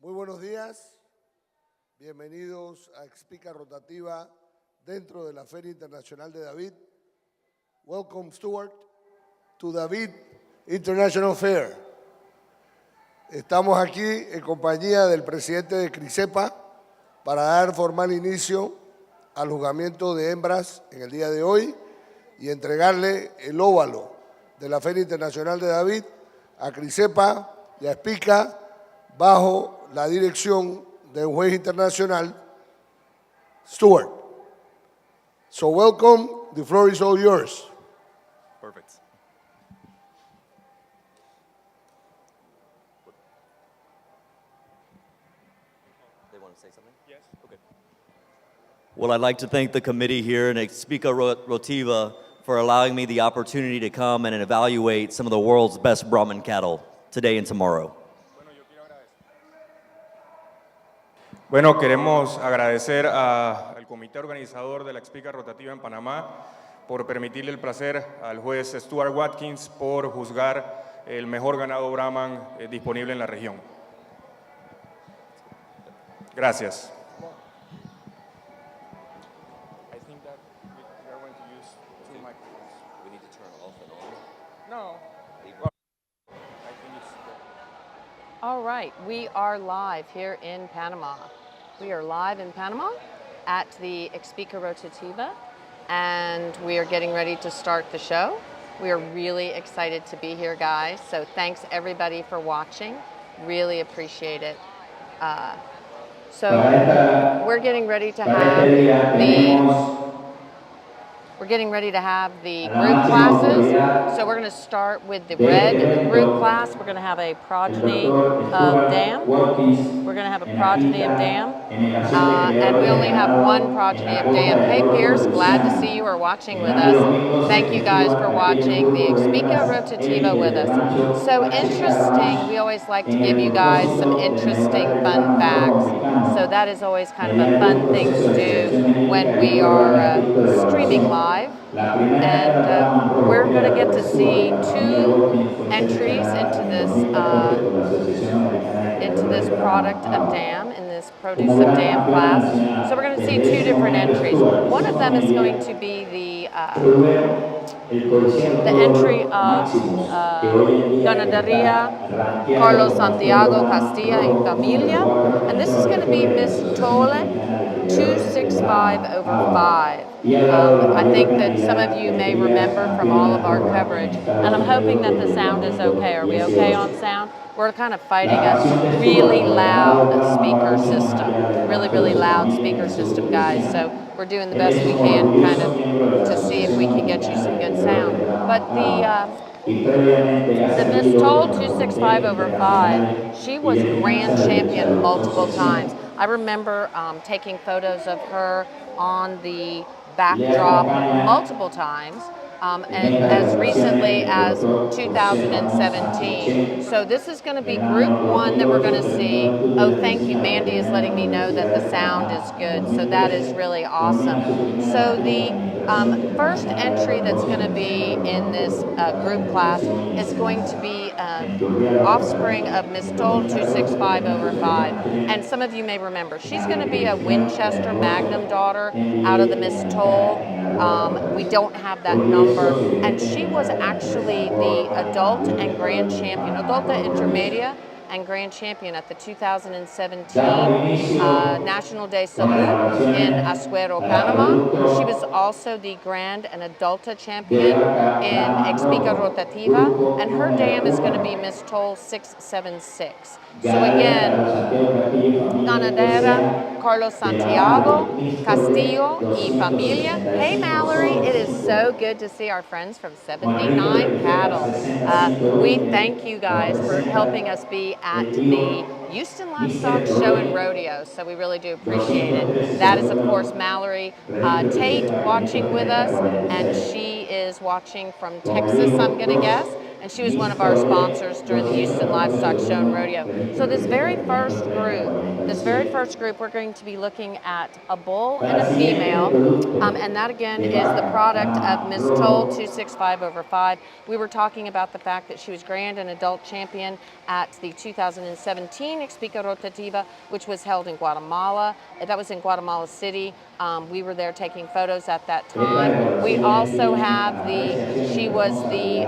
Muy buenos días, bienvenidos a Expica Rotativa dentro de la Feria Internacional de David. Welcome, Stuart, to David International Fair. Estamos aquí en compañía del presidente de Expica para dar formal inicio al juzgamiento de hembras en el día de hoy y entregarle el óvalo de la Feria Internacional de David a Expica y a Expica bajo la dirección de un juez internacional, Stuart. So welcome, the floor is all yours. Perfect. They want to say something? Yes. Okay. Well, I'd like to thank the committee here in Expica Rotativa for allowing me the opportunity to come and evaluate some of the world's best Brahman cattle today and tomorrow. Bueno, queremos agradecer al comité organizador de la Expica Rotativa en Panamá por permitirle el placer al juez Stuart Watkins por juzgar el mejor ganado Brahman disponible en la región. Gracias. I think that we are going to use two microphones. We need to turn off and on. No. All right, we are live here in Panama. We are live in Panama at the Expica Rotativa, and we are getting ready to start the show. We are really excited to be here, guys, so thanks everybody for watching. Really appreciate it. So we're getting ready to have the group classes. So we're going to start with the red group class. We're going to have a progeny of dam. We're going to have a progeny of dam. And we only have one progeny of dam. Hey, Pierce, glad to see you are watching with us. Thank you guys for watching the Expica Rotativa with us. So interesting, we always like to give you guys some interesting fun facts. So that is always kind of a fun thing to do when we are streaming live. And we're going to get to see two entries into this product of dam, in this produce of dam class. So we're going to see two different entries. One of them is going to be the entry of Ganaderia Carlos Santiago Castilla y Familia, and this is going to be Miss Tole 265/5. I think that some of you may remember from all of our coverage, and I'm hoping that the sound is okay. Are we okay on sound? We're kind of fighting a really loud speaker system, really loud speaker system, guys. So we're doing the best we can kind of to see if we can get you some good sound. But the Miss Toll 265/5, she was grand champion multiple times. I remember taking photos of her on the backdrop multiple times. And as recently as 2017. So this is going to be group one that we're going to see. Oh, thank you. Mandy is letting me know that the sound is good. So that is really awesome. So the first entry that's going to be in this group class is going to be offspring of Miss Toll 265/5. And some of you may remember, she's going to be a Winchester Magnum daughter out of the Miss Toll. We don't have that number. And she was actually the adult and grand champion, adulta intermedia and grand champion at the 2017 National de Salud in Azuero, Panama. She was also the grand and adulta champion in Expica Rotativa, and her dam is going to be Miss Toll 676. So again, Ganadera Carlos Santiago Castillo y Familia. Hey Mallory, it is so good to see our friends from 79 Cattle. We thank you guys for helping us be at the Houston Livestock Show and Rodeo, so we really do appreciate it. That is, of course, Mallory Tate watching with us, and she is watching from Texas, I'm going to guess. and she was one of our sponsors during the Houston Livestock Show and Rodeo. So this very first group, we're going to be looking at a bull and a female, and that again is the product of Miss Toll 265/5. We were talking about the fact that she was grand and adult champion at the 2017 Expica Rotativa, which was held in Guatemala. That was in Guatemala City. We were there taking photos at that time. We also have she was the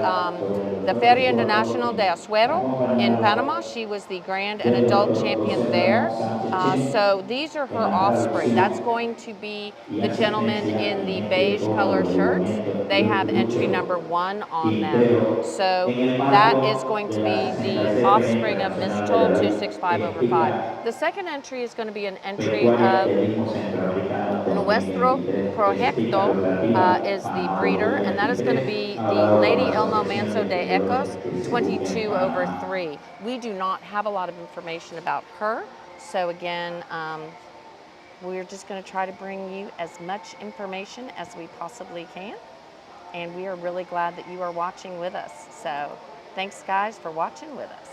Feria Internacional de Azuero in Panama. She was the grand and adult champion there. So these are her offspring. That's going to be the gentlemen in the beige color shirts. They have entry number 1 on them. So that is going to be the offspring of Miss Toll 265/5. The second entry is going to be an entry of Nuestro Proyecto is the breeder, and that is going to be the Lady Elmo Manso de Ecos 22/3. We do not have a lot of information about her, so again, we're just going to try to bring you as much information as we possibly can, and we are really glad that you are watching with us. So thanks guys for watching with us.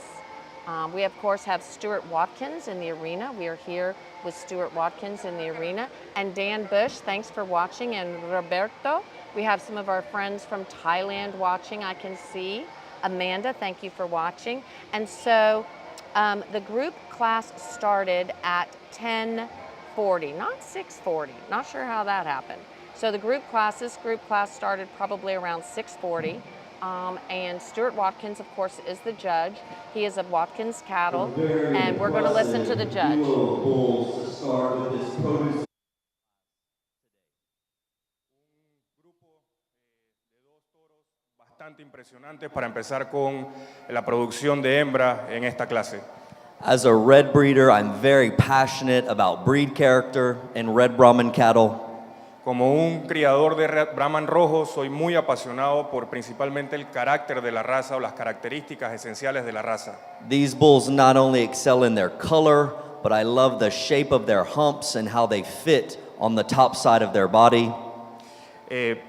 We of course have Stuart Watkins in the arena. We are here with Stuart Watkins in the arena. And Dan Bush, thanks for watching. And Roberto, we have some of our friends from Thailand watching, I can see. Amanda, thank you for watching. And so the group class started at 10:40, not 6:40. Not sure how that happened. So the group class started probably around 6:40. And Stuart Watkins, of course, is the judge. He is of Watkins Cattle, and we're going to listen to the judge. Bastante impresionante para empezar con la producción de hembra en esta clase. As a red breeder, I'm very passionate about breed character in red Brahman cattle. Como un criador de Brahman rojo, soy muy apasionado por principalmente el carácter de la raza o las características esenciales de la raza. These bulls not only excel in their color, but I love the shape of their humps and how they fit on the top side of their body.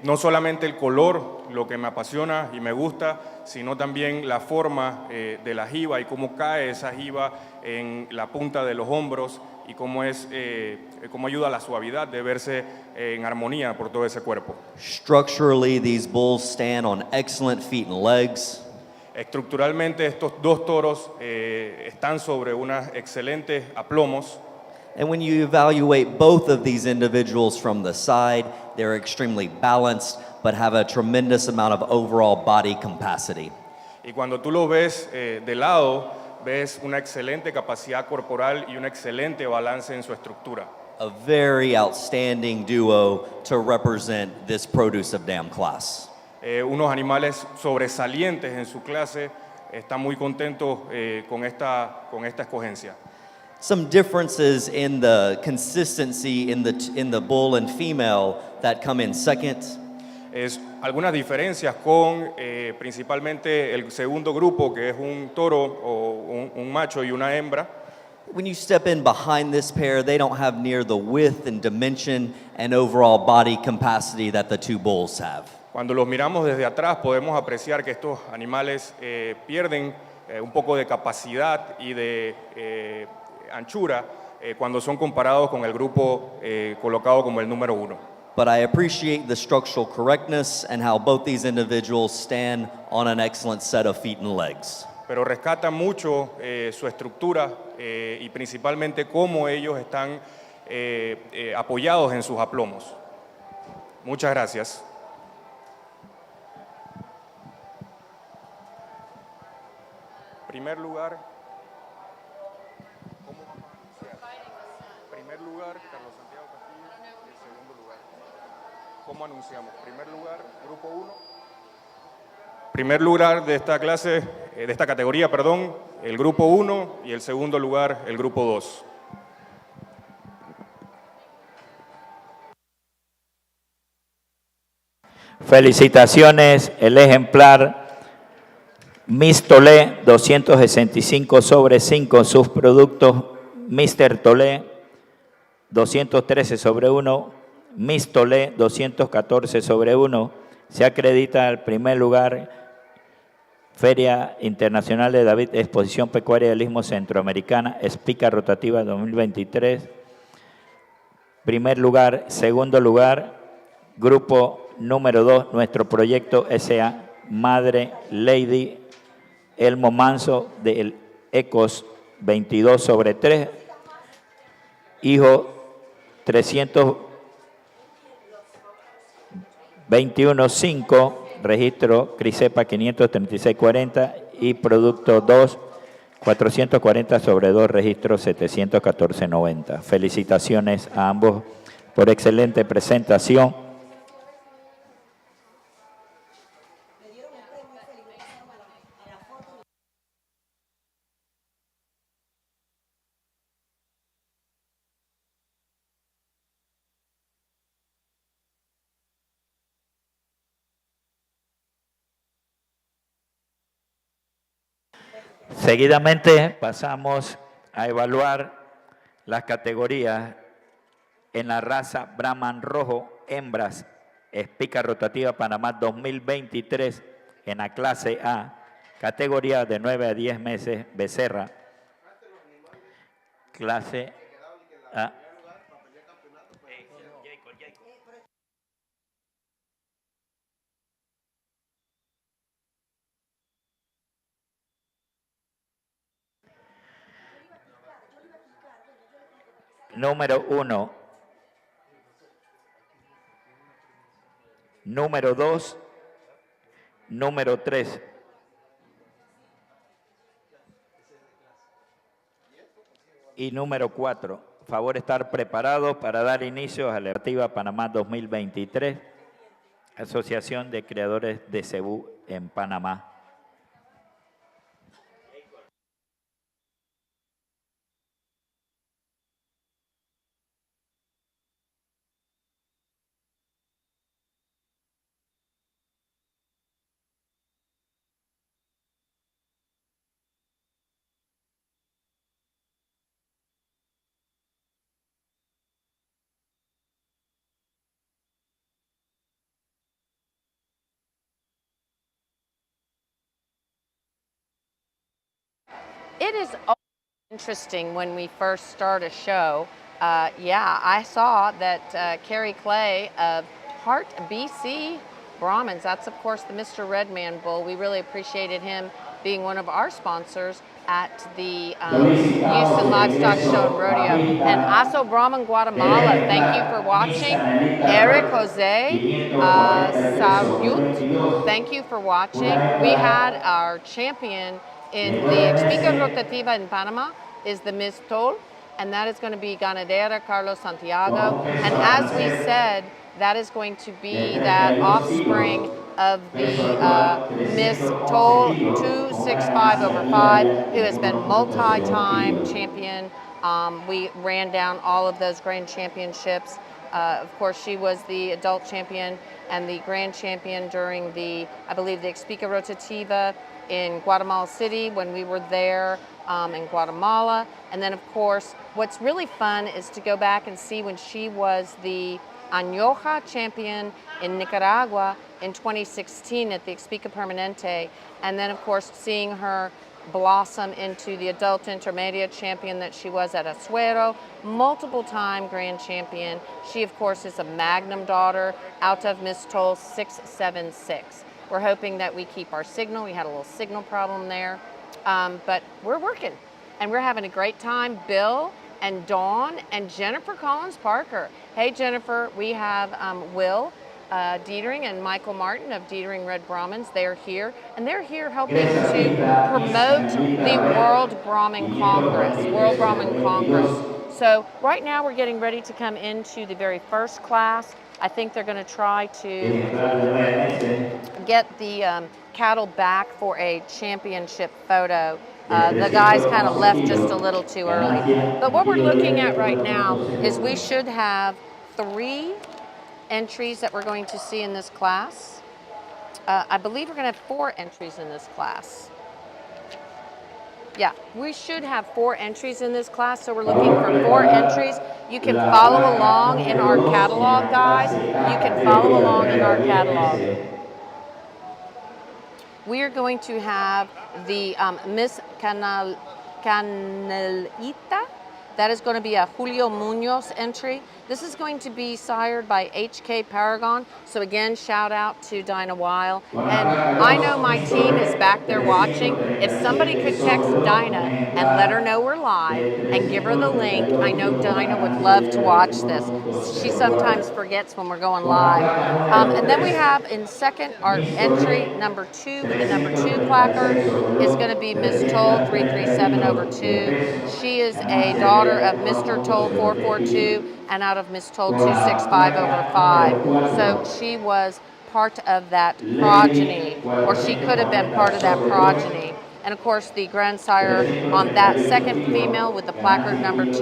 No solamente el color, lo que me apasiona y me gusta, sino también la forma de la jiba y cómo cae esa jiba en la punta de los hombros y cómo ayuda a la suavidad de verse en armonía por todo ese cuerpo. Structurally, these bulls stand on excellent feet and legs. Estructuralmente, estos dos toros están sobre unos excelentes aplomos. And when you evaluate both of these individuals from the side, they're extremely balanced, but have a tremendous amount of overall body capacity. Y cuando tú lo ves de lado, ves una excelente capacidad corporal y un excelente balance en su estructura. A very outstanding duo to represent this produce of dam class. Unos animales sobresalientes en su clase. Está muy contento con esta escogencia. Some differences in the consistency in the bull and female that come in second. Algunas diferencias con principalmente el segundo grupo, que es un toro o un macho y una hembra. When you step in behind this pair, they don't have near the width and dimension and overall body capacity that the two bulls have. Cuando los miramos desde atrás podemos apreciar que estos animales pierden un poco de capacidad y de anchura cuando son comparados con el grupo colocado como el número 1. But I appreciate the structural correctness and how both these individuals stand on an excellent set of feet and legs. Pero rescata mucho su estructura y principalmente cómo ellos están apoyados en sus aplomos. Muchas gracias. Primer lugar, Carlos Santiago Castillo, y el segundo lugar. ¿Cómo anunciamos? Primer lugar, grupo 1. Primer lugar de esta clase, de esta categoría, perdón, el grupo 1 y el segundo lugar, el grupo 2. Felicitaciones, el ejemplar Miss Tolé 265/5, sus productos Mr. Tolé 213/1, Miss Tolé 214/1, se acredita el primer lugar Feria Internacional de David, Exposición Pecuaria del Istmo Centroamericana, Expica Rotativa 2023. Primer lugar, segundo lugar, grupo número 2, nuestro proyecto SA, Madre Lady Elmo Manso del ECOS 22/3, hijo 321.5, registro CRISEPA 53640 y producto 2 440/2, registro 71490. Felicitaciones a ambos por excelente presentación. Seguidamente pasamos a evaluar las categorías en la raza Brahman Rojo, hembras, Expica Rotativa Panamá 2023 en la clase A, categoría de 9 a 10 meses, becerra, clase A. Número 1, número 2, número 3. Y número 4. Favor estar preparados para dar inicio a la Rotativa Panamá 2023, Asociación de Creadores de Cebú en Panamá. It is always interesting when we first start a show. Yeah, I saw that Kerry Clay of Heart BC Brahmins, that's of course the Mr. Redman Bull. We really appreciated him being one of our sponsors at the Houston Livestock Show and Rodeo. And Aso Brahman Guatemala, thank you for watching. Eric Jose Sayut, thank you for watching. We had our champion in the Expica Rotativa in Panama is the Miss Tol, and that is going to be Ganadera Carlos Santiago. And as we said, that is going to be that offspring of the Miss Tol 265/5, who has been multi-time champion. We ran down all of those grand championships. Of course, she was the adult champion and the grand champion during the, I believe, the Expica Rotativa in Guatemala City when we were there in Guatemala. And then, of course, what's really fun is to go back and see when she was the Añoja champion in Nicaragua in 2016 at the Expica Permanente. And then, of course, seeing her blossom into the adult intermediate champion that she was at Azuero, multiple time grand champion. She, of course, is a Magnum daughter out of Miss Toll 676. We're hoping that we keep our signal. We had a little signal problem there, but we're working and we're having a great time. Bill and Dawn and Jennifer Collins Parker. Hey, Jennifer, we have Will Dietering and Michael Martin of Dietering Red Brahmins. They're here, and they're here helping to promote the World Brahmin Congress, World Brahmin Congress. So right now we're getting ready to come into the very first class. I think they're going to try to get the cattle back for a championship photo. The guys kind of left just a little too early. But what we're looking at right now is we should have 3 entries that we're going to see in this class. I believe we're going to have 4 entries in this class. Yeah, we should have 4 entries in this class, so we're looking for 4 entries. You can follow along in our catalog, guys. You can follow along in our catalog. we are going to have the Miss Canelita. That is going to be a Julio Munoz entry. This is going to be sired by HK Paragon. So again, shout out to Dinah Weil. And I know my team is back there watching. If somebody could text Dinah and let her know we're live and give her the link, I know Dinah would love to watch this. She sometimes forgets when we're going live. And then we have in second, our entry number 2 with the number 2 placard is going to be Miss Toll 337 over 2. She is a daughter of Mr. Toll 442 and out of Miss Toll 265 over 5. So she was part of that progeny, or she could have been part of that progeny. And of course, the grandsire on that second female with the placard number 2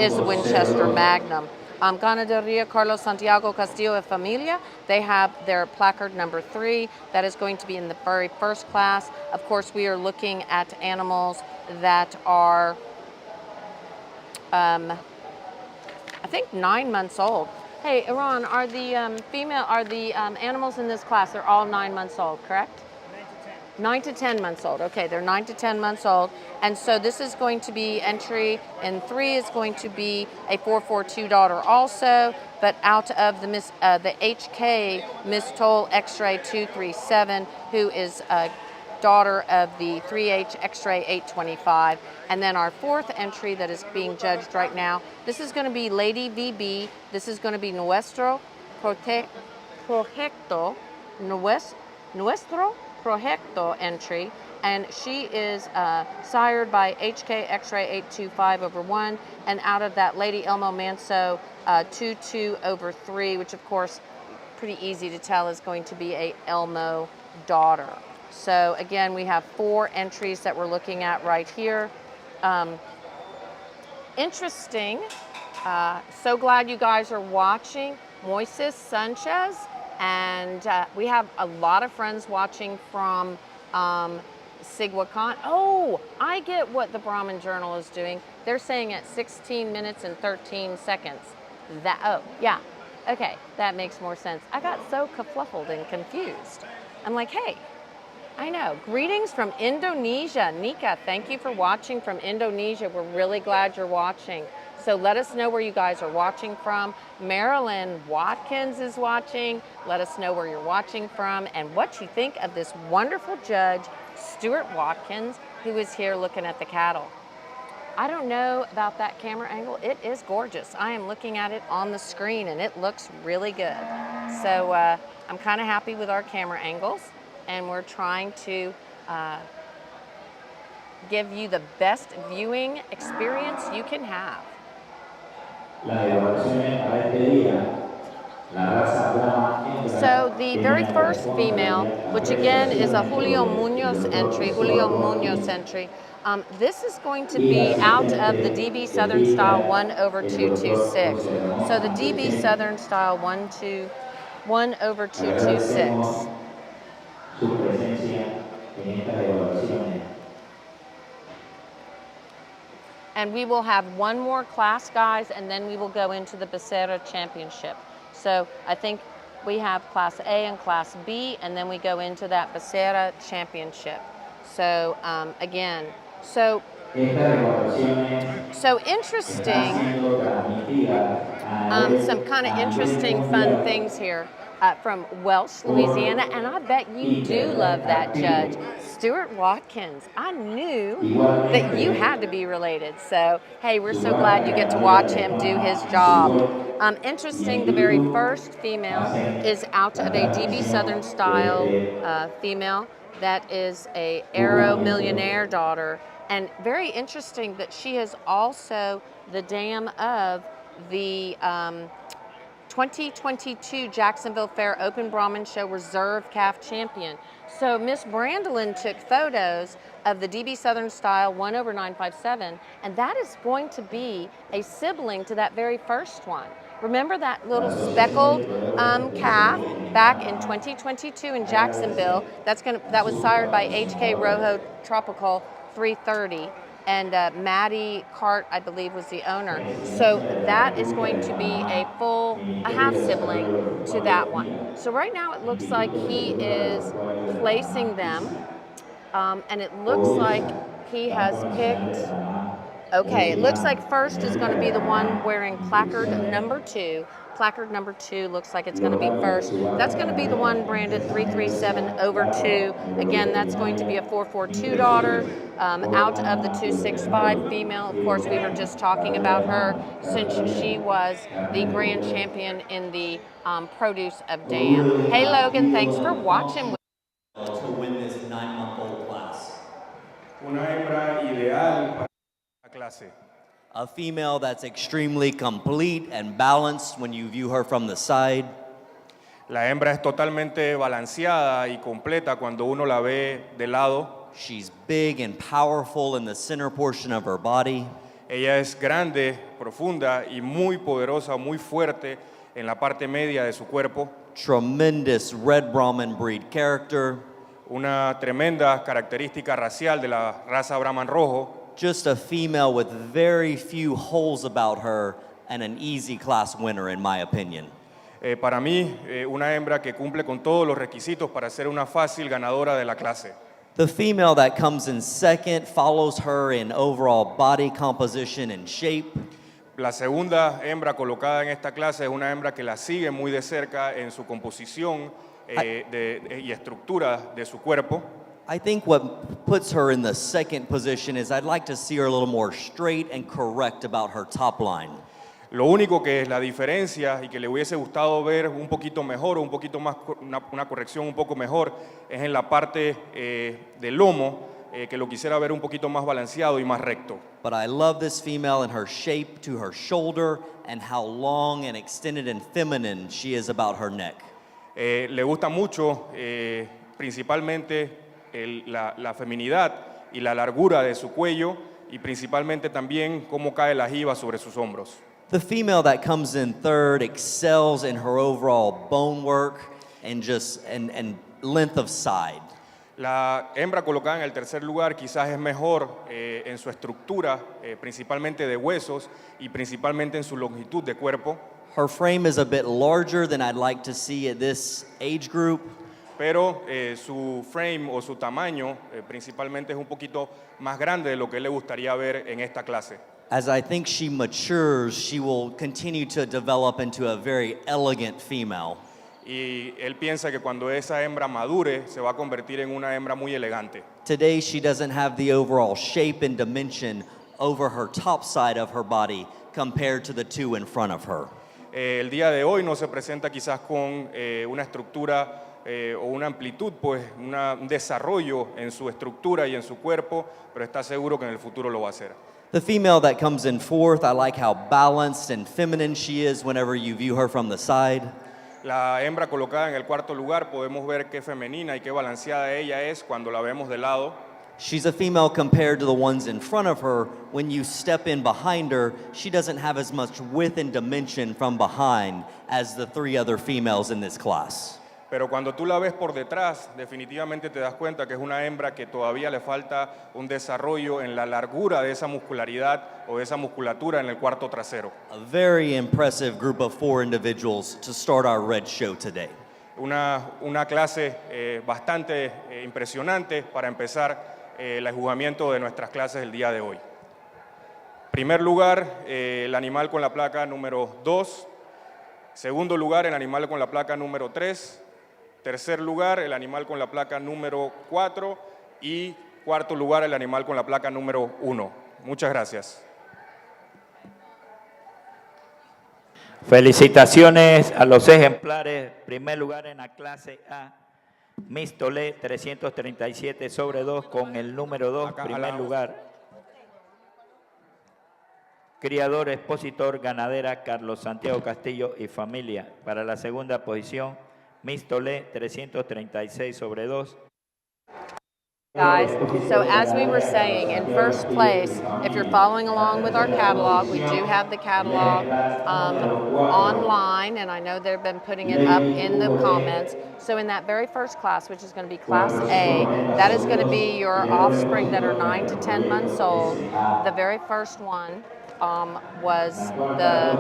is the Winchester Magnum. Ganaderia Carlos Santiago Castillo de Familia, they have their placard number 3. That is going to be in the very first class. Of course, we are looking at animals that are, I think 9 months old. Hey, Iran, are the animals in this class, they're all 9 months old, correct? 9 to 10 months old. Okay, they're 9 to 10 months old. And so this is going to be entry in 3 is going to be a 442 daughter also, but out of the HK Miss Toll X-Ray 237, who is a daughter of the 3H X-Ray 825. And then our 4th entry that is being judged right now, this is going to be Lady VB. This is going to be Nuestro Proyecto, Nuestro Proyecto entry, and she is sired by HK X-Ray 825 over 1, and out of that Lady Elmo Manso 22 over 3, which of course pretty easy to tell is going to be a Elmo daughter. So again, we have 4 entries that we're looking at right here. Interesting. So glad you guys are watching. Moises Sanchez. And we have a lot of friends watching from Sigwakan. Oh, I get what the Brahmin Journal is doing. They're saying at 16 minutes and 13 seconds. Oh, yeah. Okay, that makes more sense. I got so kerfluffled and confused. I'm like, hey, I know. Greetings from Indonesia. Nika, thank you for watching from Indonesia. We're really glad you're watching. So let us know where you guys are watching from. Marilyn Watkins is watching. Let us know where you're watching from and what you think of this wonderful judge, Stuart Watkins, who is here looking at the cattle. I don't know about that camera angle. It is gorgeous. I am looking at it on the screen and it looks really good. So I'm kind of happy with our camera angles, and we're trying to give you the best viewing experience you can have. So the very first female, which again is a Julio Munoz entry, this is going to be out of the DB Southern Style 1 over 226. So the DB Southern Style 1 over 226. And we will have one more class, guys, and then we will go into the Becerra Championship. So I think we have Class A and Class B, and then we go into that Becerra Championship. So again, so interesting, some kind of interesting, fun things here. From Welch, Louisiana, and I bet you do love that judge, Stuart Watkins. I knew that you had to be related. So, hey, we're so glad you get to watch him do his job. Interesting, the very first female is out of a DB Southern Style female that is a Aero Millionaire daughter. And very interesting that she is also the dam of the 2022 Jacksonville Fair Open Brahman Show Reserve Calf Champion. So Miss Brandolin took photos of the DB Southern Style 1 over 957, and that is going to be a sibling to that very first one. Remember that little speckled calf back in 2022 in Jacksonville? That was sired by HK Rojo Tropical 330. and Maddie Cart, I believe, was the owner. So that is going to be a half sibling to that one. So right now it looks like he is placing them, and it looks like he has picked. Okay, it looks like first is going to be the one wearing placard number 2. Placard number 2 looks like it's going to be first. That's going to be the one branded 337/2. Again, that's going to be a 442 daughter out of the 265 female. Of course, we were just talking about her since she was the grand champion in the produce of Dan. Hey, Logan, thanks for watching. To win this 9-month-old class. Una hembra ideal para la clase. A female that's extremely complete and balanced when you view her from the side. La hembra es totalmente balanceada y completa cuando uno la ve de lado. She's big and powerful in the center portion of her body. Ella es grande, profunda y muy poderosa, muy fuerte en la parte media de su cuerpo. Tremendous red Brahman breed character. Una tremenda característica racial de la raza Brahman rojo. Just a female with very few holes about her and an easy class winner, in my opinion. Para mí, una hembra que cumple con todos los requisitos para ser una fácil ganadora de la clase. The female that comes in second follows her in overall body composition and shape. La segunda hembra colocada en esta clase es una hembra que la sigue muy de cerca en su composición y estructura de su cuerpo. I think what puts her in the second position is I'd like to see her a little more straight and correct about her top line. Lo único que es la diferencia y que le hubiese gustado ver un poquito mejor o un poquito más, una corrección un poco mejor es en la parte del lomo, que lo quisiera ver un poquito más balanceado y más recto. But I love this female and her shape to her shoulder and how long and extended and feminine she is about her neck. Le gusta mucho principalmente la feminidad y la largura de su cuello y principalmente también cómo cae la jiba sobre sus hombros. The female that comes in third excels in her overall bone work and length of side. La hembra colocada en el tercer lugar quizás es mejor en su estructura, principalmente de huesos y principalmente en su longitud de cuerpo. Her frame is a bit larger than I'd like to see at this age group. Pero su frame o su tamaño principalmente es un poquito más grande de lo que le gustaría ver en esta clase. As I think she matures, she will continue to develop into a very elegant female. Y él piensa que cuando esa hembra madure se va a convertir en una hembra muy elegante. Today she doesn't have the overall shape and dimension over her top side of her body compared to the two in front of her. El día de hoy no se presenta quizás con una estructura o una amplitud, pues un desarrollo en su estructura y en su cuerpo, pero está seguro que en el futuro lo va a hacer. The female that comes in fourth, I like how balanced and feminine she is whenever you view her from the side. La hembra colocada en el cuarto lugar, podemos ver qué femenina y qué balanceada ella es cuando la vemos de lado. She's a female compared to the ones in front of her. When you step in behind her, she doesn't have as much width and dimension from behind as the three other females in this class. Pero cuando tú la ves por detrás, definitivamente te das cuenta que es una hembra que todavía le falta un desarrollo en la largura de esa muscularidad o de esa musculatura en el cuarto trasero. A very impressive group of 4 individuals to start our red show today. Una clase bastante impresionante para empezar el juzgamiento de nuestras clases el día de hoy. Primer lugar, el animal con la placa número 2. Segundo lugar, el animal con la placa número 3. Tercer lugar, el animal con la placa número 4. Y cuarto lugar, el animal con la placa número 1. Muchas gracias. Felicitaciones a los ejemplares. Primer lugar en la clase A, Miss Tolé 337/2 con el número 2, primer lugar. Criador, expositor, ganadera Carlos Santiago Castillo y familia. Para la segunda posición, Miss Tolé 336/2. Guys, so as we were saying, in first place, if you're following along with our catalog, we do have the catalog online, and I know they've been putting it up in the comments. So in that very first class, which is going to be Class A, that is going to be your offspring that are 9 to 10 months old. The very first one was the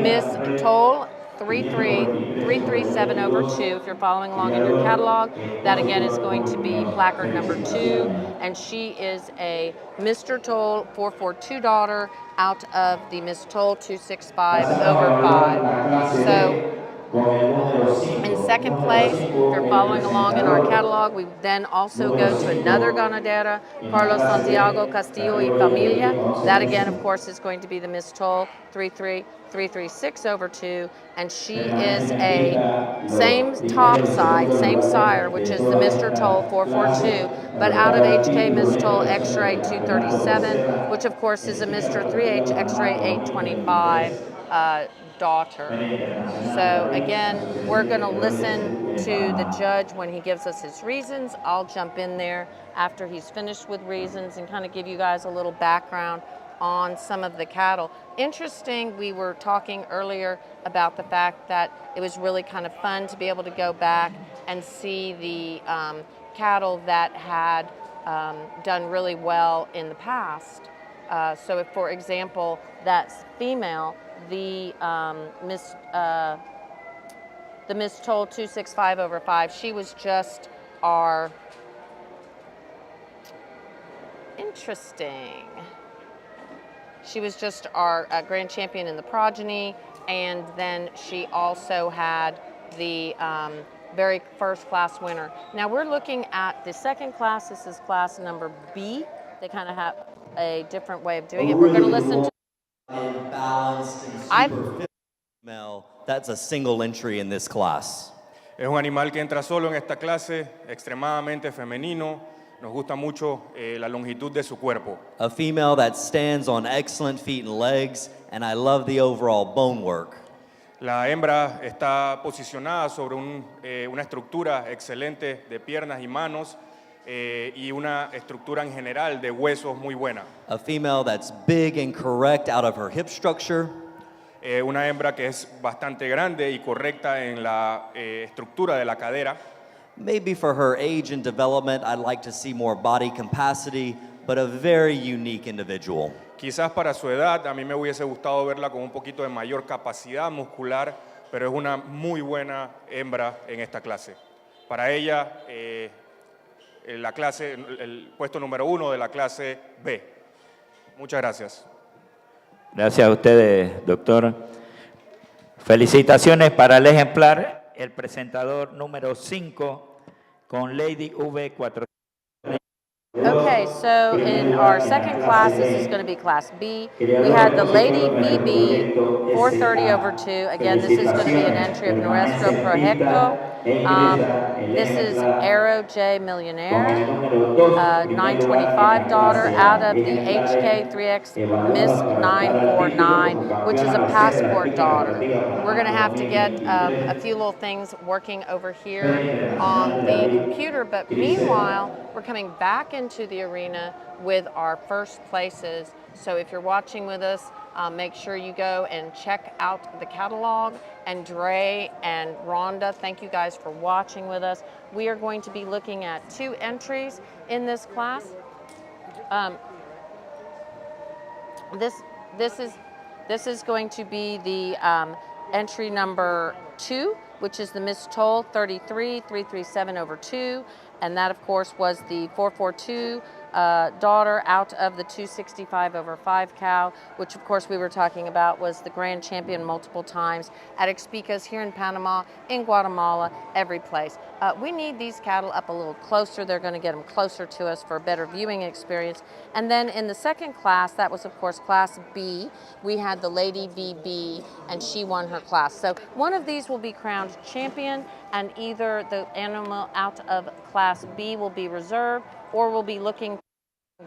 Miss Toll 337 over 2. If you're following along in your catalog, that again is going to be placard number 2, and she is a Mr. Toll 442 daughter out of the Miss Toll 265 over 5. So in second place, if you're following along in our catalog, we then also go to another ganadera, Carlos Santiago Castillo y Familia. That again, of course, is going to be the Miss Toll 336 over 2, and she is a same top side, same sire, which is the Mr. Toll 442, but out of HK Miss Toll X-Ray 237, which of course is a Mr. 3H X-Ray 825 daughter. So again, we're going to listen to the judge when he gives us his reasons. I'll jump in there after he's finished with reasons and kind of give you guys a little background on some of the cattle. Interesting, we were talking earlier about the fact that it was really kind of fun to be able to go back and see the cattle that had done really well in the past. So if, for example, that female, the Miss Toll 265 over 5, she was just our interesting. She was just our grand champion in the progeny, and then she also had the very first class winner. Now we're looking at the second class. This is class number B. They kind of have a different way of doing it. We're going to listen to Balanced and super fit female. That's a single entry in this class. Es un animal que entra solo en esta clase, extremadamente femenino. Nos gusta mucho la longitud de su cuerpo. A female that stands on excellent feet and legs, and I love the overall bone work. La hembra está posicionada sobre una estructura excelente de piernas y manos y una estructura en general de huesos muy buena. A female that's big and correct out of her hip structure. Una hembra que es bastante grande y correcta en la estructura de la cadera. Maybe for her age and development, I'd like to see more body capacity, but a very unique individual. Quizás para su edad, a mí me hubiese gustado verla con un poquito de mayor capacidad muscular, pero es una muy buena hembra en esta clase. Para ella, la clase, el puesto número 1 de la clase B. Muchas gracias. Gracias a ustedes, doctor. Felicitaciones para el ejemplar, el presentador número 5 con Lady V4. Okay, so in our second class, this is going to be Class B. We had the Lady BB 430 over 2. Again, this is going to be an entry of Nuestro Proyecto. This is Aero J Millionaire, 925 daughter out of the HK3X Miss 949, which is a passport daughter. We're going to have to get a few little things working over here on the computer, but meanwhile, we're coming back into the arena with our first places. So if you're watching with us, make sure you go and check out the catalog. And Dre and Rhonda, thank you guys for watching with us. We are going to be looking at 2 entries in this class. This is going to be the entry number 2, which is the Miss Toll 337 over 2. And that, of course, was the 442 daughter out of the 265 over 5 cow, which, of course, we were talking about was the grand champion multiple times at Expica's here in Panama, in Guatemala, every place. We need these cattle up a little closer. They're going to get them closer to us for a better viewing experience. And then in the second class, that was, of course, Class B, we had the Lady BB, and she won her class. So one of these will be crowned champion, and either the animal out of Class B will be reserved, or we'll be looking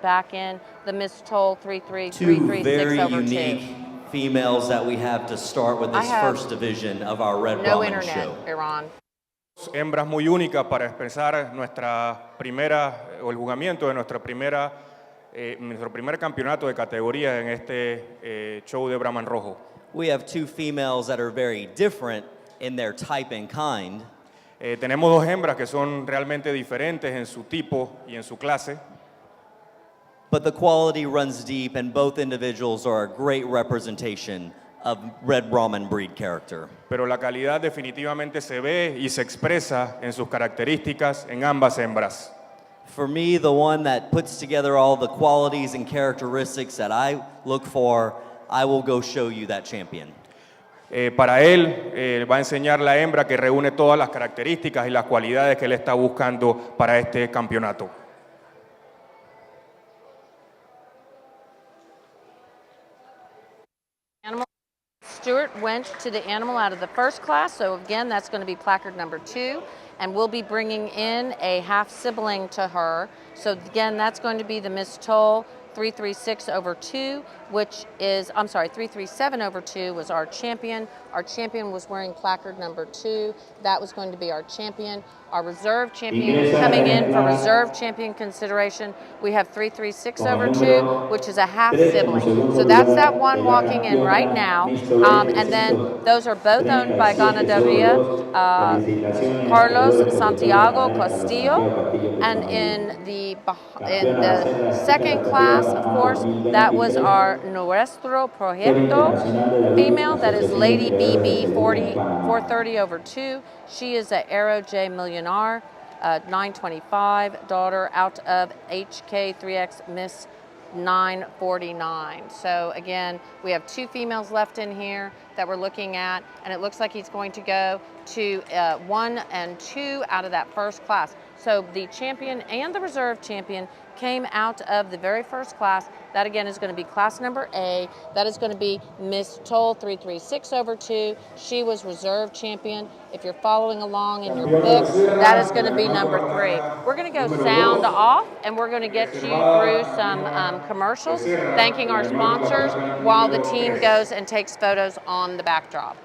back in the Miss Toll 336 very over 2. unique females that we have to start with this first division of our Red No Ramen internet, show. Iran. hembras muy únicas para expresar nuestra primera, o el juzgamiento de nuestro primer campeonato de categoría en este show de Brahman Rojo. We have two females that are very different in their type and kind. Tenemos dos hembras que son realmente diferentes en su tipo y en su clase. But the quality runs deep, and both individuals are a great representation of Red Brahman breed character. Pero la calidad definitivamente se ve y se expresa en sus características en ambas hembras. For me, the one that puts together all the qualities and characteristics that I look for, I will go show you that champion. Para él, va a enseñar la hembra que reúne todas las características y las cualidades que él está buscando para este campeonato. Stewart went to the animal out of the first class, so again, that's going to be placard number 2, and we'll be bringing in a half sibling to her. So again, that's going to be the Miss Toll 336/2, which is, 337/2 was our champion. Our champion was wearing placard number 2. That was going to be our champion. Our reserve champion coming in for reserve champion consideration, we have 336/2, which is a half sibling. So that's that one walking in right now. And then those are both owned by ganaderia Carlos Santiago Castillo. And in the second class, of course, that was our Nuestro Proyecto female, that is Lady BB 430/2. She is a Aero J Millionaire, 925, daughter out of HK3X Miss 949. So again, we have two females left in here that we're looking at, and it looks like he's going to go to 1 and 2 out of that first class. So the champion and the reserve champion came out of the very first class. That again is going to be class number A. That is going to be Miss Toll 336/2. She was reserve champion. If you're following along in your books, that is going to be number 3. We're going to go sound off, and we're going to get you through some commercials, thanking our sponsors while the team goes and takes photos on the backdrop.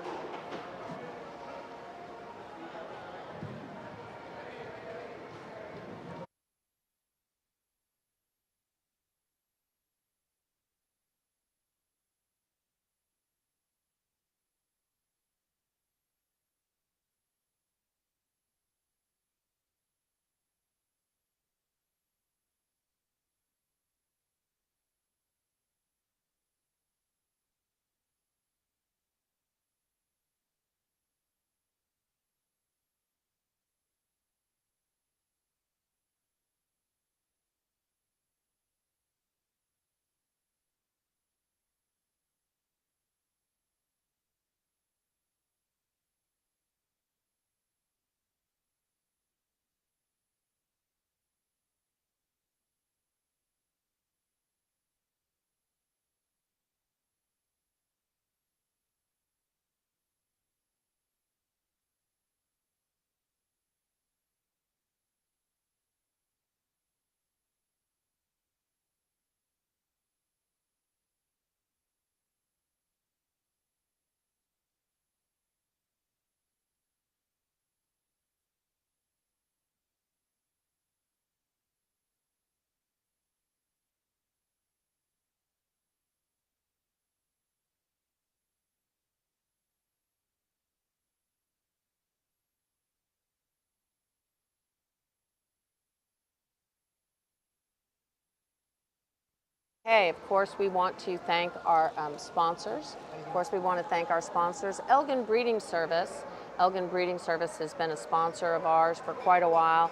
Okay, of course, we want to thank our sponsors. Of course, we want to thank our sponsors. Elgin Breeding Service. Elgin Breeding Service has been a sponsor of ours for quite a while.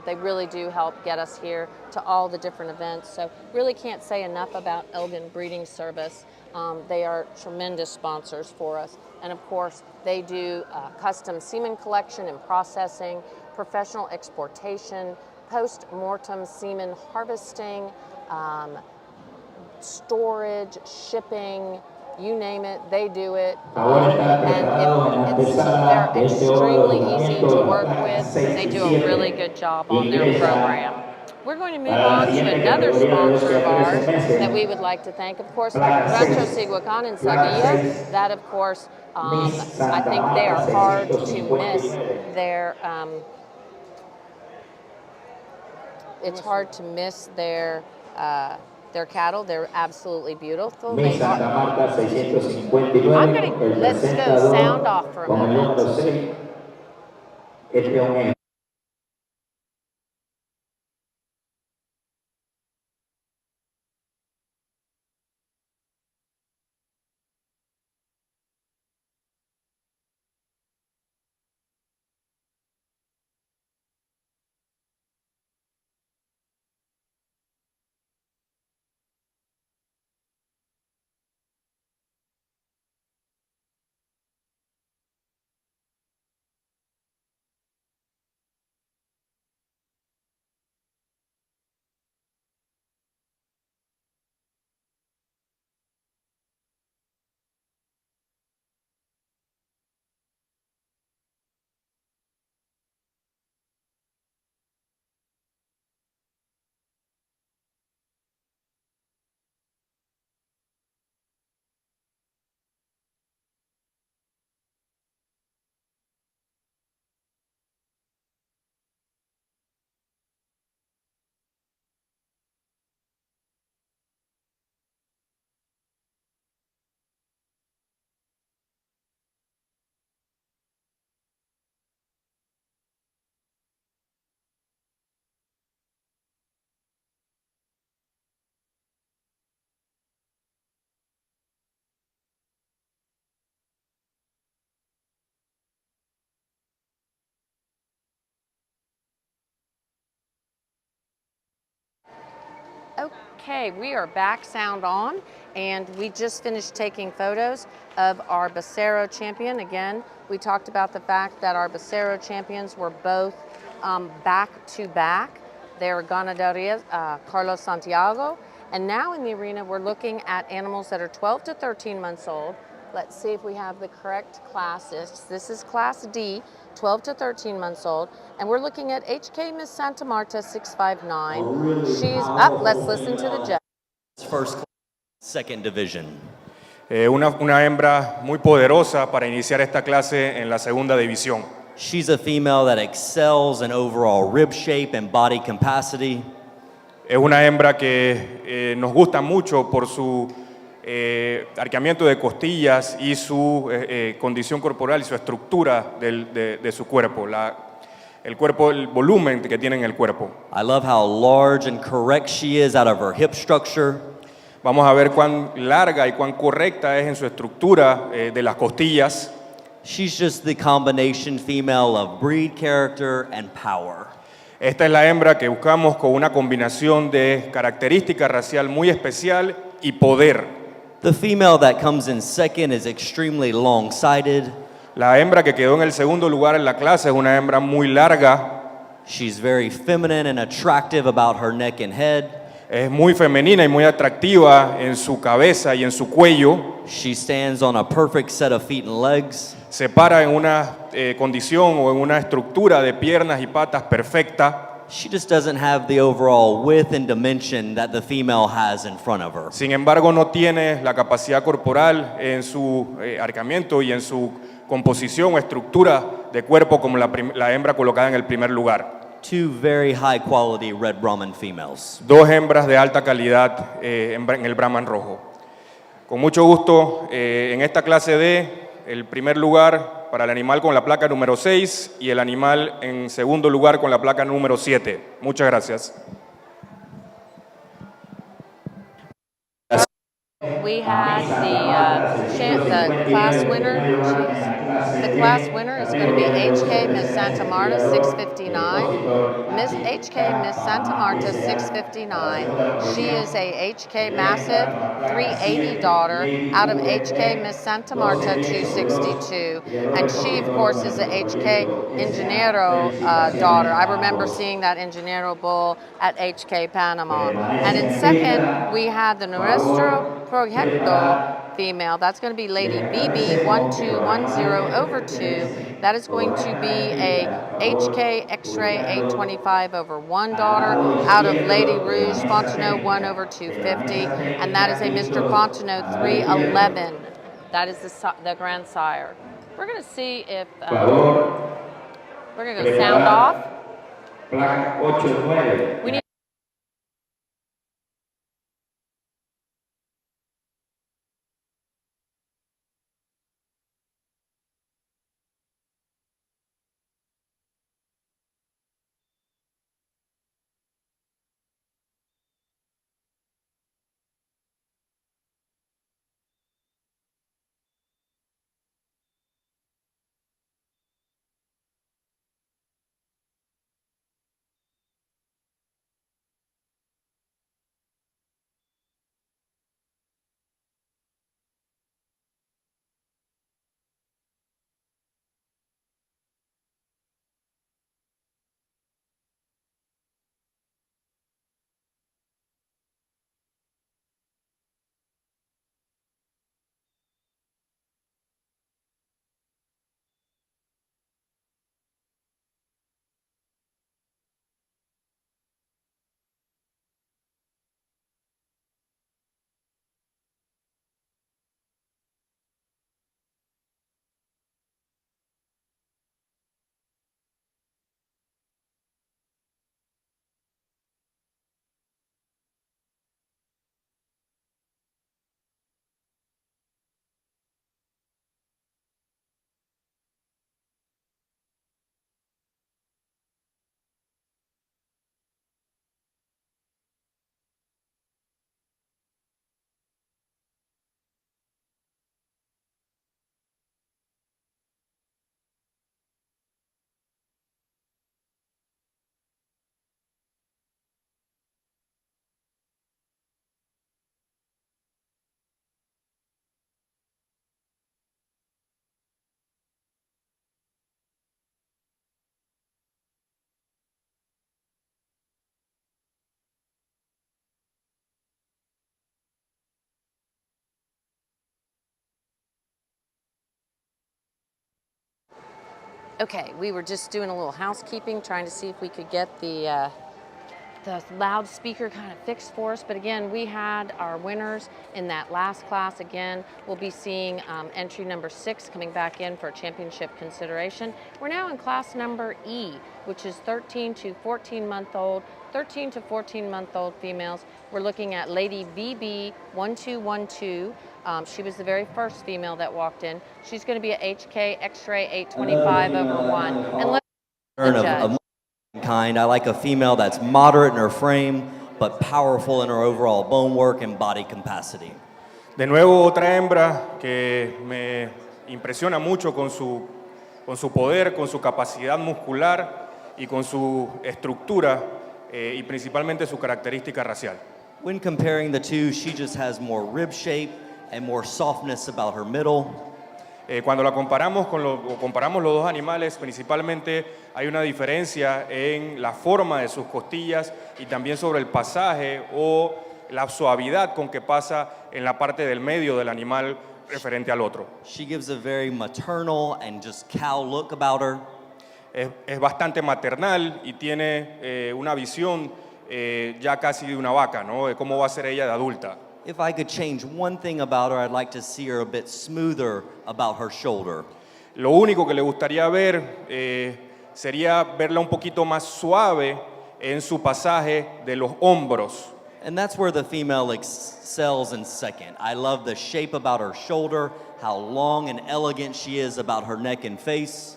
They really do help get us here to all the different events. So really can't say enough about Elgin Breeding Service. They are tremendous sponsors for us. And of course, they do custom semen collection and processing, professional exportation, post-mortem semen harvesting, storage, shipping, you name it, they do it. And they're extremely easy to work with. They do a really good job on their program. We're going to move on to another sponsor of ours that we would like to thank, of course, Rancho Siguacan in Saguilla. That, of course, I think they are hard to miss. It's hard to miss their cattle. They're absolutely beautiful. They are. Let's go sound off for a moment. Okay, we are back sound on, and we just finished taking photos of our Becerro champion. Again, we talked about the fact that our Becerro champions were both back to back. They're ganaderías, Carlos Santiago, and now in the arena we're looking at animals that are 12 to 13 months old. Let's see if we have the correct classes. This is Class D, 12 to 13 months old, and we're looking at HK Miss Santa Marta 659. She's up. Let's listen to the judge. First, second division. Una hembra muy poderosa para iniciar esta clase en la segunda división. She's a female that excels in overall rib shape and body capacity. Es una hembra que nos gusta mucho por su arqueamiento de costillas y su condición corporal y su estructura de su cuerpo, el cuerpo, el volumen que tiene en el cuerpo. I love how large and correct she is out of her hip structure. Vamos a ver cuán larga y cuán correcta es en su estructura de las costillas. She's just the combination female of breed character and power. Esta es la hembra que buscamos con una combinación de característica racial muy especial y poder. The female that comes in second is extremely long-sided. La hembra que quedó en el segundo lugar en la clase es una hembra muy larga. She's very feminine and attractive about her neck and head. Es muy femenina y muy atractiva en su cabeza y en su cuello. She stands on a perfect set of feet and legs. Se para en una condición o en una estructura de piernas y patas perfecta. She just doesn't have the overall width and dimension that the female has in front of her. Sin embargo, no tiene la capacidad corporal en su arqueamiento y en su composición o estructura de cuerpo como la hembra colocada en el primer lugar. Two very high quality red Brahman females. Dos hembras de alta calidad en el Brahman rojo. Con mucho gusto, en esta clase D, el primer lugar para el animal con la placa número 6 y el animal en segundo lugar con la placa número 7. Muchas gracias. We had the class winner. The class winner is going to be HK Miss Santa Marta 659. Miss HK Miss Santa Marta 659. She is a HK Massive 380 daughter out of HK Miss Santa Marta 262. And she, of course, is a HK Ingeniero daughter. I remember seeing that Ingeniero bull at HK Panama. And in second, we had the Nuestro Proyecto female. That's going to be Lady BB 1210 over 2. That is going to be a HK X-ray 825 over 1 daughter out of Lady Rouge Fontenot 1 over 250, and that is a Mr. Fontenot 311. That is the grandsire. We're going to see if we're going to go sound off. We need Okay, we were just doing a little housekeeping, trying to see if we could get the loudspeaker kind of fixed for us. But again, we had our winners in that last class. Again, we'll be seeing entry number 6 coming back in for championship consideration. We're now in class number E, which is 13 to 14-month-old, 13 to 14-month-old females. We're looking at Lady BB 1212. She was the very first female that walked in. She's going to be a HK X-ray 825 over 1. And let's of kind. I like a female that's moderate in her frame, but powerful in her overall bone work and body capacity. De nuevo, otra hembra que me impresiona mucho con su poder, con su capacidad muscular y con su estructura y principalmente su característica racial. When comparing the two, she just has more rib shape and more softness about her middle. Cuando la comparamos comparamos los dos animales, principalmente hay una diferencia en la forma de sus costillas y también sobre el pasaje o la suavidad con que pasa en la parte del medio del animal referente al otro. She gives a very maternal and just cow look about her. Es bastante maternal y tiene una visión ya casi de una vaca, ¿no? De cómo va a ser ella de adulta. If I could change one thing about her, I'd like to see her a bit smoother about her shoulder. Lo único que le gustaría ver sería verla un poquito más suave en su pasaje de los hombros. And that's where the female excels in second. I love the shape about her shoulder, how long and elegant she is about her neck and face.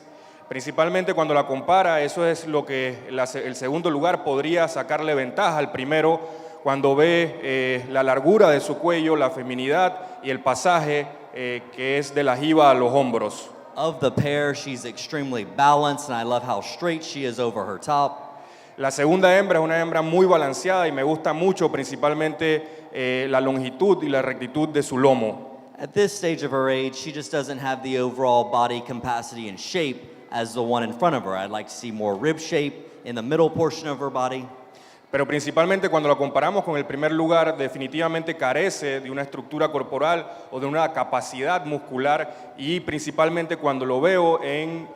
Principalmente cuando la compara, eso es lo que el segundo lugar podría sacarle ventaja al primero cuando ve la largura de su cuello, la feminidad y el pasaje que es de la jiba a los hombros. Of the pair, she's extremely balanced, and I love how straight she is over her top. La segunda hembra es una hembra muy balanceada y me gusta mucho principalmente la longitud y la rectitud de su lomo. At this stage of her age, she just doesn't have the overall body capacity and shape as the one in front of her. I'd like to see more rib shape in the middle portion of her body. pero principalmente cuando la comparamos con el primer lugar, definitivamente carece de una estructura corporal o de una capacidad muscular, y principalmente cuando lo veo en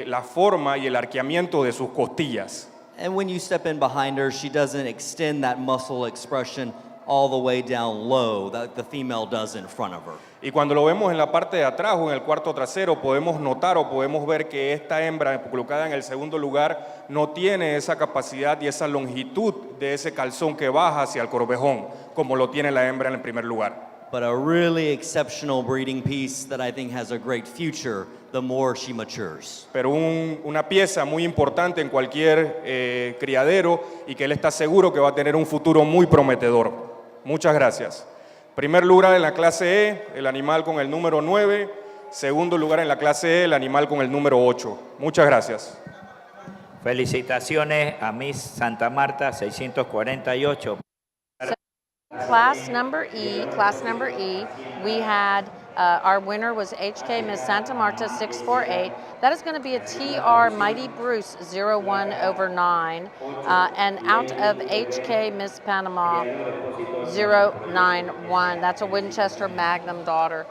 la forma y el arqueamiento de sus costillas. And when you step in behind her, she doesn't extend that muscle expression all the way down low that the female does in front of her. Y cuando lo vemos en la parte de atrás o en el cuarto trasero, podemos notar o podemos ver que esta hembra colocada en el segundo lugar no tiene esa capacidad y esa longitud de ese calzón que baja hacia el corvejón, como lo tiene la hembra en el primer lugar. But a really exceptional breeding piece that I think has a great future the more she matures. Pero una pieza muy importante en cualquier criadero, y que él está seguro que va a tener un futuro muy prometedor. Muchas gracias. Primer lugar en la clase E, el animal con el número 9. Segundo lugar en la clase E, el animal con el número 8. Muchas gracias. Felicitaciones a Miss Santa Marta 648. Class number E, we had our winner was HK Miss Santa Marta 648. That is going to be a TR Mighty Bruce 01/9, and out of HK Miss Panama 091. That's a Winchester Magnum daughter.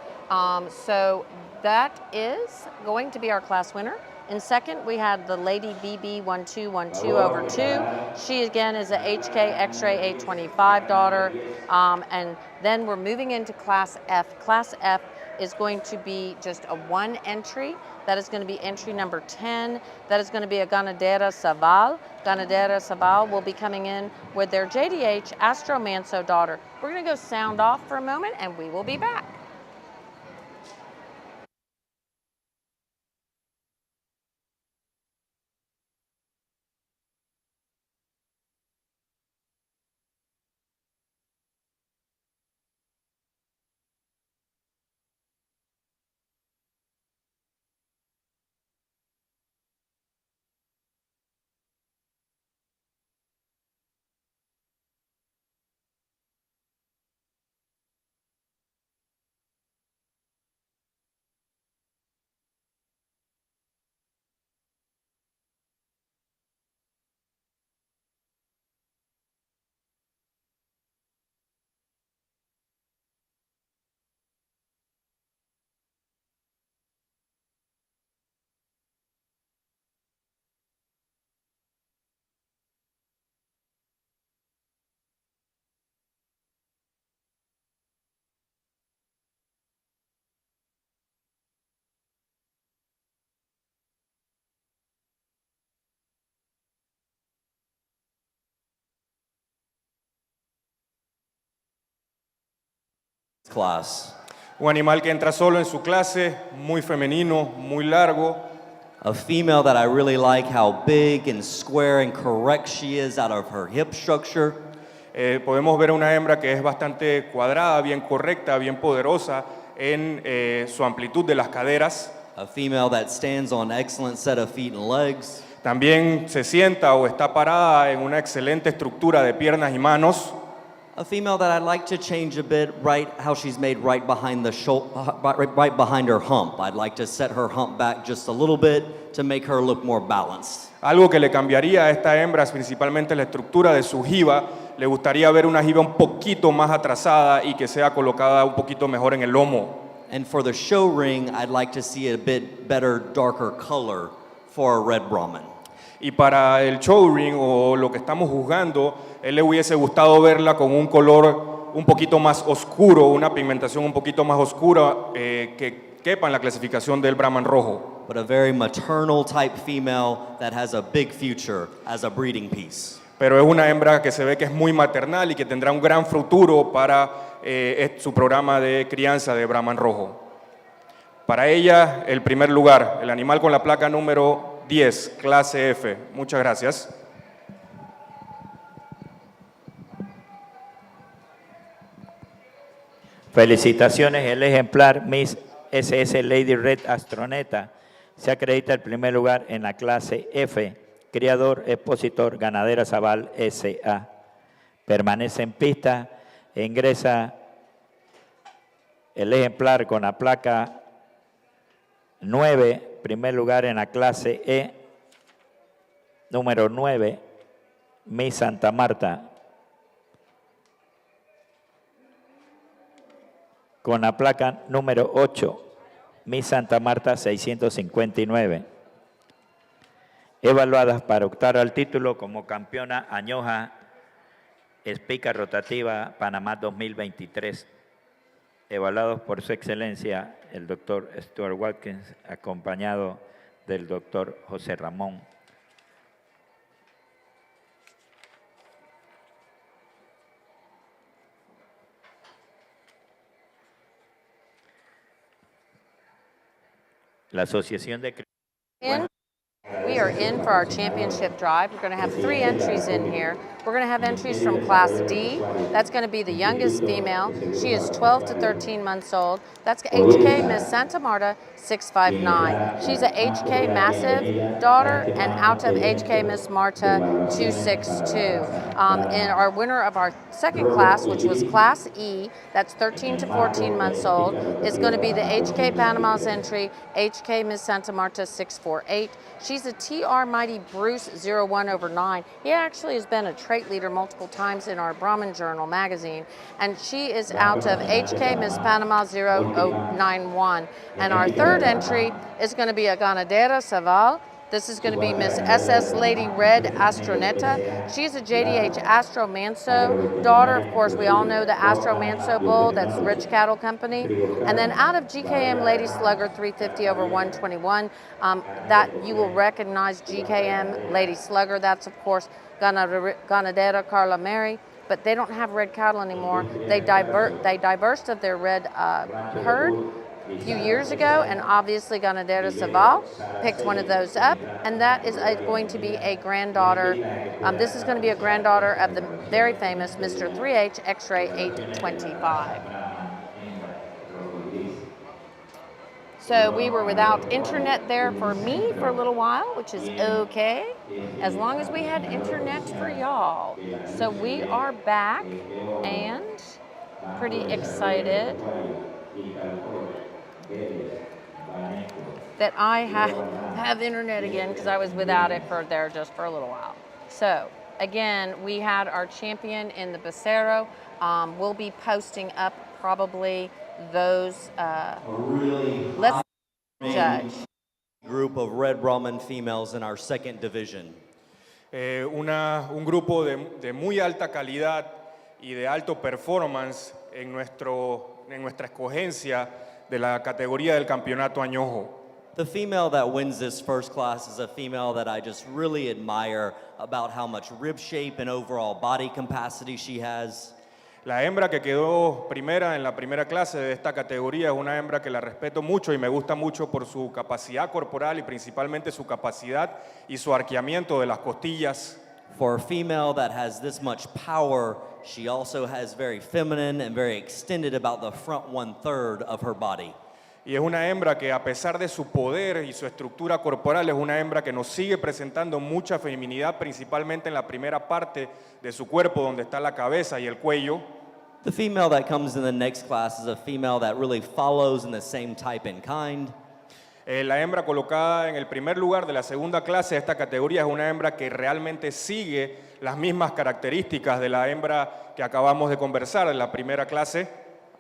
So that is going to be our class winner. In second, we had the Lady BB 1212/2. She again is a HK X-Ray 825 daughter. And then we're moving into Class F. Class F is going to be just a one entry. That is going to be entry number 10. That is going to be a Ganadera Saval. Ganadera Saval will be coming in with their JDH Astro Manso daughter. We're going to go sound off for a moment and we will be back. Class. Un animal que entra solo en su clase, muy femenino, muy largo. A female that I really like how big and square and correct she is out of her hip structure. Podemos ver una hembra que es bastante cuadrada, bien correcta, bien poderosa en su amplitud de las caderas. A female that stands on an excellent set of feet and legs. También se sienta o está parada en una excelente estructura de piernas y manos. A female that I'd like to change a bit, right how she's made right behind the right behind her hump. I'd like to set her hump back just a little bit to make her look more balanced. Algo que le cambiaría a esta hembra es principalmente la estructura de su jiba. Le gustaría ver una jiba un poquito más atrasada y que sea colocada un poquito mejor en el lomo. And for the show ring, I'd like to see a bit better, darker color for a red Brahmin. Y para el showring o lo que estamos juzgando, él le hubiese gustado verla con un color un poquito más oscuro, una pigmentación un poquito más oscura que quepa en la clasificación del Brahman rojo. But a very maternal type female that has a big future as a breeding piece. Pero es una hembra que se ve que es muy maternal y que tendrá un gran futuro para su programa de crianza de Brahman rojo. Para ella, el primer lugar, el animal con la placa número 10, clase F. Muchas gracias. Felicitaciones, el ejemplar Miss SS Lady Red Astroneta se acredita el primer lugar en la clase F. Criador, expositor, ganadera Zaval S.A. Permanece en pista e ingresa el ejemplar con la placa 9, primer lugar en la clase E, número 9, Miss Santa Marta. Con la placa número 8, Miss Santa Marta 659. Evaluadas para optar al título como campeona añoja Expica Rotativa Panamá 2023. Evaluados por su excelencia el doctor Stuart Watkins, acompañado del doctor José Ramón. La Asociación de... We are in for our championship drive. We're going to have 3 entries in here. We're going to have entries from Class D. That's going to be the youngest female. She is 12 to 13 months old. That's HK Miss Santa Marta 659. She's a HK Massive daughter and out of HK Miss Marta 262. And our winner of our second class, which was Class E, that's 13 to 14 months old, is going to be the HK Panama's entry, HK Miss Santa Marta 648. She's a TR Mighty Bruce 01/9. He actually has been a trait leader multiple times in our Brahmin Journal magazine, and she is out of HK Miss Panama 0091. And our third entry is going to be a Ganadera Saval. This is going to be Miss SS Lady Red Astroneta. She's a JDH Astro Manso daughter. Of course, we all know the Astro Manso bull. That's Rich Cattle Company. And then out of GKM Lady Slugger 350/121, that you will recognize GKM Lady Slugger. That's, of course, Ganadera Carla Mary. But they don't have red cattle anymore. They diversed of their red herd a few years ago, and obviously Ganadera Saval picked one of those up, and that is going to be a granddaughter. This is going to be a granddaughter of the very famous Mr. 3H X-Ray 825. So we were without internet there for me for a little while, which is okay, as long as we had internet for y'all. So we are back and pretty excited that I have internet again, because I was without it just for a little while. So again, we had our champion in the Becerro. We'll be posting up probably those. Let's judge. Group of Red Brahman females in our second division. Un grupo de muy alta calidad y de alto performance en nuestra escogencia de la categoría del campeonato añojo. The female that wins this first class is a female that I just really admire about how much rib shape and overall body capacity she has. La hembra que quedó primera en la primera clase de esta categoría es una hembra que la respeto mucho y me gusta mucho por su capacidad corporal y principalmente su capacidad y su arqueamiento de las costillas. For a female that has this much power, she also has very feminine and very extended about the front 1/3 of her body. Y es una hembra que, a pesar de su poder y su estructura corporal, es una hembra que nos sigue presentando mucha feminidad, principalmente en la primera parte de su cuerpo, donde está la cabeza y el cuello. The female that comes in the next class is a female that really follows in the same type and kind. La hembra colocada en el primer lugar de la segunda clase de esta categoría es una hembra que realmente sigue las mismas características de la hembra que acabamos de conversar en la primera clase.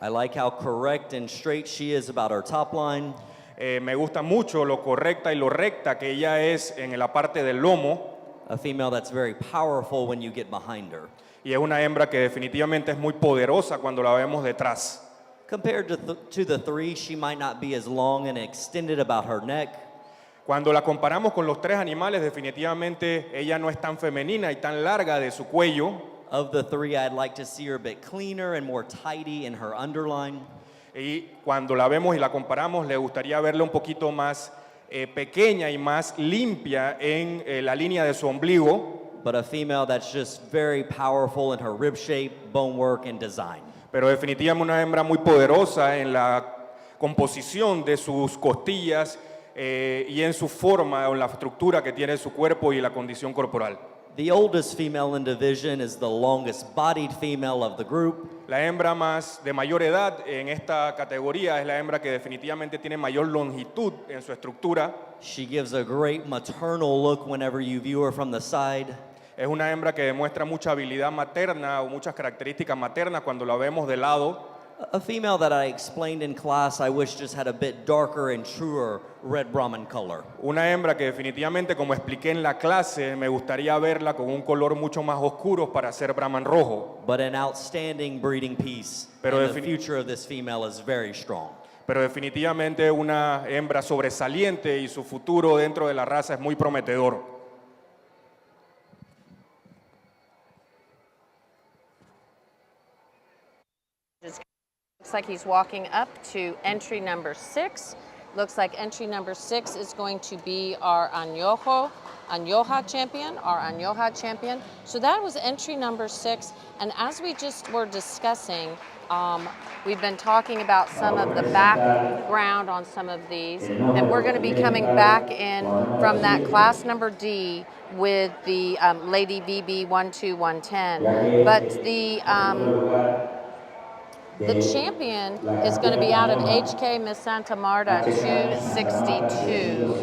I like how correct and straight she is about her top line. Me gusta mucho lo correcta y lo recta que ella es en la parte del lomo. A female that's very powerful when you get behind her. Y es una hembra que definitivamente es muy poderosa cuando la vemos detrás. Compared to the 3, she might not be as long and extended about her neck. Cuando la comparamos con los 3 animales, definitivamente ella no es tan femenina y tan larga de su cuello. Of the 3, I'd like to see her a bit cleaner and more tidy in her underline. Y cuando la vemos y la comparamos, le gustaría verla un poquito más pequeña y más limpia en la línea de su ombligo. But a female that's just very powerful in her rib shape, bone work, and design. Pero definitivamente una hembra muy poderosa en la composición de sus costillas y en su forma o en la estructura que tiene su cuerpo y la condición corporal. The oldest female in division is the longest bodied female of the group. La hembra de mayor edad en esta categoría es la hembra que definitivamente tiene mayor longitud en su estructura. She gives a great maternal look whenever you view her from the side. Es una hembra que demuestra mucha habilidad materna o muchas características maternas cuando la vemos de lado. A female that I explained in class I wish just had a bit darker and truer red Brahman color. Una hembra que definitivamente, como expliqué en la clase, me gustaría verla con un color mucho más oscuro para ser Brahman rojo. But an outstanding breeding piece, Pero and the future of this female is very strong. Pero definitivamente una hembra sobresaliente y su futuro dentro de la raza es muy prometedor. Looks like he's walking up to entry number 6. Looks like entry number 6 is going to be our Añoja champion. So that was entry number 6. And as we just were discussing, we've been talking about some of the background on some of these. And we're going to be coming back in from that class number D with the Lady VB 12110. But the champion is going to be out of HK Miss Santa Marta 262.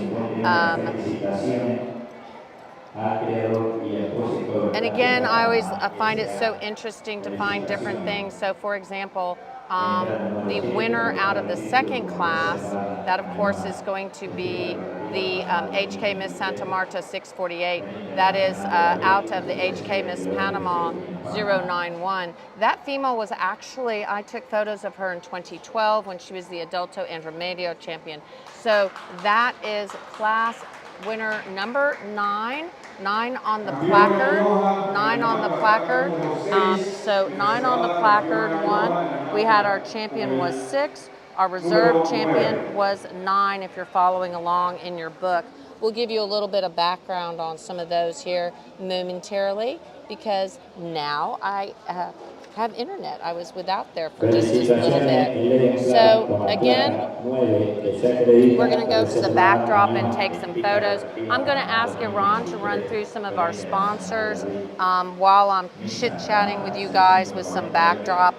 And again, I always find it so interesting to find different things. So for example, the winner out of the second class, that of course is going to be the HK Miss Santa Marta 648. That is out of the HK Miss Panama 091. That female was actually, I took photos of her in 2012 when she was the Adulto Intermedio champion. So that is class winner number 9. 9 on the placard, 9 on the placard. So 9 on the placard, 1. We had our champion was 6. Our reserve champion was 9, if you're following along in your book. We'll give you a little bit of background on some of those here momentarily, because now I have internet. I was without there for just a little bit. So again, we're going to go to the backdrop and take some photos. I'm going to ask Iran to run through some of our sponsors while I'm chit-chatting with you guys with some background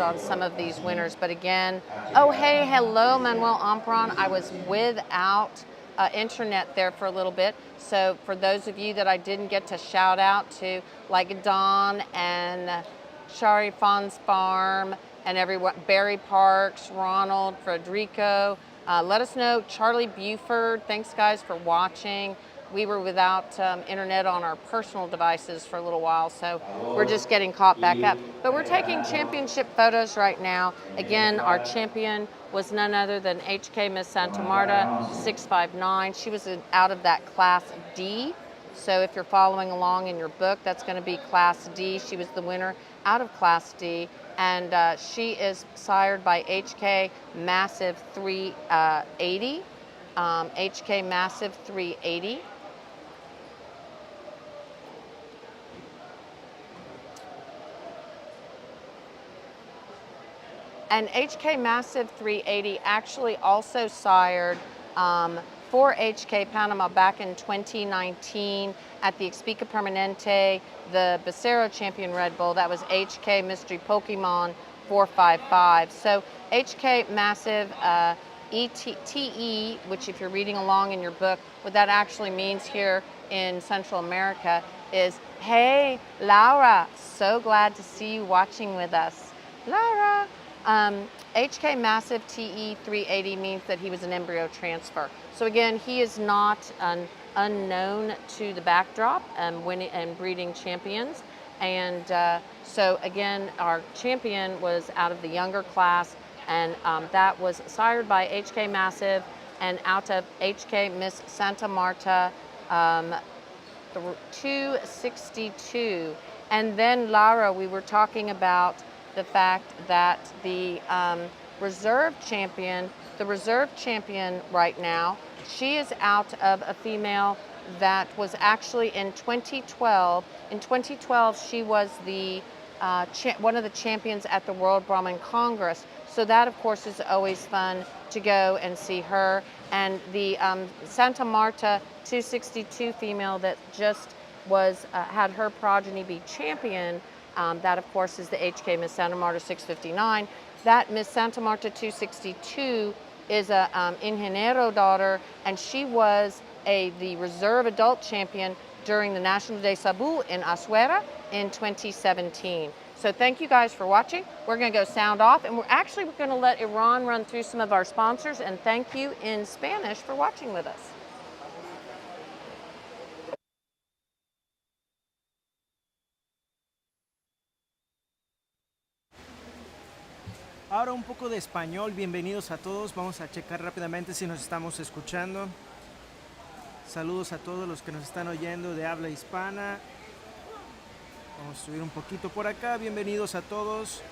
on some of these winners. But again, hello, Manuel Ampron. I was without internet there for a little bit. So for those of you that I didn't get to shout out to, like Don and Shari Fawn's Farm and everyone, Barry Parks, Ronald, Frederico, let us know. Charlie Buford, thanks guys for watching. We were without internet on our personal devices for a little while, so we're just getting caught back up. But we're taking championship photos right now. Again, our champion was none other than HK Miss Santa Marta 659. She was out of that class D. So if you're following along in your book, that's going to be class D. She was the winner out of class D. And she is sired by HK Massive 380. HK Massive 380. And HK Massive 380 actually also sired for HK Panama back in 2019 at the Expica Permanente, the Becerro Champion Red Bull. That was HK Mystery Pokemon 455. So HK Massive TE, which if you're reading along in your book, what that actually means here in Central America is, hey, Laura, so glad to see you watching with us. Laura. HK Massive TE 380 means that he was an embryo transfer. So again, he is not an unknown to the backdrop and breeding champions. And so again, our champion was out of the younger class, and that was sired by HK Massive and out of HK Miss Santa Marta 262. And then Lara, we were talking about the fact that the reserve champion right now, she is out of a female that was actually in 2012. In 2012, she was the one of the champions at the World Brahman Congress. So that, of course, is always fun to go and see her. And the Santa Marta 262 female that just was had her progeny be champion. That, of course, is the HK Miss Santa Marta 659. That Miss Santa Marta 262 is a Ingeniero daughter, and she was the reserve adult champion during the National de Sabu in Azuera in 2017. So thank you guys for watching. We're going to go sound off, and we're going to let Iran run through some of our sponsors, and thank you in Spanish for watching with us. Ahora un poco de español, bienvenidos a todos, vamos a checar rápidamente si nos estamos escuchando. Saludos a todos los que nos están oyendo de habla hispana. Vamos a subir un poquito por acá, bienvenidos a todos.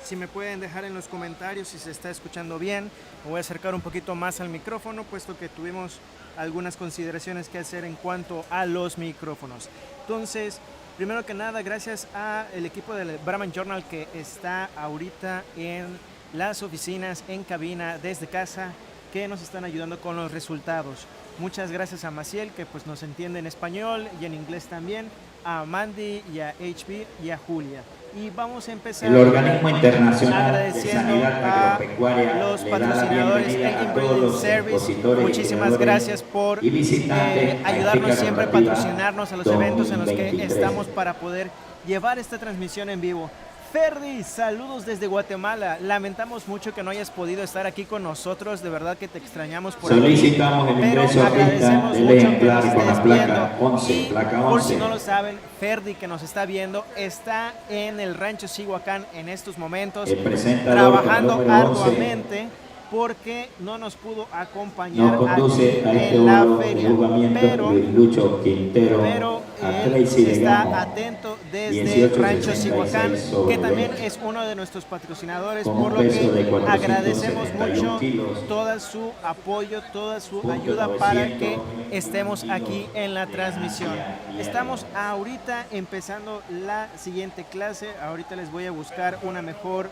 Si me pueden dejar en los comentarios si se está escuchando bien, me voy a acercar un poquito más al micrófono, puesto que tuvimos algunas consideraciones que hacer en cuanto a los micrófonos. Entonces, primero que nada, gracias al equipo del Brahman Journal que está ahorita en las oficinas, en cabina, desde casa, que nos están ayudando con los resultados. Muchas gracias a Maciel, que pues nos entiende en español y en inglés también, a Mandy y a HB y a Julia. Y vamos a empezar el Organismo Internacional de agradeciendo Sanidad a Agropecuaria los le da la patrocinadores bienvenida Egg a Breeding todos los Service. expositores, Muchísimas creadores gracias por y visitantes a ayudarnos Expica siempre a Rotativa patrocinarnos a los eventos en los que 2023. estamos para poder llevar esta transmisión en vivo. Ferdi, saludos desde Guatemala. Lamentamos mucho que no hayas podido estar aquí con nosotros. De verdad que te extrañamos por Solicitamos aquí. el Pero ingreso a pista agradecemos del mucho que nos ejemplar con la estés placa viendo. 11, Y placa por 11. si no lo saben, Ferdi, que nos está viendo, está en el rancho Cihuacán en estos momentos, El presentador trabajando número 11. arduamente porque no nos pudo acompañar Nos conduce aquí a este en la vuelo de feria. juzgamiento Pero Luis Lucho Quintero a él Tracy de está Gamo, atento desde 1866 Rancho Cihuacán, sobre que también 20, es uno de nuestros patrocinadores, con por un lo peso de que 471 agradecemos mucho kilos, todo su apoyo, toda su punto ayuda 900 para que estemos kilos aquí en la de transmisión. ganancia diaria. Estamos ahorita empezando la siguiente clase. Ahorita les voy a buscar una mejor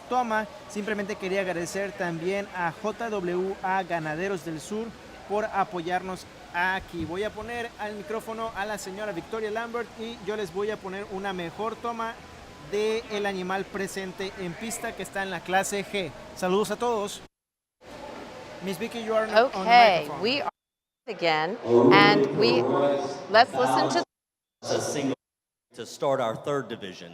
toma. Simplemente quería agradecer también a JWA Ganaderos del Sur por apoyarnos aquí. Voy a poner al micrófono a la señora Victoria Lambert y yo les voy a poner una mejor toma del animal presente en pista que está en la clase G. Saludos a todos. Miss Vicky, you are on the Okay, microphone. we are again, and let's listen to. It's a single to start our third division.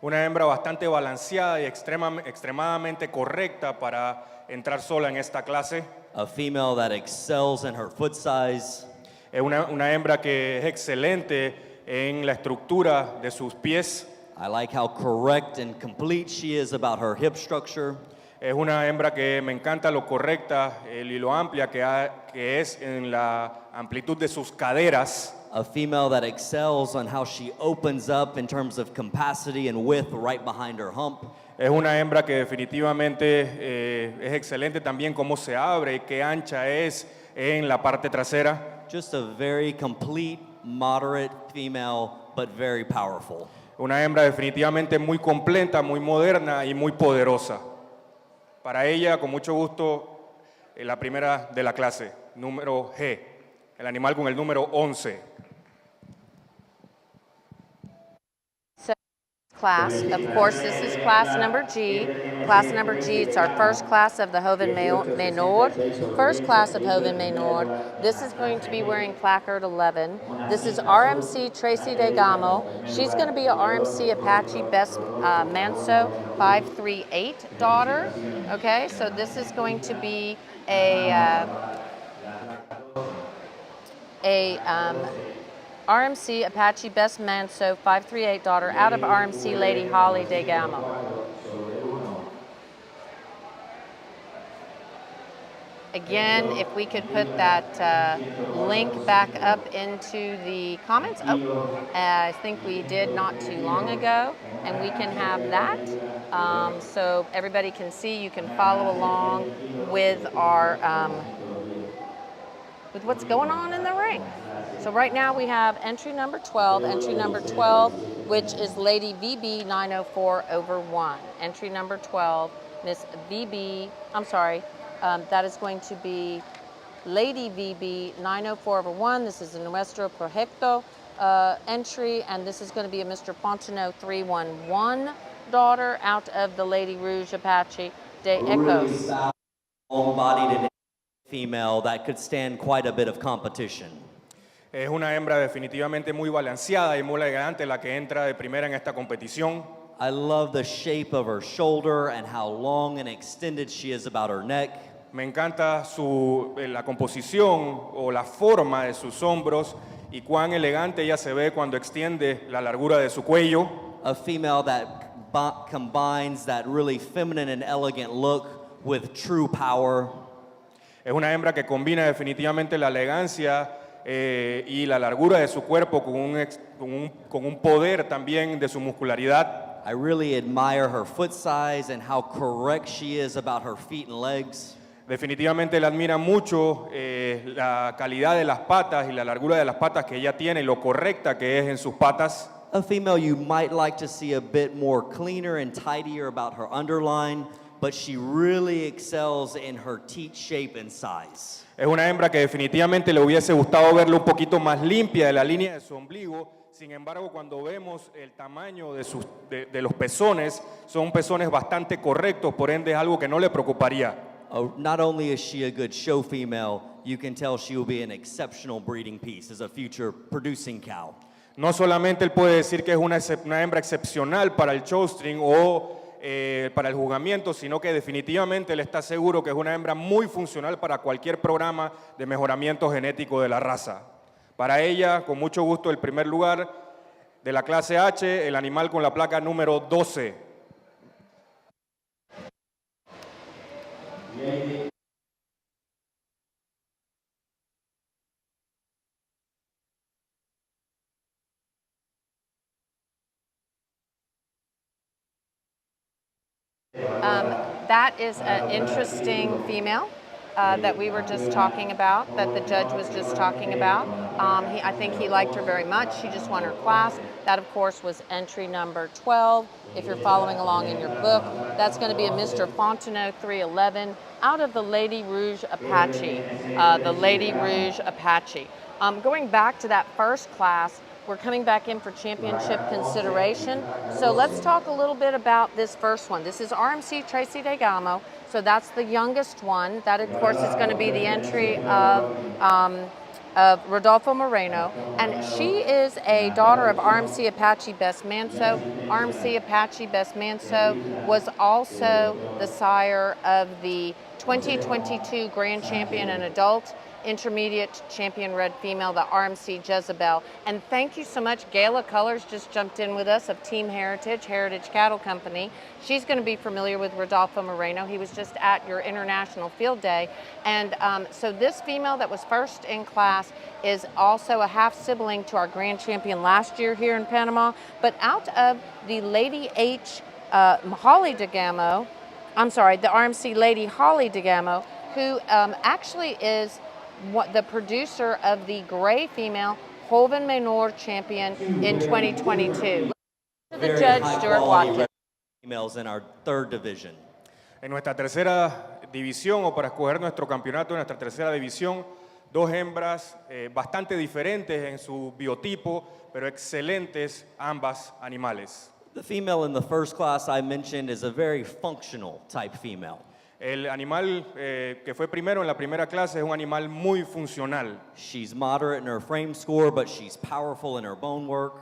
Una hembra bastante balanceada y extremadamente correcta para entrar sola en esta clase. A female that excels in her foot size. Es una hembra que es excelente en la estructura de sus pies. I like how correct and complete she is about her hip structure. Es una hembra que me encanta lo correcta y lo amplia que es en la amplitud de sus caderas. A female that excels on how she opens up in terms of capacity and width right behind her hump. Es una hembra que definitivamente es excelente también cómo se abre y qué ancha es en la parte trasera. Just a very complete, moderate female, but very powerful. Una hembra definitivamente muy completa, muy moderna y muy poderosa. Para ella, con mucho gusto, la primera de la clase, número G, el animal con el número 11. Class. Of course, this is class number G. Class number G, it's our first class of the Joven Menor. First class of Joven Menor. This is going to be wearing placard 11. This is RMC Tracy De Gamo. She's going to be a RMC Apache Best Manso 538 daughter. Okay, so this is going to be a RMC Apache Best Manso 538 daughter out of RMC Lady Holly De Gamo. Again, if we could put that link back up into the comments. I think we did not too long ago, and we can have that. So everybody can see, you can follow along with our with what's going on in the ring. So right now we have entry number 12, which is Lady VB 904 over 1. Entry number 12, Miss VB, I'm sorry, that is going to be Lady VB 904 over 1. This is a Nuestro Proyecto entry, and this is going to be a Mr. Fontenot 311 daughter out of the Lady Rouge Apache de Ecos. Long-bodied and female that could stand quite a bit of competition. Es una hembra definitivamente muy balanceada y muy elegante la que entra de primera en esta competición. I love the shape of her shoulder and how long and extended she is about her neck. Me encanta la composición o la forma de sus hombros y cuán elegante ella se ve cuando extiende la largura de su cuello. A female that combines that really feminine and elegant look with true power. Es una hembra que combina definitivamente la elegancia y la largura de su cuerpo con un poder también de su muscularidad. I really admire her foot size and how correct she is about her feet and legs. Definitivamente le admira mucho la calidad de las patas y la largura de las patas que ella tiene y lo correcta que es en sus patas. A female you might like to see a bit more cleaner and tidier about her underline, but she really excels in her teat shape and size. Es una hembra que definitivamente le hubiese gustado verla un poquito más limpia de la línea de su ombligo. Sin embargo, cuando vemos el tamaño de los pezones, son pezones bastante correctos, por ende es algo que no le preocuparía. Not only is she a good show female, you can tell she will be an exceptional breeding piece as a future producing cow. No solamente él puede decir que es una hembra excepcional para el showstring o para el juzgamiento, sino que definitivamente él está seguro que es una hembra muy funcional para cualquier programa de mejoramiento genético de la raza. Para ella, con mucho gusto, el primer lugar de la clase H, el animal con la placa número 12. That is an interesting female that we were just talking about, that the judge was just talking about. I think he liked her very much. She just won her class. That, of course, was entry number 12. If you're following along in your book, that's going to be a Mr. Fontenot 311 out of the Lady Rouge Apache. The Lady Rouge Apache. Going back to that first class, we're coming back in for championship consideration. So let's talk a little bit about this first one. This is RMC Tracy DeGamo. So that's the youngest one. That, of course, is going to be the entry of Rodolfo Moreno. And she is a daughter of RMC Apache Best Manso. RMC Apache Best Manso was also the sire of the 2022 Grand Champion and Adult Intermediate Champion Red Female, the RMC Jezebel. And thank you so much. Gayla Colors just jumped in with us of Team Heritage Cattle Company. She's going to be familiar with Rodolfo Moreno. He was just at your International Field Day. And so this female that was first in class is also a half sibling to our Grand Champion last year here in Panama. But out of the Lady H Holly DeGamo, I'm sorry, the RMC Lady Holly DeGamo, who actually is the producer of the gray female Joven Menor champion in 2022. The judge, Stuart Watkins. Females in our third division. En nuestra tercera división, o para escoger nuestro campeonato en nuestra tercera división, dos hembras bastante diferentes en su biotipo, pero excelentes ambas animales. The female in the first class I mentioned is a very functional type female. El animal que fue primero en la primera clase es un animal muy funcional. She's moderate in her frame score, but she's powerful in her bone work.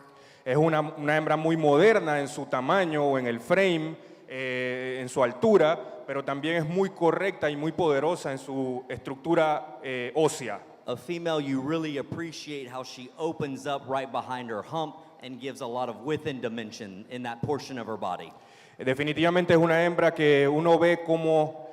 Es una hembra muy moderna en su tamaño o en el frame, en su altura, pero también es muy correcta y muy poderosa en su estructura ósea. A female you really appreciate how she opens up right behind her hump and gives a lot of width and dimension in that portion of her body. Definitivamente es una hembra que uno ve cómo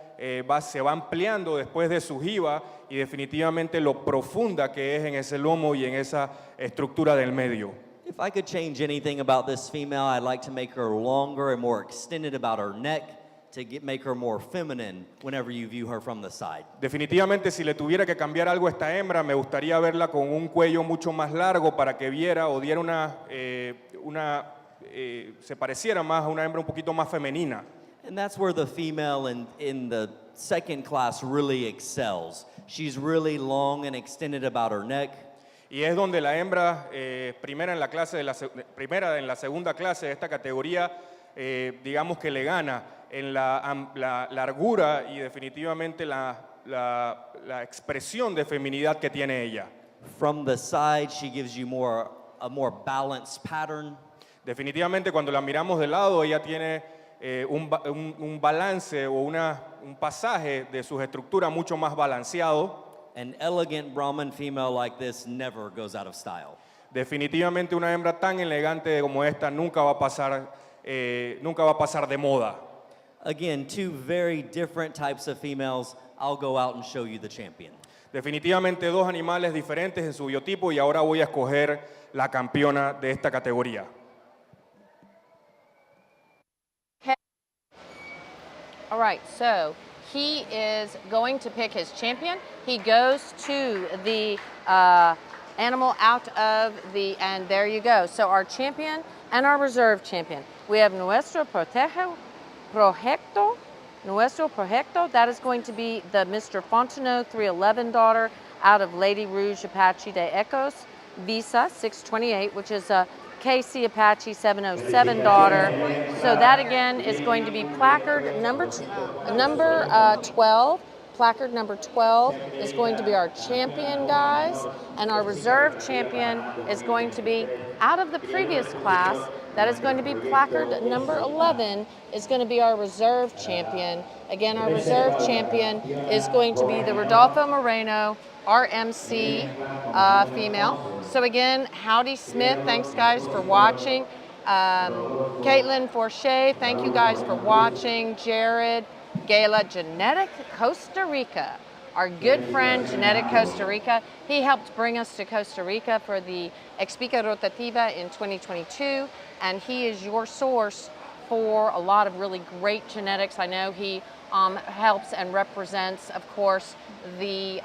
se va ampliando después de su jiba y definitivamente lo profunda que es en ese lomo y en esa estructura del medio. If I could change anything about this female, I'd like to make her longer and more extended about her neck to make her more feminine whenever you view her from the side. Definitivamente si le tuviera que cambiar algo a esta hembra, me gustaría verla con un cuello mucho más largo para que viera o diera se pareciera más a una hembra un poquito más femenina. And that's where the female in the second class really excels. She's really long and extended about her neck. Y es donde la hembra primera en la segunda clase de esta categoría, digamos que le gana en la largura y definitivamente la expresión de feminidad que tiene ella. From the side, she gives you a more balanced pattern. Definitivamente cuando la miramos de lado, ella tiene un balance o un pasaje de sus estructuras mucho más balanceado. An elegant Brahmin female like this never goes out of style. Definitivamente una hembra tan elegante como esta nunca va a pasar de moda. Again, two very different types of females. I'll go out and show you the champion. Definitivamente dos animales diferentes en su biotipo y ahora voy a escoger la campeona de esta categoría. All right, so he is going to pick his champion. He goes to the animal out of and there you go. So our champion and our reserve champion. We have Nuestro Proyecto, that is going to be the Mr. Fontenot 311 daughter out of Lady Rouge Apache de Ecos, Visa 628, which is a KC Apache 707 daughter. So that again is going to be placard number 12. Placard number 12 is going to be our champion, guys, and our reserve champion is going to be out of the previous class. That is going to be placard number 11 is going to be our reserve champion. Again, our reserve champion is going to be the Rodolfo Moreno RMC female. So again, Howdy Smith, thanks guys for watching. Caitlin Forche, thank you guys for watching. Jared, Gala, Genetic Costa Rica, our good friend Genetic Costa Rica. He helped bring us to Costa Rica for the Expica Rotativa in 2022, and he is your source for a lot of really great genetics. I know he helps and represents, of course, the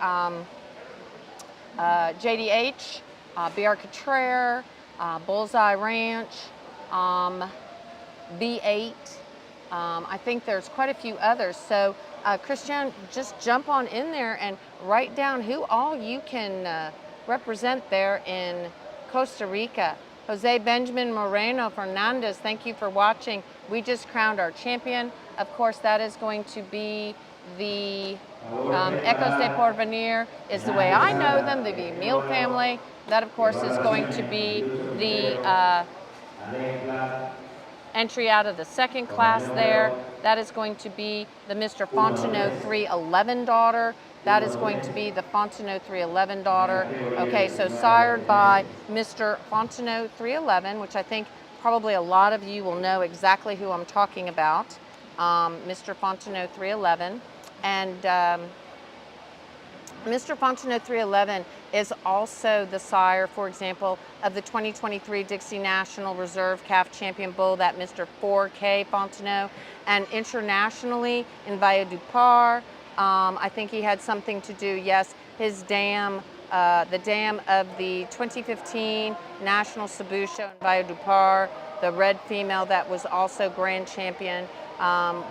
JDH, BR Cottrere, Bullseye Ranch, B8. I think there's quite a few others. So Christian, just jump on in there and write down who all you can represent there in Costa Rica. Jose Benjamin Moreno Fernandez, thank you for watching. We just crowned our champion. Of course, that is going to be the Ecos de Porvenir is the way I know them, the Emil family. That, of course, is going to be the entry out of the second class there. That is going to be the Mr. Fontenot 311 daughter. That is going to be the Fontenot 311 daughter. Okay, so sired by Mr. Fontenot 311, which I think probably a lot of you will know exactly who I'm talking about. Mr. Fontenot 311. And Mr. Fontenot 311 is also the sire, for example, of the 2023 Dixie National Reserve Calf Champion Bull, that Mr. 4K Fontenot. And internationally, in Valle du Par, I think he had something to do, yes, his dam, the dam of the 2015 National Cebu Show in Valle du Par, the red female that was also grand champion,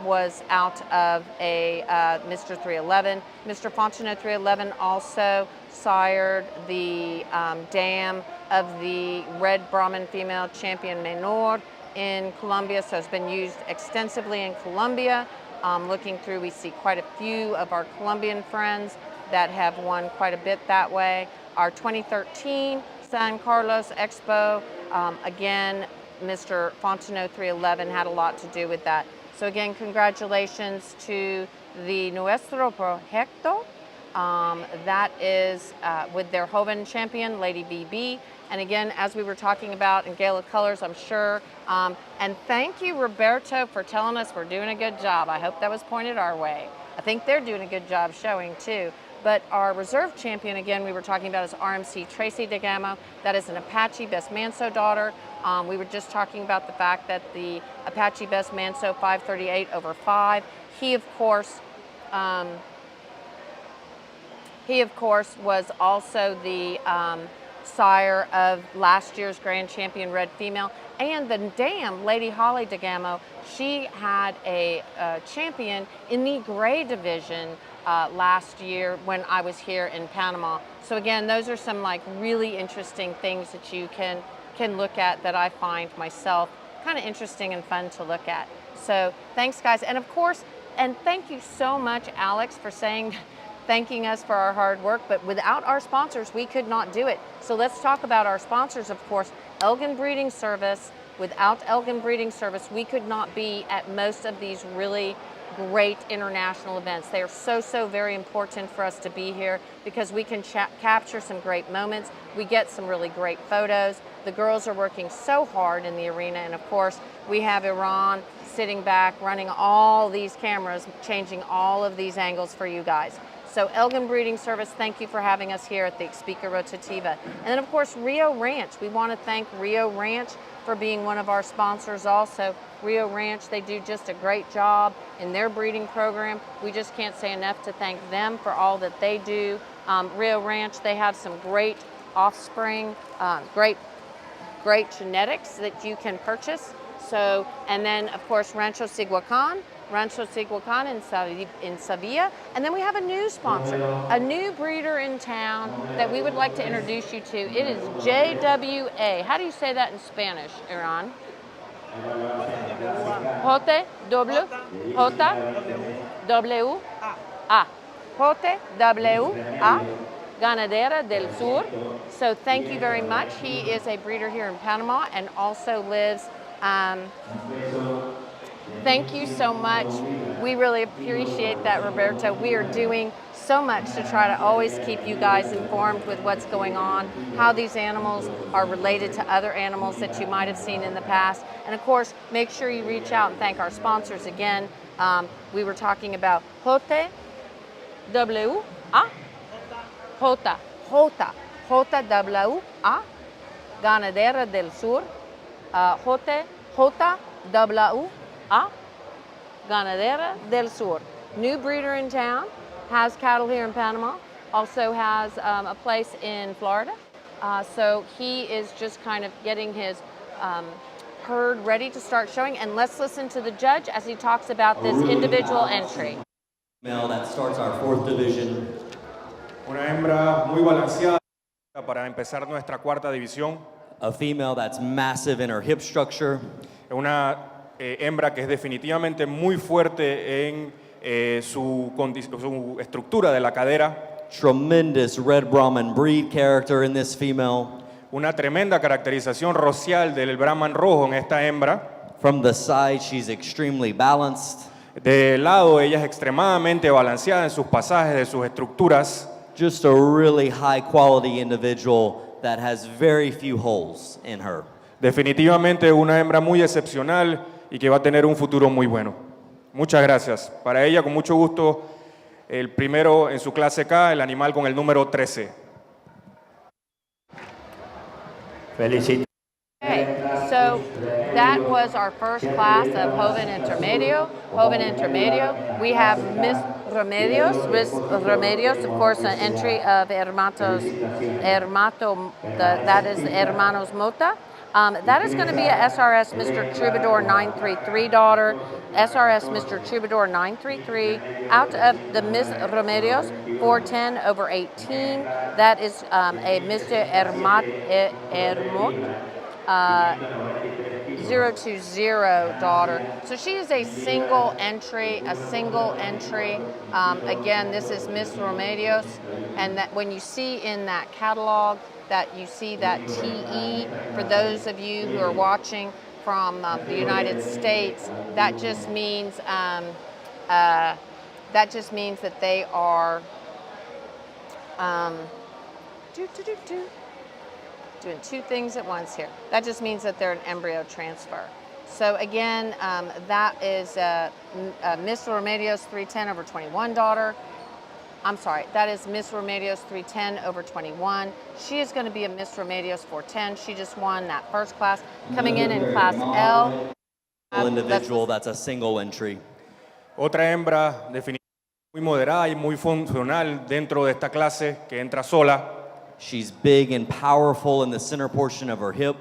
was out of a Mr. 311. Mr. Fontenot 311 also sired the dam of the red Brahmin female champion Menor in Colombia, so it's been used extensively in Colombia. Looking through, we see quite a few of our Colombian friends that have won quite a bit that way. Our 2013 San Carlos Expo, again, Mr. Fontenot 311 had a lot to do with that. So again, congratulations to the Nuestro Proyecto. That is with their Joven champion, Lady BB. And again, as we were talking about in Gala Colors, I'm sure. And thank you, Roberto, for telling us we're doing a good job. I hope that was pointed our way. I think they're doing a good job showing too. But our reserve champion, again, we were talking about is RMC Tracy DeGamo. That is an Apache Best Manso daughter. We were just talking about the fact that the Apache Best Manso 538/5. He of course was also the sire of last year's grand champion red female. And the dam, Lady Holly DeGamo, she had a champion in the gray division last year when I was here in Panama. So again, those are some like really interesting things that you can look at that I find myself kind of interesting and fun to look at. So thanks guys. And of course, and thank you so much, Alex, for saying thanking us for our hard work, but without our sponsors, we could not do it. So let's talk about our sponsors, of course. Elgin Breeding Service. Without Elgin Breeding Service, we could not be at most of these really great international events. They are so very important for us to be here because we can capture some great moments. We get some really great photos. The girls are working so hard in the arena, and of course, we have Iran sitting back, running all these cameras, changing all of these angles for you guys. So Elgin Breeding Service, thank you for having us here at the Expica Rotativa. And then of course, Rio Ranch. We want to thank Rio Ranch for being one of our sponsors also. Rio Ranch, they do just a great job in their breeding program. We just can't say enough to thank them for all that they do. Rio Ranch, they have some great offspring, great genetics that you can purchase. So, and then of course Rancho Siguacan in Sevilla. And then we have a new sponsor, a new breeder in town that we would like to introduce you to. It is JWA. How do you say that in Spanish, Iran? Jote W A. Jote W A. Ganadera del Sur. So thank you very much. He is a breeder here in Panama and also lives. Thank you so much. We really appreciate that, Roberto. We are doing so much to try to always keep you guys informed with what's going on, how these animals are related to other animals that you might have seen in the past. And of course, make sure you reach out and thank our sponsors again. We were talking about Jote W A. Jota W A. Ganadera del Sur. Jota W A. Ganadera del Sur. New breeder in town, has cattle here in Panama, also has a place in Florida. So he is just kind of getting his herd ready to start showing. And let's listen to the judge as he talks about this individual entry. Male that starts our 4th division. Una hembra muy balanceada para empezar nuestra 4ª división. A female that's massive in her hip structure. Una hembra que es definitivamente muy fuerte en su estructura de la cadera. Tremendous red Brahman breed character in this female. Una tremenda caracterización rocial del Brahman rojo en esta hembra. From the side, she's extremely balanced. De lado, ella es extremadamente balanceada en sus pasajes, de sus estructuras. Just a really high quality individual that has very few holes in her. Definitivamente una hembra muy excepcional y que va a tener un futuro muy bueno. Muchas gracias. Para ella, con mucho gusto, el primero en su clase K, el animal con el número 13. Felicitaciones. Okay, so that was our first class of Joven Intermedio. We have Miss Remedios, of course, an entry of that is Hermanos Mota. That is going to be a SRS Mr. Troubadour 933 daughter, SRS Mr. Troubadour 933, out of the Miss Remedios 410/18. That is a Mr. Hermot 020 daughter. So she is a single entry. Again, this is Miss Remedios, and that when you see in that catalog that you see that TE, for those of you who are watching from the United States, that just means that they are doing two things at once here. That just means that they're an embryo transfer. So again, that is Miss Remedios 310/21 daughter. I'm sorry, that is Miss Remedios 310/21. She is going to be a Miss Remedios 410. She just won that first class. Coming in class L. Individual that's a single entry. Otra hembra definitivamente muy moderada y muy funcional dentro de esta clase que entra sola. She's big and powerful in the center portion of her hip.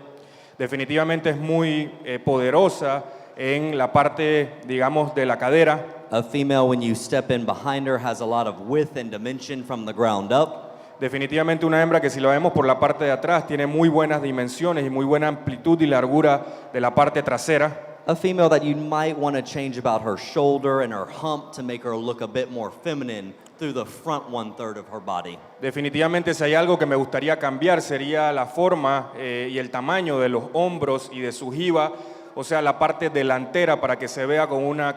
Definitivamente es muy poderosa en la parte, digamos, de la cadera. A female, when you step in behind her, has a lot of width and dimension from the ground up. Definitivamente una hembra que si la vemos por la parte de atrás tiene muy buenas dimensiones y muy buena amplitud y largura de la parte trasera. A female that you might want to change about her shoulder and her hump to make her look a bit more feminine through the front 1/3 of her body. Definitivamente si hay algo que me gustaría cambiar sería la forma y el tamaño de los hombros y de su jiba, o sea, la parte delantera para que se vea con una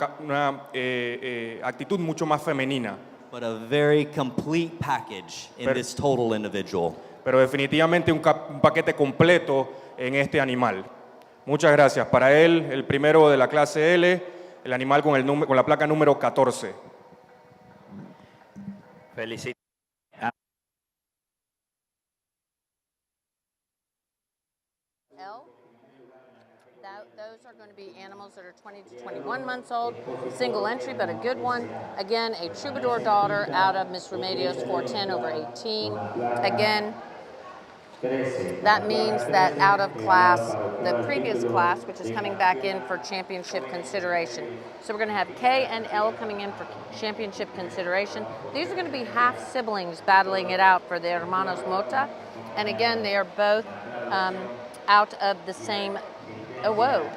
actitud mucho más femenina. But a very complete package in this total individual. Pero definitivamente un paquete completo en este animal. Muchas gracias. Para él, el primero de la clase L, el animal con la placa número 14. Felicito. Those are going to be animals that are 20 to 21 months old, single entry, but a good one. Again, a troubadour daughter out of Miss Remedios 410 over 18. Again, that means that out of class, the previous class, which is coming back in for championship consideration. So we're going to have K and L coming in for championship consideration. These are going to be half siblings battling it out for the Hermanos Mota. And again, they are both out of the same, oh, whoa.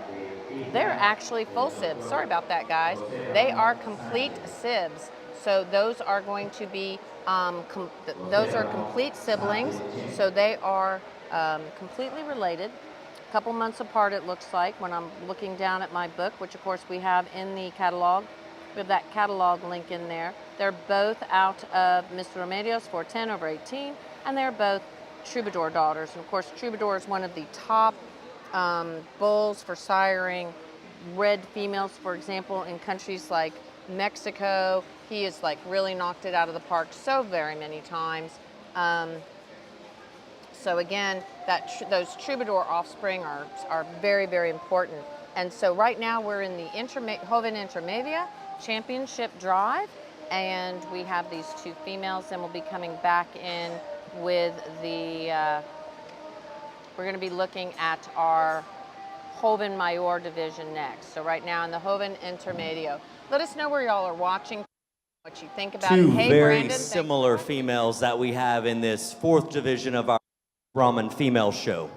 They're actually full sibs. Sorry about that, guys. They are complete sibs. So those are going to be, those are complete siblings. So they are completely related. A couple months apart, it looks like, when I'm looking down at my book, which of course we have in the catalog. We have that catalog link in there. They're both out of Mr. Remedios 410 over 18, and they're both troubadour daughters. And of course, troubadour is one of the top bulls for siring red females, for example, in countries like Mexico. He has like really knocked it out of the park so very many times. So again, those troubadour offspring are very, very important. And so right now we're in the Joven Intermedia Championship Drive, and we have these two females, and we'll be coming back in with the we're going to be looking at our Joven Mayor division next. So right now in the Joven Intermedio. Let us know where y'all are watching, what you think about Two it. Hey, very Brandon, similar females that we have in this 4th division of our Brahman female show.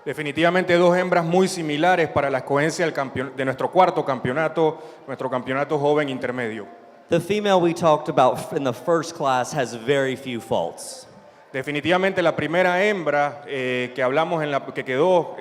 Definitivamente dos hembras muy similares para la escogencia de nuestro cuarto campeonato, nuestro campeonato joven intermedio. The female we talked about in the first class has very few faults. Definitivamente la primera hembra que hablamos que quedó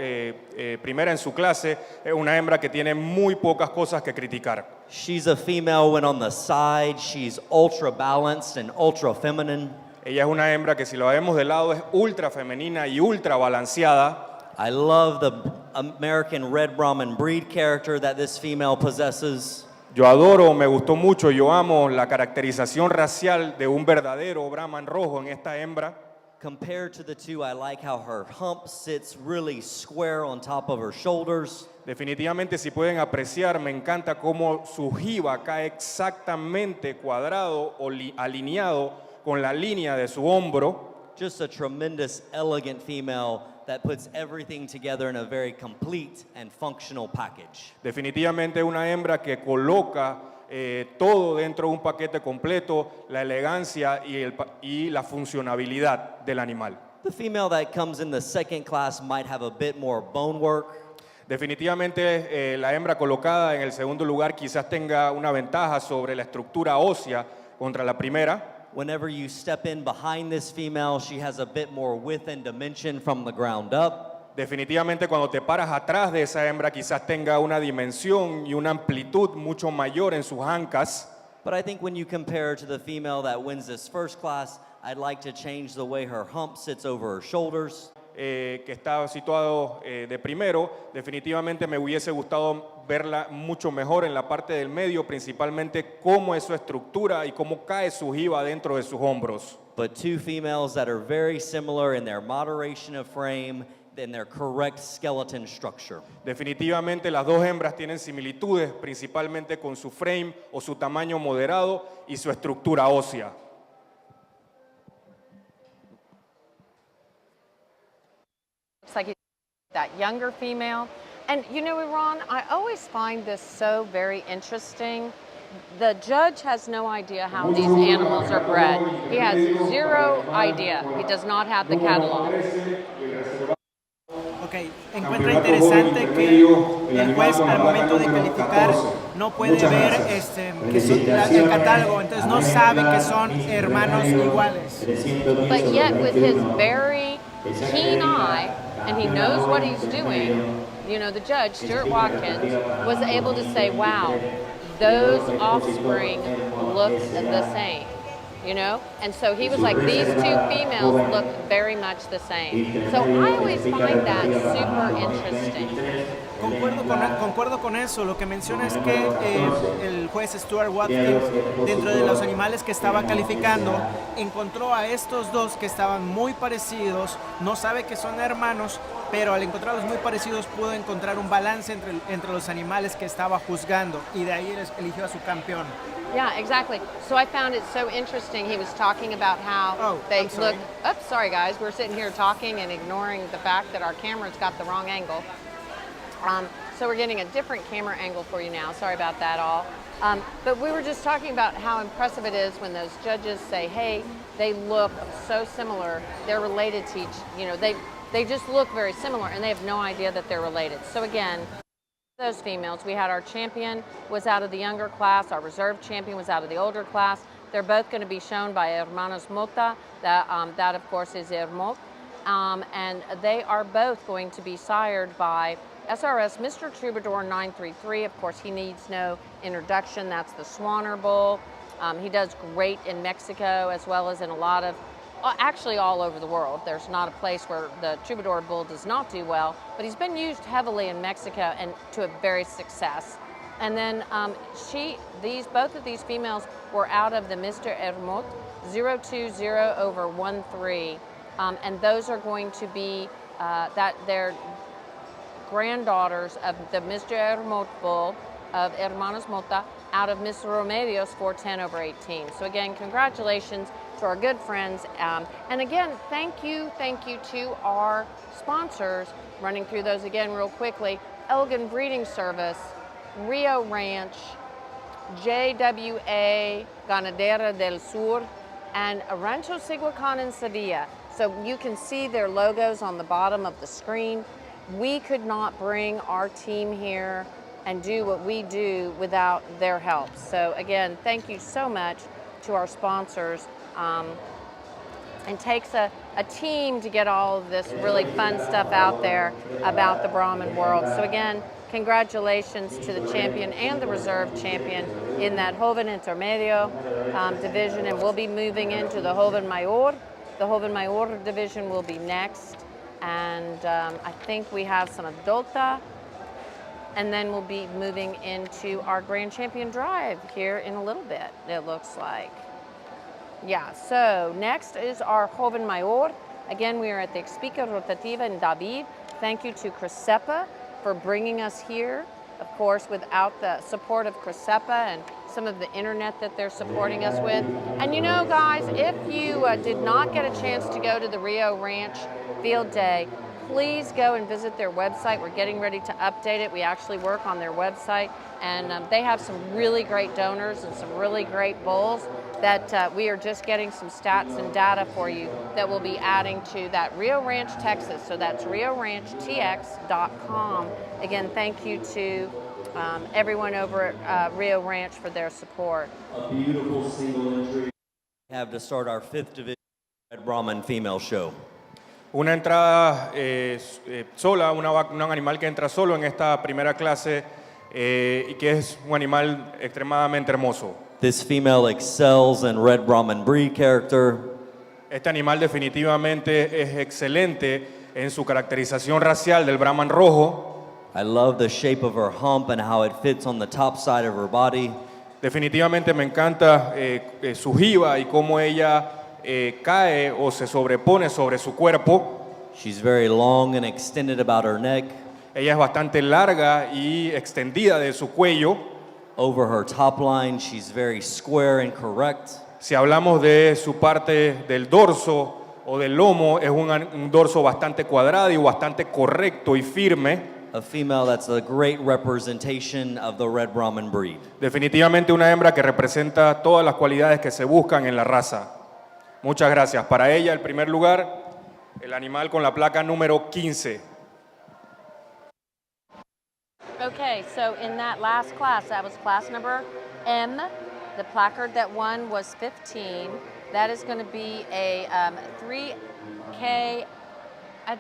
primera en su clase es una hembra que tiene muy pocas cosas que criticar. She's a female when on the side, she's ultra balanced and ultra feminine. Ella es una hembra que si la vemos de lado es ultra femenina y ultra balanceada. I love the American Red Brahman breed character that this female possesses. Yo adoro, me gustó mucho, yo amo la caracterización racial de un verdadero Brahman rojo en esta hembra. Compared to the two, I like how her hump sits really square on top of her shoulders. Definitivamente, si pueden apreciar, me encanta cómo su jiba cae exactamente cuadrado o alineado con la línea de su hombro. Just a tremendous, elegant female that puts everything together in a very complete and functional package. Definitivamente una hembra que coloca todo dentro de un paquete completo, la elegancia y la funcionabilidad del animal. The female that comes in the second class might have a bit more bone work. Definitivamente la hembra colocada en el segundo lugar quizás tenga una ventaja sobre la estructura ósea contra la primera. Whenever you step in behind this female, she has a bit more width and dimension from the ground up. Definitivamente cuando te paras atrás de esa hembra quizás tenga una dimensión y una amplitud mucho mayor en sus ancas. But I think when you compare her to the female that wins this first class, I'd like to change the way her hump sits over her shoulders. Que está situado de primero, definitivamente me hubiese gustado verla mucho mejor en la parte del medio, principalmente cómo es su estructura y cómo cae su jiba dentro de sus hombros. But two females that are very similar in their moderation of frame and their correct skeleton structure. Definitivamente las dos hembras tienen similitudes, principalmente con su frame o su tamaño moderado y su estructura ósea. like that younger female. And you know, Iran, I always find this so very interesting. The judge has no idea how these animals are bred. He has zero idea. He does not have the catalog. Ok, encuentro interesante que el juez al momento de calificar no puede ver que son el catálogo, entonces no sabe que son hermanos iguales. But yet with his very keen eye, and he knows what he's doing, you know, the judge, Stuart Watkins, was able to say, wow, those offspring look the same. You know, and so he was like, these two females look very much the same. So I always find that super interesting. Concuerdo con eso. Lo que menciona es que el juez Stuart Watkins, dentro de los animales que estaba calificando, encontró a estos dos que estaban muy parecidos. No sabe que son hermanos, pero al encontrarlos muy parecidos pudo encontrar un balance entre los animales que estaba juzgando, y de ahí eligió a su campeón. Yeah, exactly. So I found it so interesting. He was talking about how they look. Oops, sorry guys. We're sitting here talking and ignoring the fact that our camera's got the wrong angle. So we're getting a different camera angle for you now. Sorry about that all. But we were just talking about how impressive it is when those judges say, hey, they look so similar. They're related to each, you know, they just look very similar and they have no idea that they're related. So again, those females, we had our champion was out of the younger class, our reserve champion was out of the older class. They're both going to be shown by Hermanos Mota, that of course is Hermot, and they are both going to be sired by SRS Mr. Troubadour 933. Of course, he needs no introduction. That's the Swanner Bull. He does great in Mexico as well as in a lot of, actually all over the world. There's not a place where the Troubadour Bull does not do well, but he's been used heavily in Mexico and to a very success. And then both of these females were out of the Mr. Hermot 020/13, and those are going to be they're granddaughters of the Mr. Hermot Bull of Hermanos Mota out of Miss Remedios 410/18. So again, congratulations to our good friends. And again, thank you to our sponsors. Running through those again real quickly. Elgin Breeding Service, Rio Ranch, JWA Ganadera del Sur, and Rancho Siguacan in Sevilla. So you can see their logos on the bottom of the screen. We could not bring our team here and do what we do without their help. So again, thank you so much to our sponsors. It takes a team to get all of this really fun stuff out there about the Brahman world. So again, congratulations to the champion and the reserve champion in that Joven Intermedio division, and we'll be moving into the Joven Mayor. The Joven Mayor division will be next, and I think we have some Adulta, and then we'll be moving into our Grand Champion Drive here in a little bit, it looks like. Yeah, so next is our Joven Mayor. Again, we are at the Expica Rotativa in David. Thank you to Crisepa for bringing us here. Of course, without the support of Crisepa and some of the internet that they're supporting us with. And you know, guys, if you did not get a chance to go to the Rio Ranch Field Day, please go and visit their website. We're getting ready to update it. We actually work on their website, and they have some really great donors and some really great bulls that we are just getting some stats and data for you that we'll be adding to that Rio Ranch, Texas. So that's rioranchtx.com. Again, thank you to everyone over at Rio Ranch for their support. A beautiful single entry. We have to start our 5th division Red Brahman female show. Una entrada sola, un animal que entra solo en esta primera clase y que es un animal extremadamente hermoso. This female excels in Red Brahman breed character. Este animal definitivamente es excelente en su caracterización racial del Brahman rojo. I love the shape of her hump and how it fits on the top side of her body. Definitivamente me encanta su jiba y cómo ella cae o se sobrepone sobre su cuerpo. She's very long and extended about her neck. Ella es bastante larga y extendida de su cuello. Over her top line, she's very square and correct. Si hablamos de su parte del dorso o del lomo, es un dorso bastante cuadrado y bastante correcto y firme. A female that's a great representation of the Red Brahman breed. Definitivamente una hembra que representa todas las cualidades que se buscan en la raza. Muchas gracias. Para ella, el primer lugar, el animal con la placa número 15. Okay, so in that last class, that was class number M. The placard that won was 15. That is going to be a 3K. I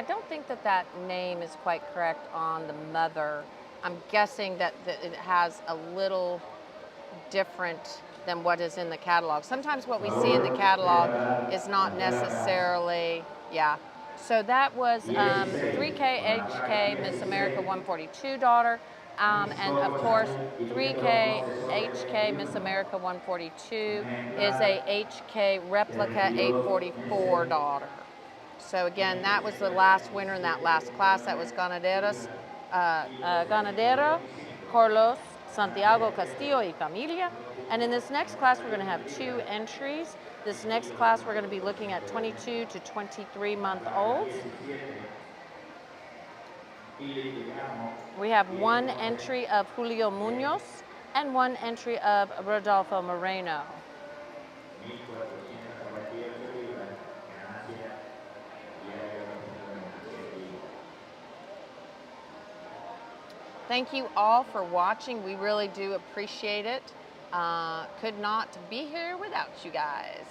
don't think that name is quite correct on the mother. I'm guessing that it has a little different than what is in the catalog. Sometimes what we see in the catalog is not necessarily, yeah. So that was 3K HK Miss America 142 daughter, and of course 3K HK Miss America 142 is a HK replica 844 daughter. So again, that was the last winner in that last class. That was Ganadero, Carlos, Santiago Castillo y Familia. And in this next class, we're going to have 2 entries. This next class, we're going to be looking at 22 to 23-month-olds. We have 1 entry of Julio Munoz and 1 entry of Rodolfo Moreno. Thank you all for watching. We really do appreciate it. Could not be here without you guys.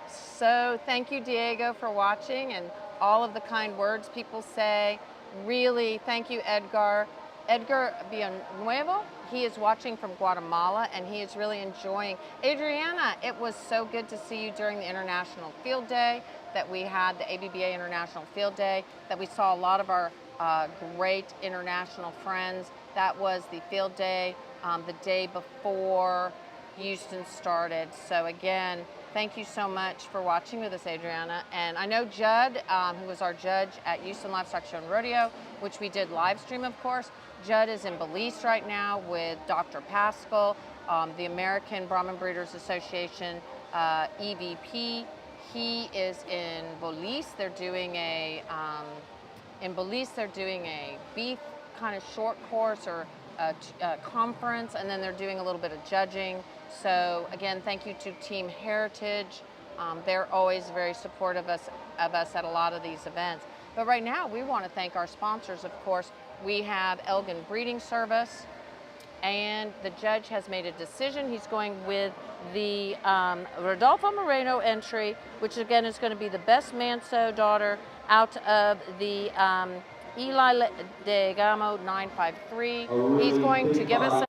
So thank you, Diego, for watching and all of the kind words people say. Really, thank you, Edgar. Edgar Villanueva, he is watching from Guatemala and he is really enjoying. Adriana, it was so good to see you during the International Field Day that we had, the ABBA International Field Day, that we saw a lot of our great international friends. That was the field day the day before Houston started. So again, thank you so much for watching with us, Adriana. And I know Judd, who was our judge at Houston Livestock Show and Rodeo, which we did live stream, of course. Judd is in Belize right now with Dr. Pascal, the American Brahman Breeders Association EVP. He is in Belize. They're doing a beef kind of short course or a conference, and then they're doing a little bit of judging. So again, thank you to Team Heritage. They're always very supportive of us at a lot of these events. But right now, we want to thank our sponsors, of course. We have Elgin Breeding Service, and the judge has made a decision. He's going with the Rodolfo Moreno entry, which again is going to be the best Manso daughter out of the Eli de Gamo 953. He's going to give us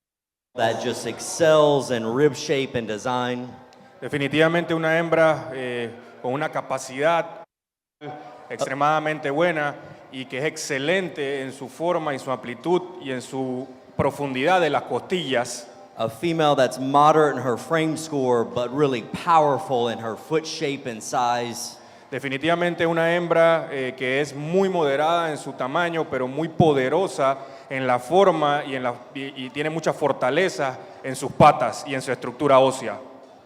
that just excels in rib shape and design. Definitivamente una hembra con una capacidad extremadamente buena y que es excelente en su forma y su amplitud y en su profundidad de las costillas. A female that's moderate in her frame score, but really powerful in her foot shape and size. Definitivamente una hembra que es muy moderada en su tamaño, pero muy poderosa en la forma y tiene mucha fortaleza en sus patas y en su estructura ósea.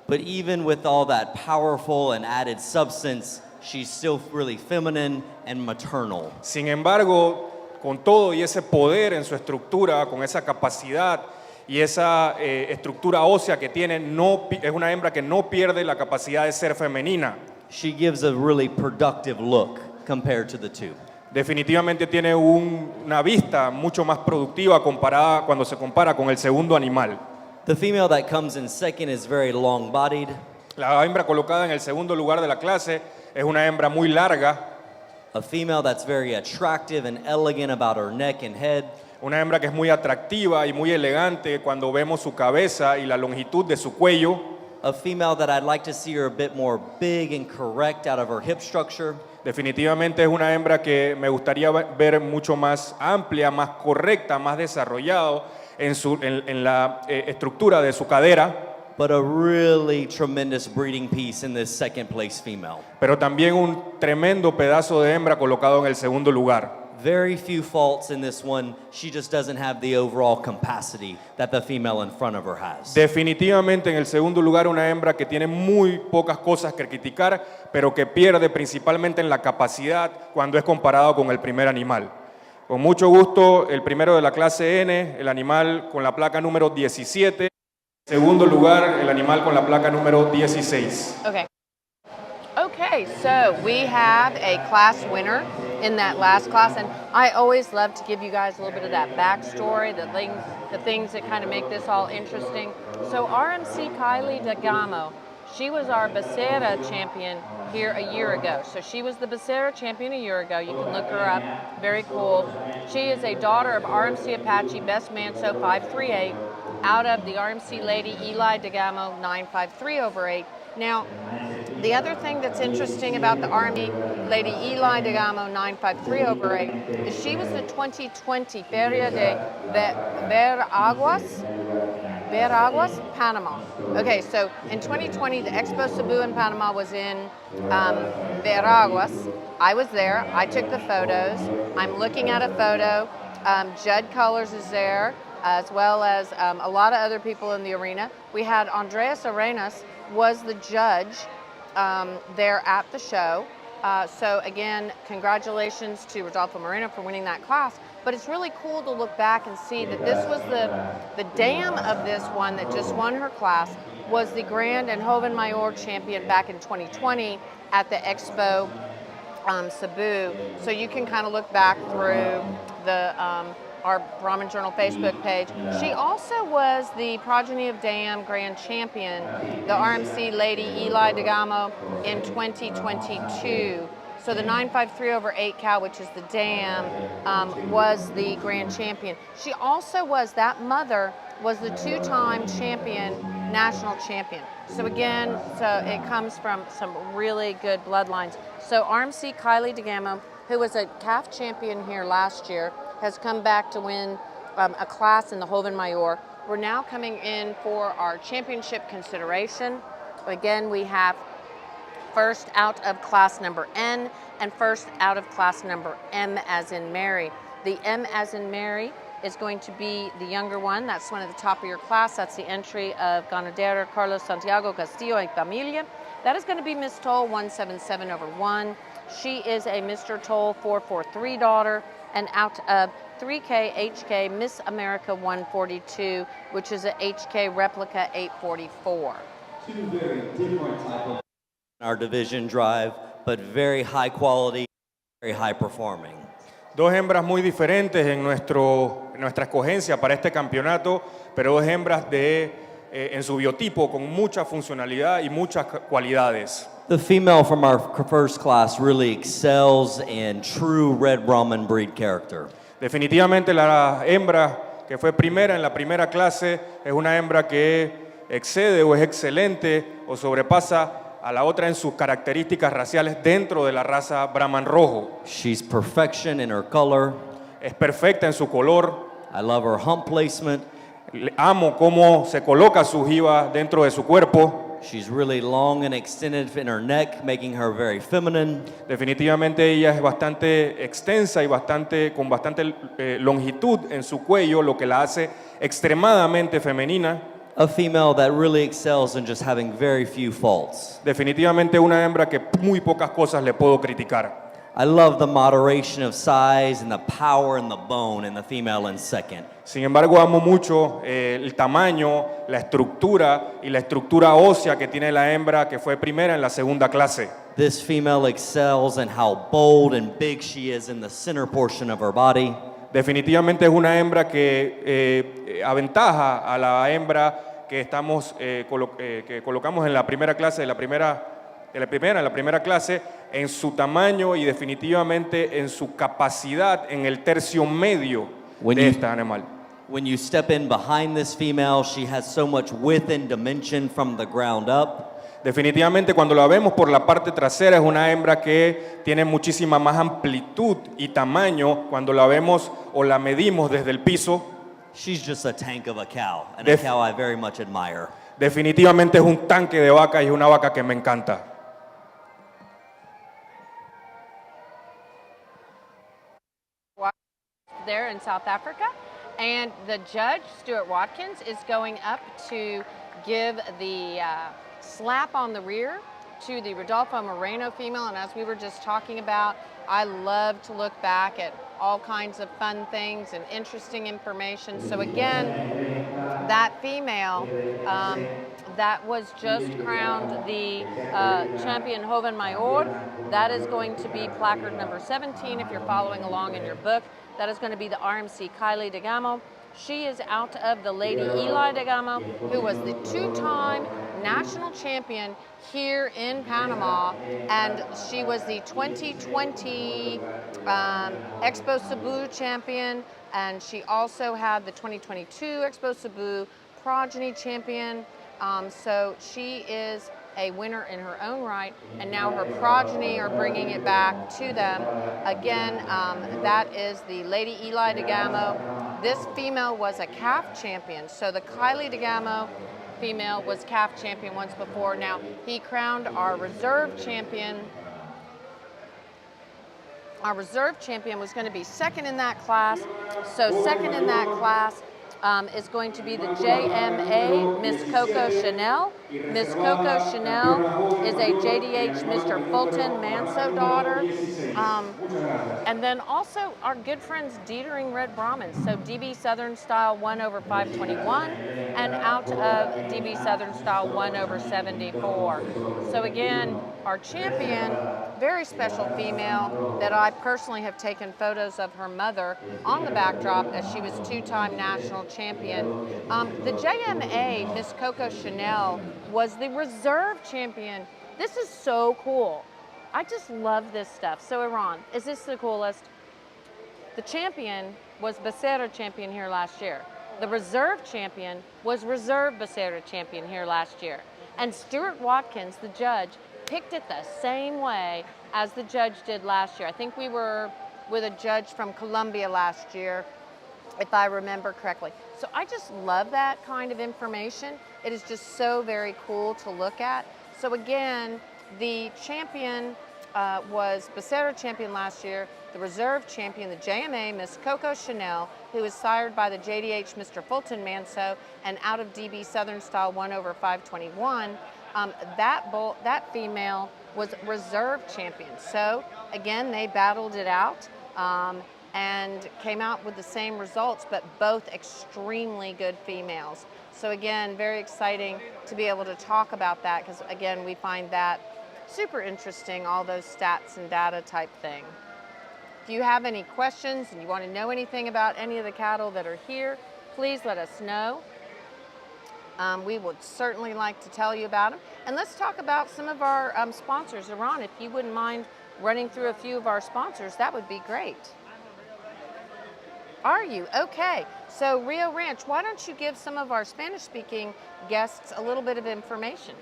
But even with all that powerful and added substance, she's still really feminine and maternal. Sin embargo, con todo y ese poder en su estructura, con esa capacidad y esa estructura ósea que tiene, es una hembra que no pierde la capacidad de ser femenina. She gives a really productive look compared to the two. Definitivamente tiene una vista mucho más productiva cuando se compara con el segundo animal. The female that comes in second is very long-bodied. La hembra colocada en el segundo lugar de la clase es una hembra muy larga. A female that's very attractive and elegant about her neck and head. Una hembra que es muy atractiva y muy elegante cuando vemos su cabeza y la longitud de su cuello. A female that I'd like to see her a bit more big and correct out of her hip structure. Definitivamente es una hembra que me gustaría ver mucho más amplia, más correcta, más desarrollado en la estructura de su cadera. But a really tremendous breeding piece in this second place female. Pero también un tremendo pedazo de hembra colocado en el segundo lugar. Very few faults in this one. She just doesn't have the overall capacity that the female in front of her has. Definitivamente en el segundo lugar una hembra que tiene muy pocas cosas que criticar, pero que pierde principalmente en la capacidad cuando es comparado con el primer animal. Con mucho gusto, el primero de la clase N, el animal con la placa número 17. En segundo lugar, el animal con la placa número 16. Okay. Okay, so we have a class winner in that last class, and I always love to give you guys a little bit of that backstory, the things that kind of make this all interesting. So RMC Kylie Dagamo, she was our Becerra champion here a year ago. So she was the Becerra champion a year ago. You can look her up. Very cool. She is a daughter of RMC Apache Best Manso 538 out of the RMC Lady Eli Dagamo 953/8. Now, the other thing that's interesting about the Army Lady Eli Dagamo 953/8 is she was the 2020 Feria de Veraguas, Panama. Okay, so in 2020, the Expo Cebu in Panama was in Veraguas. I was there. I took the photos. I'm looking at a photo. Judd Colors is there, as well as a lot of other people in the arena. We had Andreas Arenas was the judge there at the show. So again, congratulations to Rodolfo Moreno for winning that class. But it's really cool to look back and see that this was the dam of this one that just won her class was the Grand and Joven Mayor champion back in 2020 at the Expo Cebu. So you can kind of look back through the our Brahmin Journal Facebook page. She also was the Progeny of Dam Grand Champion, the RMC Lady Eli Dagamo in 2022. So the 953/8 cow, which is the dam, was the Grand Champion. She also was, that mother was the two-time champion, national champion. So again, so it comes from some really good bloodlines. So RMC Kylie Dagamo, who was a calf champion here last year, has come back to win a class in the Joven Mayor. We're now coming in for our championship consideration. Again, we have first out of class number N and first out of class number M as in Mary. The M as in Mary is going to be the younger one. That's one at the top of your class. That's the entry of Ganadero Carlos Santiago Castillo y Familia. That is going to be Miss Toll 177/1. She is a Mr. Toll 443 daughter, and out of 3K HK Miss America 142, which is a HK replica 844. Two very different type of our division drive, but very high quality, very high performing. Dos hembras muy diferentes en nuestra escogencia para este campeonato, pero dos hembras en su biotipo con mucha funcionalidad y muchas cualidades. The female from our first class really excels in true red Brahman breed character. Definitivamente la hembra que fue primera en la primera clase es una hembra que excede o es excelente o sobrepasa a la otra en sus características raciales dentro de la raza Brahman rojo. She's perfection in her color. Es perfecta en su color. I love her hump placement. Amo cómo se coloca su jiba dentro de su cuerpo. She's really long and extended in her neck, making her very feminine. Definitivamente ella es bastante extensa y con bastante longitud en su cuello, lo que la hace extremadamente femenina. A female that really excels in just having very few faults. Definitivamente una hembra que muy pocas cosas le puedo criticar. I love the moderation of size and the power and the bone in the female in second. Sin embargo, amo mucho el tamaño, la estructura y la estructura ósea que tiene la hembra que fue primera en la segunda clase. This female excels in how bold and big she is in the center portion of her body. Definitivamente es una hembra que aventaja a la hembra que que colocamos en la primera clase, en la primera clase, en su tamaño y definitivamente en su capacidad en el tercio medio de este animal. When you step in behind this female, she has so much width and dimension from the ground up. Definitivamente cuando la vemos por la parte trasera es una hembra que tiene muchísima más amplitud y tamaño cuando la vemos o la medimos desde el piso. She's just a tank of a cow, and a cow I very much admire. Definitivamente es un tanque de vaca y es una vaca que me encanta. There in South Africa, and the judge Stuart Watkins is going up to give the slap on the rear to the Rodolfo Moreno female. And as we were just talking about, I love to look back at all kinds of fun things and interesting information. So again, that female that was just crowned the champion Joven Mayor. That is going to be placard number 17 if you're following along in your book. That is going to be the RMC Kylie DeGamo. She is out of the Lady Eli DeGamo, who was the two-time national champion here in Panama, and she was the 2020 Expo Cebu champion, and she also had the 2022 Expo Cebu Progeny champion. So she is a winner in her own right, and now her progeny are bringing it back to them. Again, that is the Lady Eli DeGamo. This female was a calf champion, so the Kylie DeGamo female was calf champion once before. Now, he crowned our reserve champion. Our reserve champion was going to be second in that class. So second in that class is going to be the JMA Miss Coco Chanel. Miss Coco Chanel is a JDH Mr. Fulton Manso daughter. And then also our good friends Dietering Red Brahmins. So DB Southern Style 1/521 and out of DB Southern Style 1/74. So again, our champion, very special female that I personally have taken photos of her mother on the backdrop as she was two-time national champion. The JMA Miss Coco Chanel was the reserve champion. This is so cool. I just love this stuff. So Iran, is this the coolest? The champion was Becerra champion here last year. The reserve champion was reserve Becerra champion here last year. And Stuart Watkins, the judge, picked it the same way as the judge did last year. I think we were with a judge from Colombia last year, if I remember correctly. So I just love that kind of information. It is just so very cool to look at. So again, the champion was Becerra champion last year, the reserve champion, the JMA, Miss Coco Chanel, who was sired by the JDH Mr. Fulton Manso, and out of DB Southern Style 1/521. That female was reserve champion. So again, they battled it out and came out with the same results, but both extremely good females. So again, very exciting to be able to talk about that, because again, we find that super interesting, all those stats and data type thing. If you have any questions and you want to know anything about any of the cattle that are here, please let us know. We would certainly like to tell you about them. And let's talk about some of our sponsors. Iran, if you wouldn't mind running through a few of our sponsors, that would be great. Are you? Okay. So Rio Ranch, why don't you give some of our Spanish-speaking guests a little bit of information?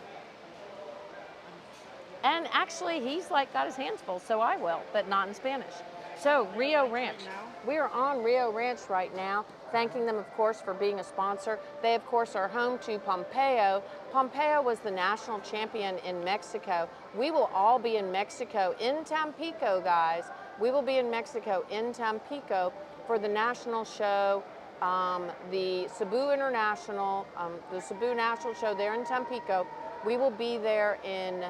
And actually, he's like got his hands full, so I will, but not in Spanish. So Rio Ranch. We are on Rio Ranch right now, thanking them, of course, for being a sponsor. They, of course, are home to Pompeo. Pompeo was the national champion in Mexico. We will all be in Mexico, in Tampico, guys. We will be in Mexico, in Tampico, for the national show, the Cebu International, the Cebu National Show there in Tampico. We will be there in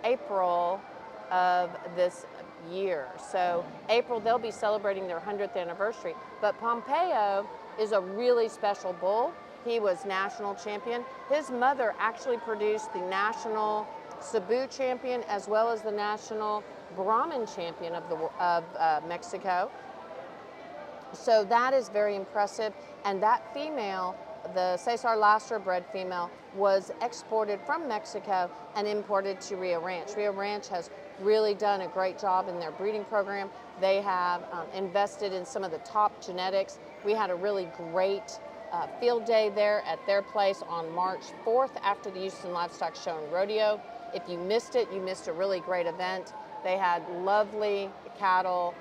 April of this year. So April, they'll be celebrating their 100th anniversary. But Pompeo is a really special bull. He was national champion. His mother actually produced the national Cebu champion as well as the national Brahmin champion of Mexico. So that is very impressive. And that female, the Cesar Lastra bred female, was exported from Mexico and imported to Rio Ranch. Rio Ranch has really done a great job in their breeding program. They have invested in some of the top genetics. We had a really great field day there at their place on March 4th after the Houston Livestock Show and Rodeo. If you missed it, you missed a really great event. They had lovely cattle,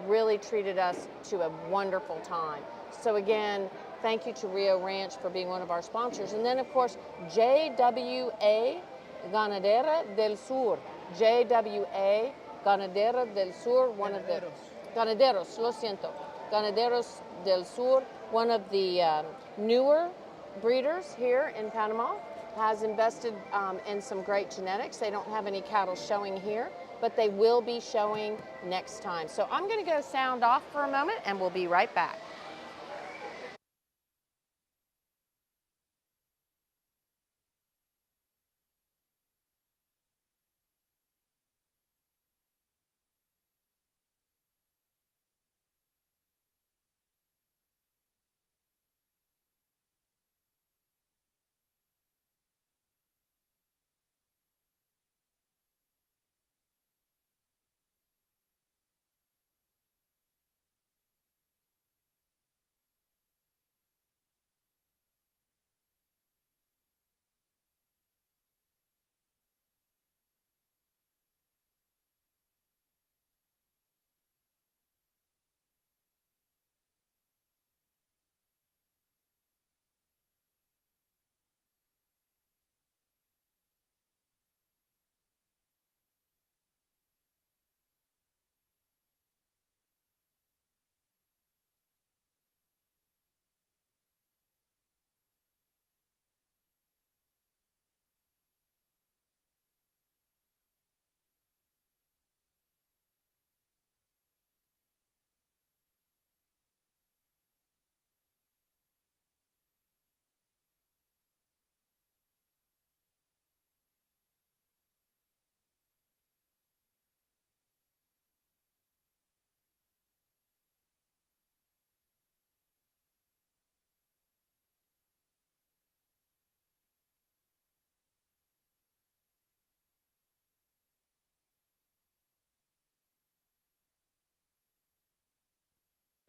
really treated us to a wonderful time. So again, thank you to Rio Ranch for being one of our sponsors. And then, of course, JWA Ganadera del Sur. JWA Ganadera del Sur, one of the... Ganaderos, lo siento. Ganaderos del Sur, one of the newer breeders here in Panama, has invested in some great genetics. They don't have any cattle showing here, but they will be showing next time. So I'm going to go sound off for a moment, and we'll be right back.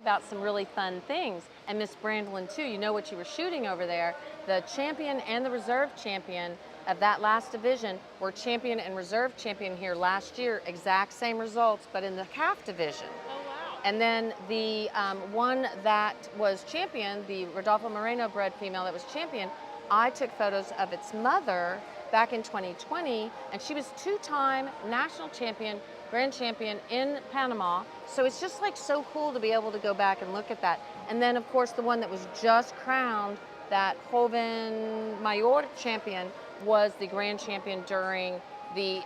about some really fun things. And Miss Brandlin too, you know what you were shooting over there. The champion and the reserve champion of that last division were champion and reserve champion here last year, exact same results, but in the calf division. Oh, wow. And then the one that was champion, the Rodolfo Moreno bred female that was champion, I took photos of its mother back in 2020, and she was two-time national champion, grand champion in Panama. So it's just like so cool to be able to go back and look at that. And then of course the one that was just crowned, that Joven Mayor champion, was the grand champion during the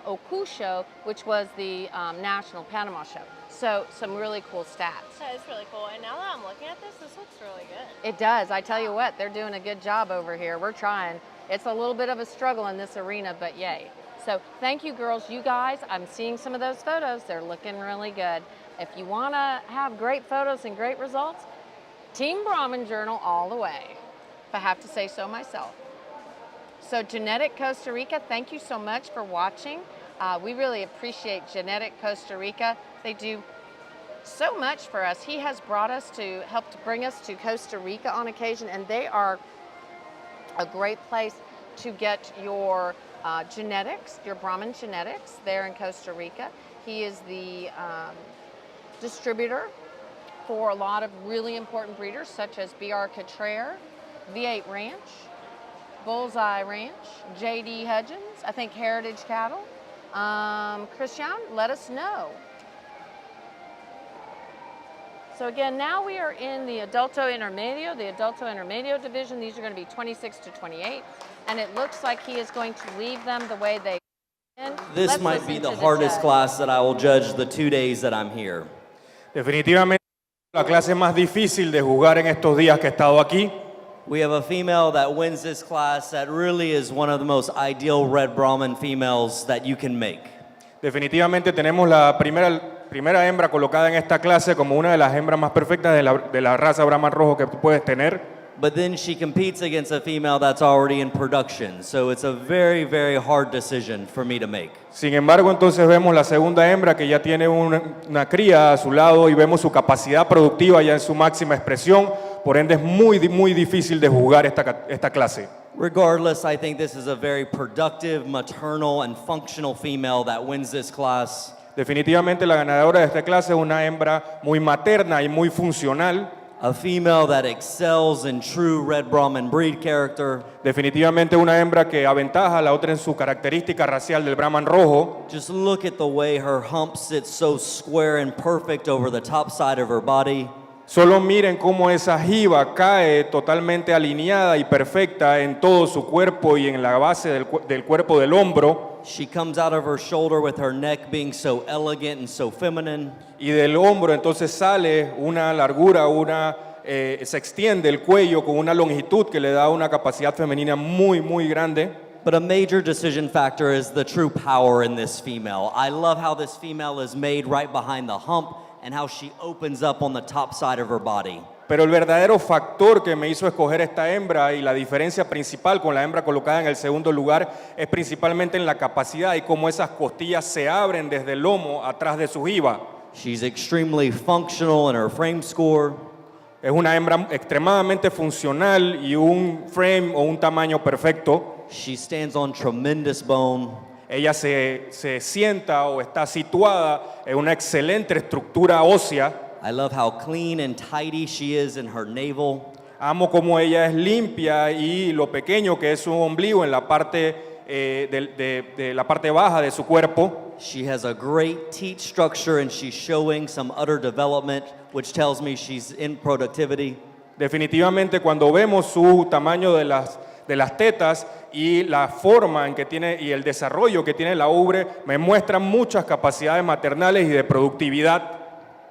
Oku show, which was the national Panama show. So some really cool stats. That is really cool. And now that I'm looking at this looks really good. It does. I tell you what, they're doing a good job over here. We're trying. It's a little bit of a struggle in this arena, but yay. So thank you, girls. You guys, I'm seeing some of those photos. They're looking really good. If you want to have great photos and great results, Team Brahman Journal all the way, if I have to say so myself. So Genetic Costa Rica, thank you so much for watching. We really appreciate Genetic Costa Rica. They do so much for us. He has brought us to help to bring us to Costa Rica on occasion, and they are a great place to get your genetics, your Brahman genetics there in Costa Rica. He is the distributor for a lot of really important breeders such as B.R. Cottrell, V8 Ranch, Bullseye Ranch, J.D. Hudgens, I think Heritage Cattle. Christian, let us know. So again, now we are in the Adulto Intermedio, division. These are going to be 26 to 28, and it looks like he is going to leave them the way they in. This Let's might be listen the to hardest judge. class that I will judge the 2 days that I'm here. Definitivamente la clase más difícil de jugar en estos días que he estado aquí. We have a female that wins this class that really is one of the most ideal red Brahman females that you can make. Definitivamente tenemos la primera hembra colocada en esta clase como una de las hembras más perfectas de la raza Brahman rojo que tú puedes tener. But then she competes against a female that's already in production. So it's a very, very hard decision for me to make. Sin embargo, entonces vemos la segunda hembra que ya tiene una cría a su lado y vemos su capacidad productiva ya en su máxima expresión. Por ende, es muy, muy difícil de jugar esta clase. Regardless, I think this is a very productive, maternal, and functional female that wins this class. Definitivamente la ganadora de esta clase es una hembra muy materna y muy funcional. A female that excels in true red Brahman breed character. Definitivamente una hembra que aventaja a la otra en su característica racial del Brahman rojo. Just look at the way her hump sits so square and perfect over the top side of her body. Solo miren cómo esa jiba cae totalmente alineada y perfecta en todo su cuerpo y en la base del cuerpo del hombro. She comes out of her shoulder with her neck being so elegant and so feminine. Y del hombro entonces sale una largura, se extiende el cuello con una longitud que le da una capacidad femenina muy, muy grande. But a major decision factor is the true power in this female. I love how this female is made right behind the hump and how she opens up on the top side of her body. Pero el verdadero factor que me hizo escoger esta hembra y la diferencia principal con la hembra colocada en el segundo lugar es principalmente en la capacidad y cómo esas costillas se abren desde el lomo atrás de su jiba. She's extremely functional in her frame score. Es una hembra extremadamente funcional y un frame o un tamaño perfecto. She stands on tremendous bone. Ella se sienta o está situada en una excelente estructura ósea. I love how clean and tidy she is in her navel. Amo cómo ella es limpia y lo pequeño que es su ombligo en la parte de la parte baja de su cuerpo. She has a great teat structure and she's showing some udder development, which tells me she's in productivity. Definitivamente cuando vemos su tamaño de las tetas y la forma en que tiene y el desarrollo que tiene la ubre me muestran muchas capacidades maternales y de productividad.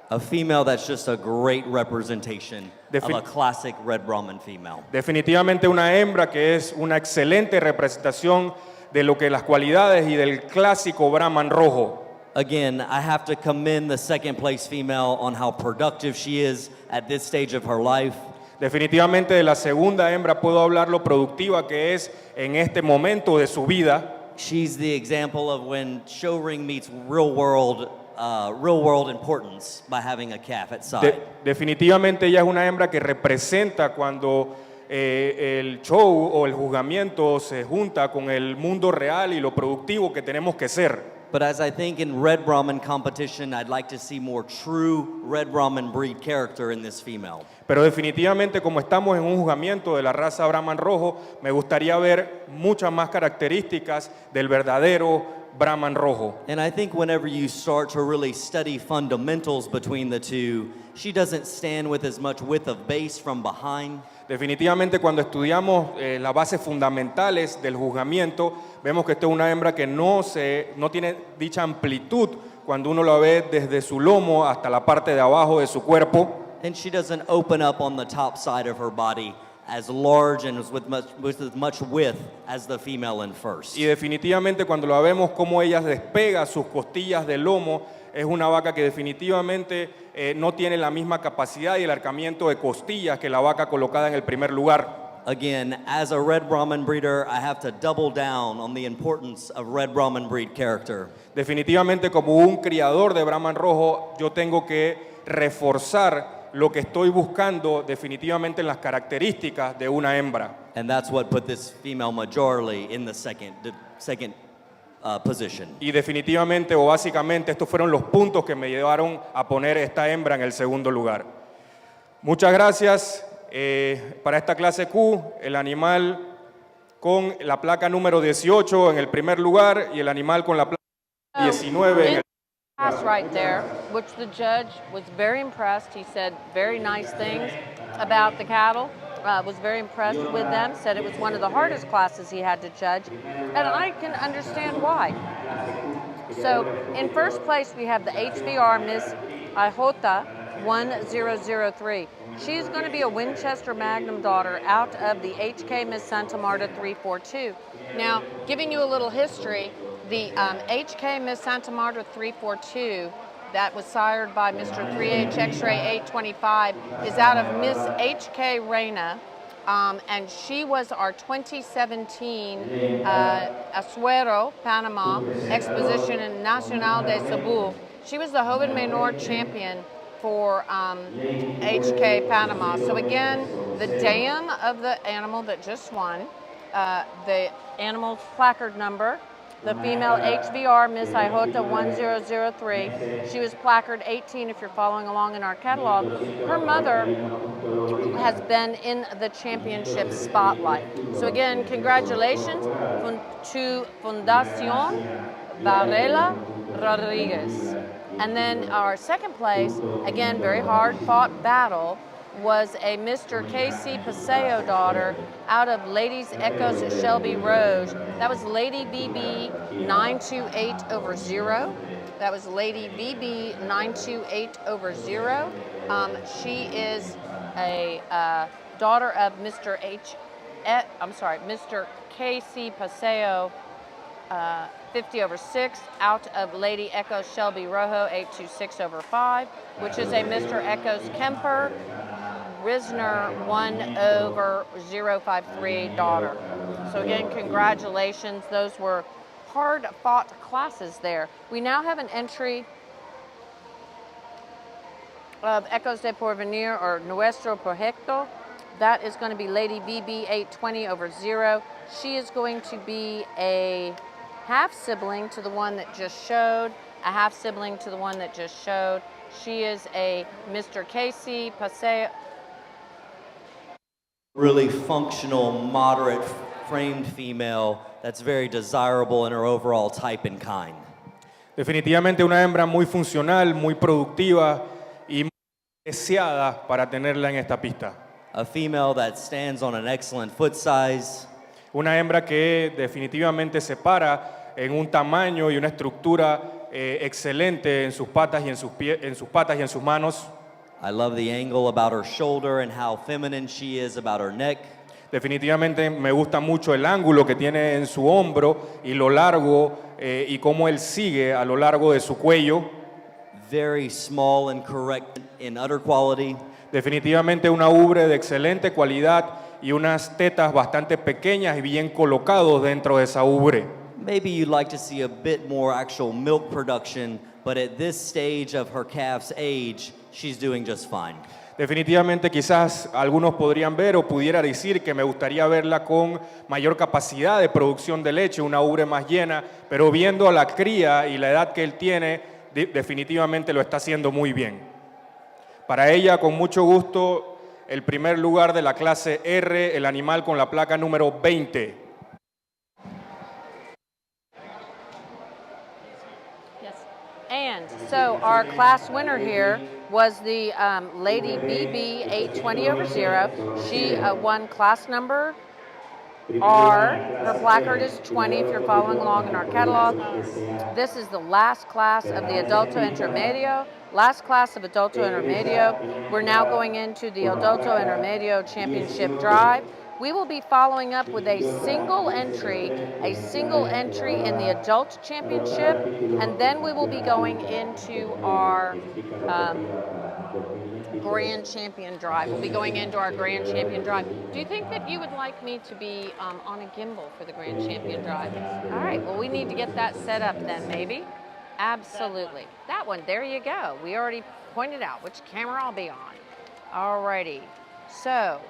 A female that's just a great representation of a classic red Brahman female. Definitivamente una hembra que es una excelente representación de lo que las cualidades y del clásico Brahman rojo. Again, I have to commend the second place female on how productive she is at this stage of her life. Definitivamente de la segunda hembra puedo hablar lo productiva que es en este momento de su vida. She's the example of when show ring meets real world, real world importance by having a calf at side. Definitivamente ella es una hembra que representa cuando el show o el juzgamiento se junta con el mundo real y lo productivo que tenemos que ser. But as I think in red Brahman competition, I'd like to see more true red Brahman breed character in this female. Pero definitivamente como estamos en un juzgamiento de la raza Brahman rojo, me gustaría ver muchas más características del verdadero Brahman rojo. And I think whenever you start to really study fundamentals between the two, she doesn't stand with as much width of base from behind. Definitivamente cuando estudiamos las bases fundamentales del juzgamiento, vemos que esta es una hembra que no tiene dicha amplitud cuando uno la ve desde su lomo hasta la parte de abajo de su cuerpo. And she doesn't open up on the top side of her body as large and with as much width as the female in first. Y definitivamente cuando la vemos como ella despega sus costillas del lomo, es una vaca que definitivamente no tiene la misma capacidad y el arcamiento de costillas que la vaca colocada en el primer lugar. Again, as a red Brahman breeder, I have to double down on the importance of red Brahman breed character. Definitivamente como un criador de Brahman rojo, yo tengo que reforzar lo que estoy buscando definitivamente en las características de una hembra. And that's what put this female majorly in the second position. Y definitivamente o básicamente estos fueron los puntos que me llevaron a poner esta hembra en el segundo lugar. Muchas gracias. Para esta clase Q, el animal con la placa número 18 en el primer lugar y el animal con la placa 19 en el Pass right there, which the judge was very impressed. He said very nice things about the cattle. Was very impressed with them. Said it was one of the hardest classes he had to judge, and I can understand why. So in first place we have the HBR Miss Ihota 1003. She's going to be a Winchester Magnum daughter out of the HK Miss Santa Marta 342. Now, giving you a little history, the HK Miss Santa Marta 342 that was sired by Mr. 3H X-Ray 825 is out of Miss HK Reina, and she was our 2017 Azuero, Panama, Exposition Nacional de Cebu. She was the Joven Menor champion for HK Panama. So again, the dam of the animal that just won, the animal's placard number, the female HBR Miss Ihota 1003. She was placard 18 if you're following along in our catalog. Her mother has been in the championship spotlight. So again, congratulations to Fundación Varela Rodriguez. And then our second place, again, very hard fought battle, was a Mr. Casey Paseo daughter out of Ladies Ecos Shelby Roge. That was Lady BB 928 over 0. That was Lady BB 928 over 0. She is a daughter of Mr. Mr. Casey Paseo 50 over 6 out of Lady Echo Shelby Rojo 826 over 5, which is a Mr. Echoes Kemper Risner 1 over 053 daughter. So again, congratulations. Those were hard fought classes there. We now have an entry of Ecos de Porvenir or Nuestro Proyecto. That is going to be Lady BB 820 over 0. She is going to be a half sibling to the one that just showed, a half sibling to the one that just showed. She is a Mr. Casey Paseo. Really functional, moderate framed female that's very desirable in her overall type and kind. Definitivamente una hembra muy funcional, muy productiva y muy deseada para tenerla en esta pista. A female that stands on an excellent foot size. Una hembra que definitivamente se para en un tamaño y una estructura excelente en sus patas y en sus patas y en sus manos. I love the angle about her shoulder and how feminine she is about her neck. Definitivamente me gusta mucho el ángulo que tiene en su hombro y lo largo y cómo él sigue a lo largo de su cuello. Very small and correct in udder quality. Definitivamente una ubre de excelente cualidad y unas tetas bastante pequeñas y bien colocados dentro de esa ubre. Maybe you'd like to see a bit more actual milk production but at this stage of her calf's age, she's doing just fine. Definitivamente quizás algunos podrían ver o pudiera decir que me gustaría verla con mayor capacidad de producción de leche, una ubre más llena, pero viendo a la cría y la edad que él tiene, definitivamente lo está haciendo muy bien. Para ella, con mucho gusto, el primer lugar de la clase R, el animal con la placa número 20. Yes. And so our class winner here was the Lady BB 820 over 0. She won class number R. Her placard is 20 if you're following along in our catalog. This is the last class of the Adulto Intermedio. Last class of Adulto Intermedio. We're now going into the Adulto Intermedio Championship Drive. We will be following up with a single entry in the Adult Championship, and then we will be going into our Grand Champion Drive. We'll be going into our Grand Champion Drive. Do you think that you would like me to be on a gimbal for the Grand Champion Drive? All right, well, we need to get that set up then, maybe. Absolutely. That one, there you go. We already pointed out which camera I'll be on. All righty. So,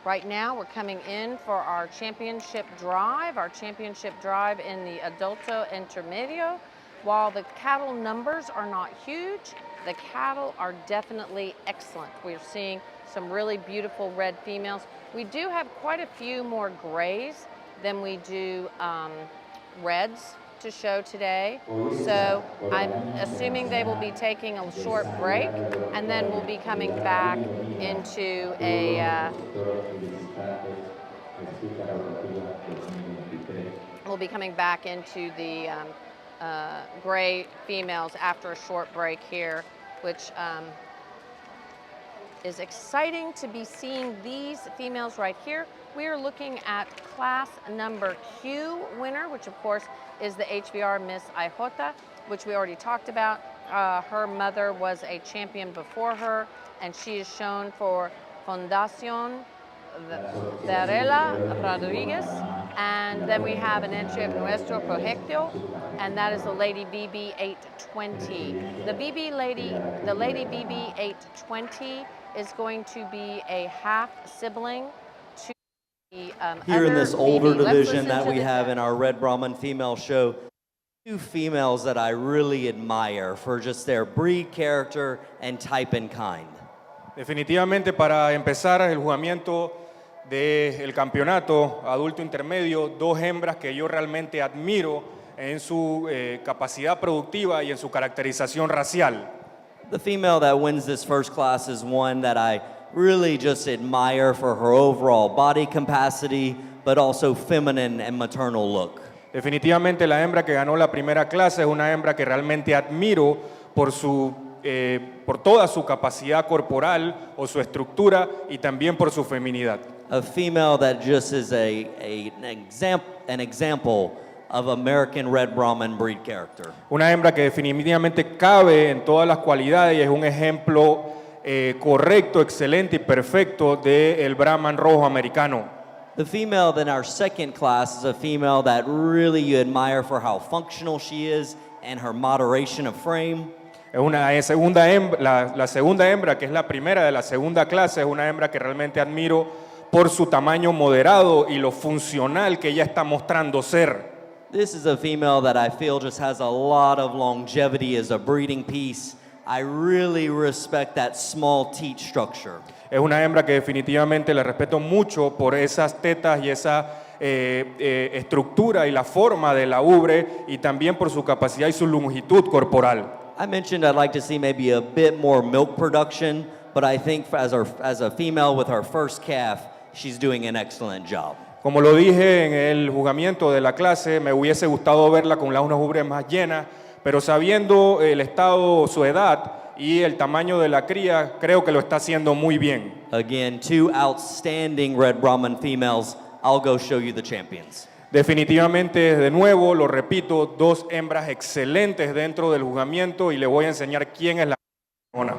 right now we're coming in for our championship drive in the Adulto Intermedio. While the cattle numbers are not huge, the cattle are definitely excellent. We're seeing some really beautiful red females. We do have quite a few more grays than we do reds to show today. So I'm assuming they will be taking a short break, and then we'll be coming back into a the gray females after a short break here, which is exciting to be seeing these females right here. We are looking at class number Q winner, which of course is the HBR Miss IJ, which we already talked about. Her mother was a champion before her, and she is shown for Fundación Varela Rodriguez. And then we have an entry of Nuestro Proyecto, and that is the Lady BB 820. The Lady BB 820 is going to be a half sibling to the Here in this older BB. Let's division listen that to we the have tech. in our Red Brahman female show, two females that I really admire for just their breed, character, and type and kind. Definitivamente para empezar el juzgamiento del campeonato adulto intermedio, dos hembras que yo realmente admiro en su capacidad productiva y en su caracterización racial. The female that wins this first class is one that I really just admire for her overall body capacity, but also feminine and maternal look. Definitivamente la hembra que ganó la primera clase es una hembra que realmente admiro por toda su capacidad corporal o su estructura y también por su feminidad. A female that just is an example of American Red Brahman breed character. Una hembra que definitivamente cabe en todas las cualidades y es un ejemplo correcto, excelente y perfecto del Brahman rojo americano. The female in our second class is a female that really you admire for how functional she is and her moderation of frame. La segunda hembra, que es la primera de la segunda clase, es una hembra que realmente admiro por su tamaño moderado y lo funcional que ella está mostrando ser. This is a female that I feel just has a lot of longevity as a breeding piece. I really respect that small teat structure. Es una hembra que definitivamente le respeto mucho por esas tetas y esa estructura y la forma de la ubre y también por su capacidad y su longitud corporal. I mentioned I'd like to see maybe a bit more milk production, but I think as a female with her first calf, she's doing an excellent job. Como lo dije en el juzgamiento de la clase, me hubiese gustado verla con unas ubres más llenas, pero sabiendo el estado, su edad y el tamaño de la cría, creo que lo está haciendo muy bien. Again, two outstanding Red Brahman females. I'll go show you the champions. Definitivamente, de nuevo, lo repito, dos hembras excelentes dentro del juzgamiento y le voy a enseñar quién es la campeona.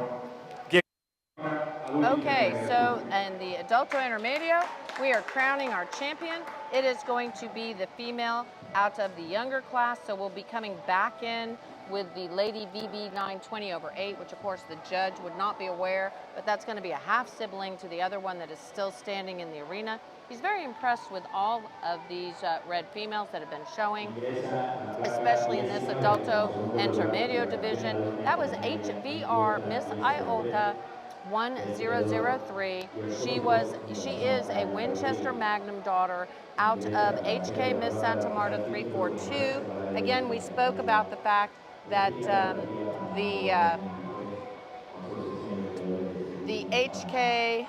Okay, so in the Adulto Intermedio, we are crowning our champion. It is going to be the female out of the younger class, so we'll be coming back in with the Lady VB 920 over 8, which of course the judge would not be aware, but that's going to be a half sibling to the other one that is still standing in the arena. He's very impressed with all of these red females that have been showing, especially in this Adulto Intermedio division. That was HVR Miss Iota 1003. She is a Winchester Magnum daughter out of HK Miss Santa Marta 342. Again, we spoke about the fact that the HK,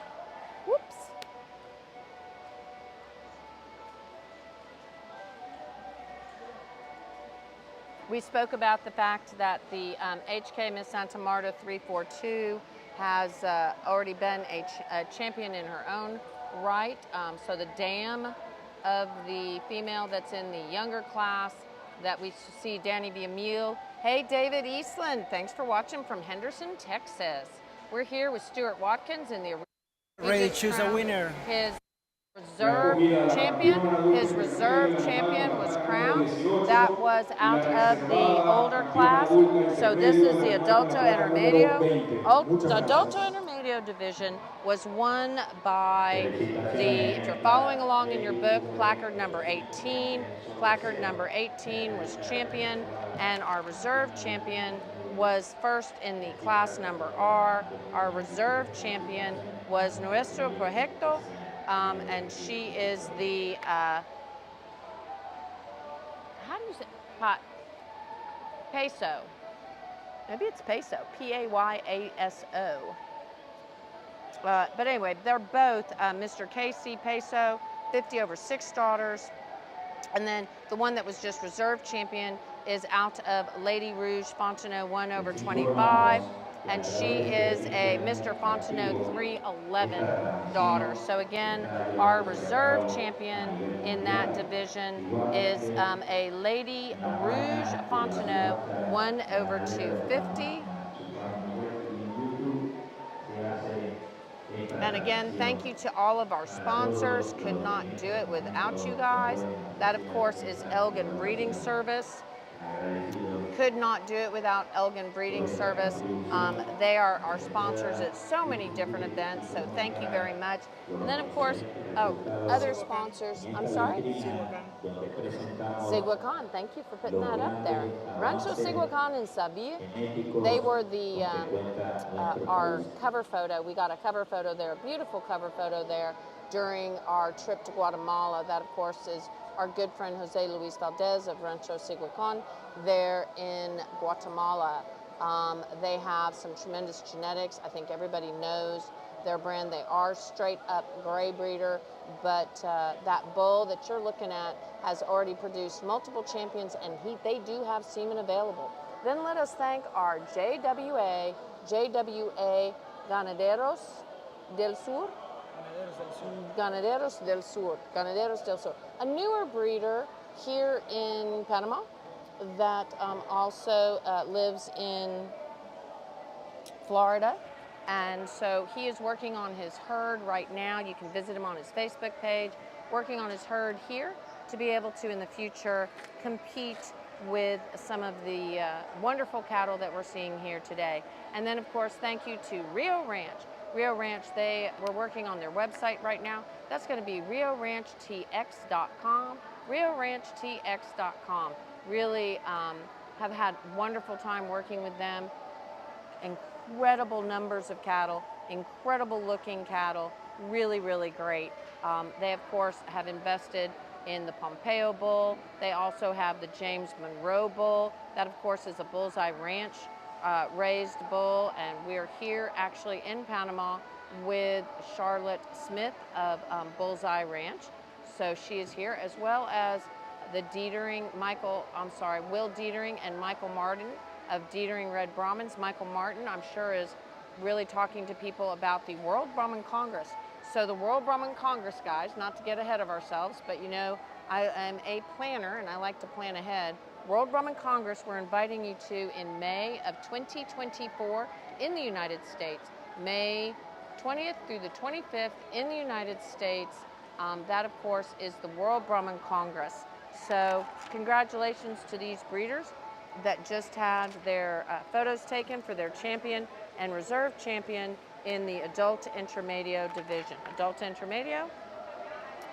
whoops. We spoke about the fact that the HK Miss Santa Marta 342 has already been a champion in her own right. So the dam of the female that's in the younger class that we see, Danny Villamil. Hey, David Eastland, thanks for watching from Henderson, Texas. We're here with Stuart Watkins in the arena. Ready to choose a winner. His reserve champion was crowned. That was out of the older class. So this is the Adulto Intermedio. The Adulto Intermedio division was won by if you're following along in your book, placard number 18. Placard number 18 was champion, and our reserve champion was first in the class number R. Our reserve champion was Nuestro Proyecto, and she is the, how do you say, Peso. Maybe it's Peso, P-A-Y-A-S-O. But anyway, they're both Mr. Casey Peso, 50 over 6 daughters. And then the one that was just reserve champion is out of Lady Rouge Fontenot 1 over 25. And she is a Mr. Fontenot 311 daughter. So again, our reserve champion in that division is a Lady Rouge Fontenot 1 over 250. And again, thank you to all of our sponsors. Could not do it without you guys. That, of course, is Elgin Breeding Service. Could not do it without Elgin Breeding Service. They are our sponsors at so many different events, so thank you very much. And then, of course, other sponsors. I'm sorry? Siguacan, thank you for putting that up there. Rancho Siguacan in Sabia, they were the our cover photo. We got a cover photo there, a beautiful cover photo there during our trip to Guatemala. That, of course, is our good friend Jose Luis Valdez of Rancho Siguacan there in Guatemala. They have some tremendous genetics. I think everybody knows their brand. They are straight up gray breeder, but that bull that you're looking at has already produced multiple champions, and they do have semen available. Then let us thank our JWA Ganaderos del Sur. Ganaderos del Sur, a newer breeder here in Panama that also lives in Florida. And so he is working on his herd right now. You can visit him on his Facebook page, working on his herd here to be able to, in the future, compete with some of the wonderful cattle that we're seeing here today. And then, of course, thank you to Rio Ranch. Rio Ranch, we're working on their website right now. That's going to be rioranchtx.com, rioranchtx.com. Really have had wonderful time working with them. Incredible numbers of cattle, incredible looking cattle, really, really great. They, of course, have invested in the Pompeo bull. They also have the James Monroe bull. That, of course, is a Bullseye Ranch raised bull, and we're here actually in Panama with Charlotte Smith of Bullseye Ranch. So she is here, as well as the Will Dietering and Michael Martin of Dietering Red Brahmins. Michael Martin, I'm sure, is really talking to people about the World Brahmin Congress. So the World Brahmin Congress, guys, not to get ahead of ourselves, but you know, I am a planner and I like to plan ahead. World Brahmin Congress, we're inviting you to in May of 2024 in the United States. May 20th through the 25th in the United States. That, of course, is the World Brahmin Congress. So congratulations to these breeders. that just had their photos taken for their champion and reserve champion in the adult intermedio division. Adult intermedio,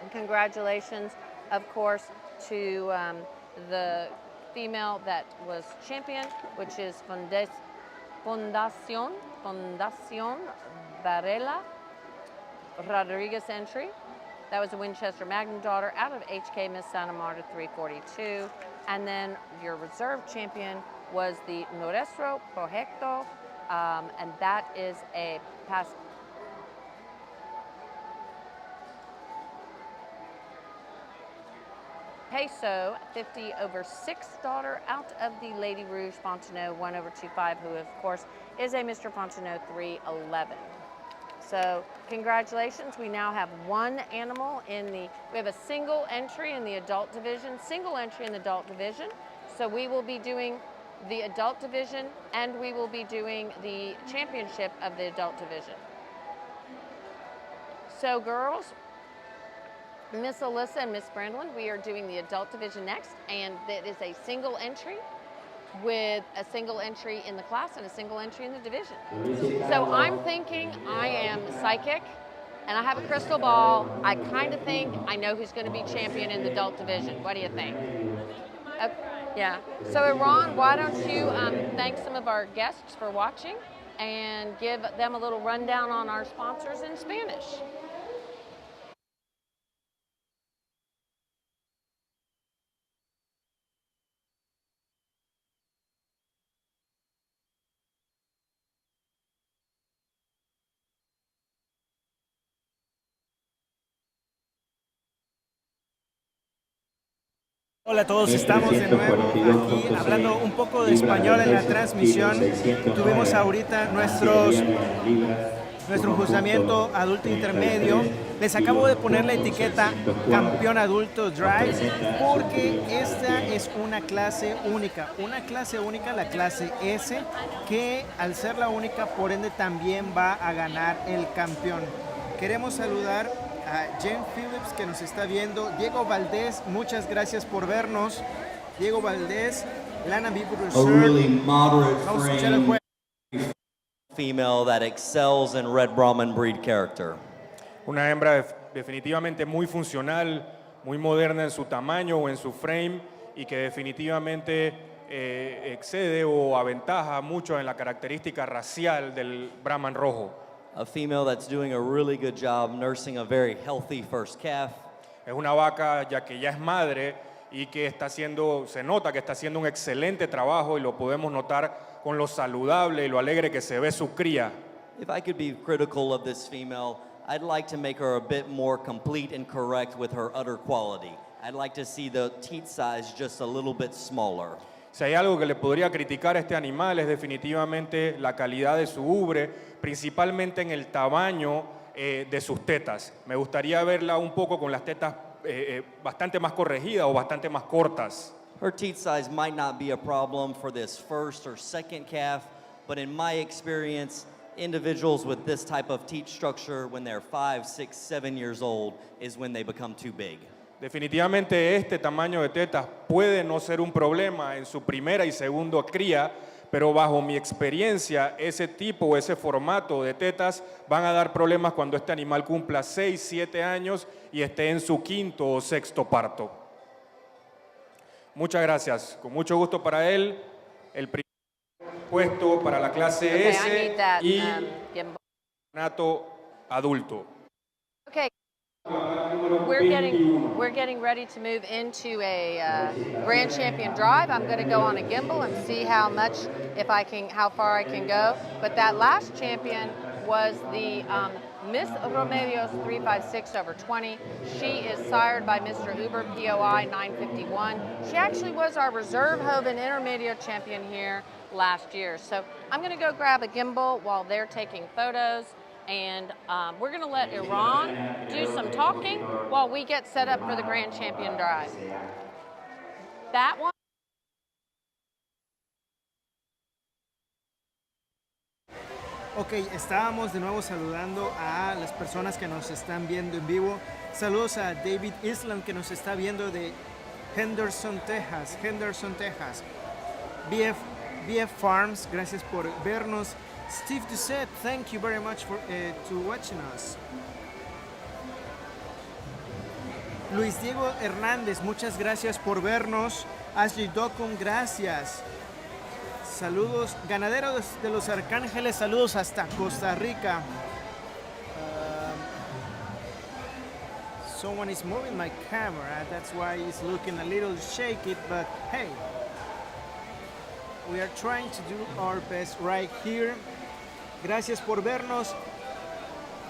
and congratulations, of course, to the female that was champion, which is Fundación Varela Rodriguez entry. That was a Winchester Magnum daughter out of HK Miss Santa Marta 342. And then your reserve champion was the Nuestro Proyecto, and that is a Peso 50/6 daughter out of the Lady Rouge Fontenot 1/25, who of course is a Mr. Fontenot 311. So congratulations, we now have one animal we have a single entry in the adult division, single entry in the adult division. So we will be doing the adult division and we will be doing the championship of the adult division. So girls, Miss Alyssa and Miss Brandlin, we are doing the adult division next, and that is a single entry with a single entry in the class and a single entry in the division. So I'm thinking I am psychic and I have a crystal ball. I kind of think I know who's going to be champion in the adult division. What do you think? Yeah. So Iran, why don't you thank some of our guests for watching and give them a little rundown on our sponsors in Spanish. Hola a todos, estamos de nuevo aquí hablando un poco de español en la transmisión. Tuvimos ahorita nuestro juzgamiento adulto intermedio. Les acabo de poner la etiqueta campeón adulto drive porque esta es una clase única, la clase S, que al ser la única, por ende también va a ganar el campeón. Queremos saludar a Jen Phillips, que nos está viendo, Diego Valdés, muchas gracias por vernos, Diego Valdés, Lana Bieber Reserve. Vamos a escuchar el juego. Female that excels in Red Brahman breed character. Una hembra definitivamente muy funcional, muy moderna en su tamaño o en su frame y que definitivamente excede o aventaja mucho en la característica racial del Brahman rojo. A female that's doing a really good job nursing a very healthy first calf. Es una vaca ya que ya es madre y que se nota que está haciendo un excelente trabajo y lo podemos notar con lo saludable y lo alegre que se ve su cría. If I could be critical of this female, I'd like to make her a bit more complete and correct with her udder quality. I'd like to see the teat size just a little bit smaller. Si hay algo que le podría criticar a este animal es definitivamente la calidad de su ubre, principalmente en el tamaño de sus tetas. Me gustaría verla un poco con las tetas bastante más corregidas o bastante más cortas. Her teat size might not be a problem for this first or second calf, but in my experience, individuals with this type of teat structure when they're 5, 6, 7 years old is when they become too big. Definitivamente este tamaño de tetas puede no ser un problema en su primera y segunda cría, pero bajo mi experiencia, ese tipo o ese formato de tetas van a dar problemas cuando este animal cumpla 6, 7 años y esté en su quinto o sexto parto. Muchas gracias. Con mucho gusto para él. El primer puesto para la clase S y campeonato adulto. Okay. We're getting ready to move into a grand champion drive. I'm going to go on a gimbal and see how far I can go. But that last champion was the Miss Remedios 356/20. She is sired by Mr. Uber POI 951. She actually was our reserve Hoven intermediate champion here last year. So I'm going to go grab a gimbal while they're taking photos. And we're going to let Iran do some talking while we get set up for the Grand Champion Drive. That one. Ok, estábamos de nuevo saludando a las personas que nos están viendo en vivo. Saludos a David Island, que nos está viendo de Henderson, Texas. BF Farms, gracias por vernos. Steve Doucette, thank you very much for to watching us. Luis Diego Hernández, muchas gracias por vernos. Ashley Docum, gracias. Saludos, ganaderos de los Arcángeles, saludos hasta Costa Rica. Someone is moving my camera, that's why it's looking a little shaky, but hey, we are trying to do our best right here. Gracias por vernos.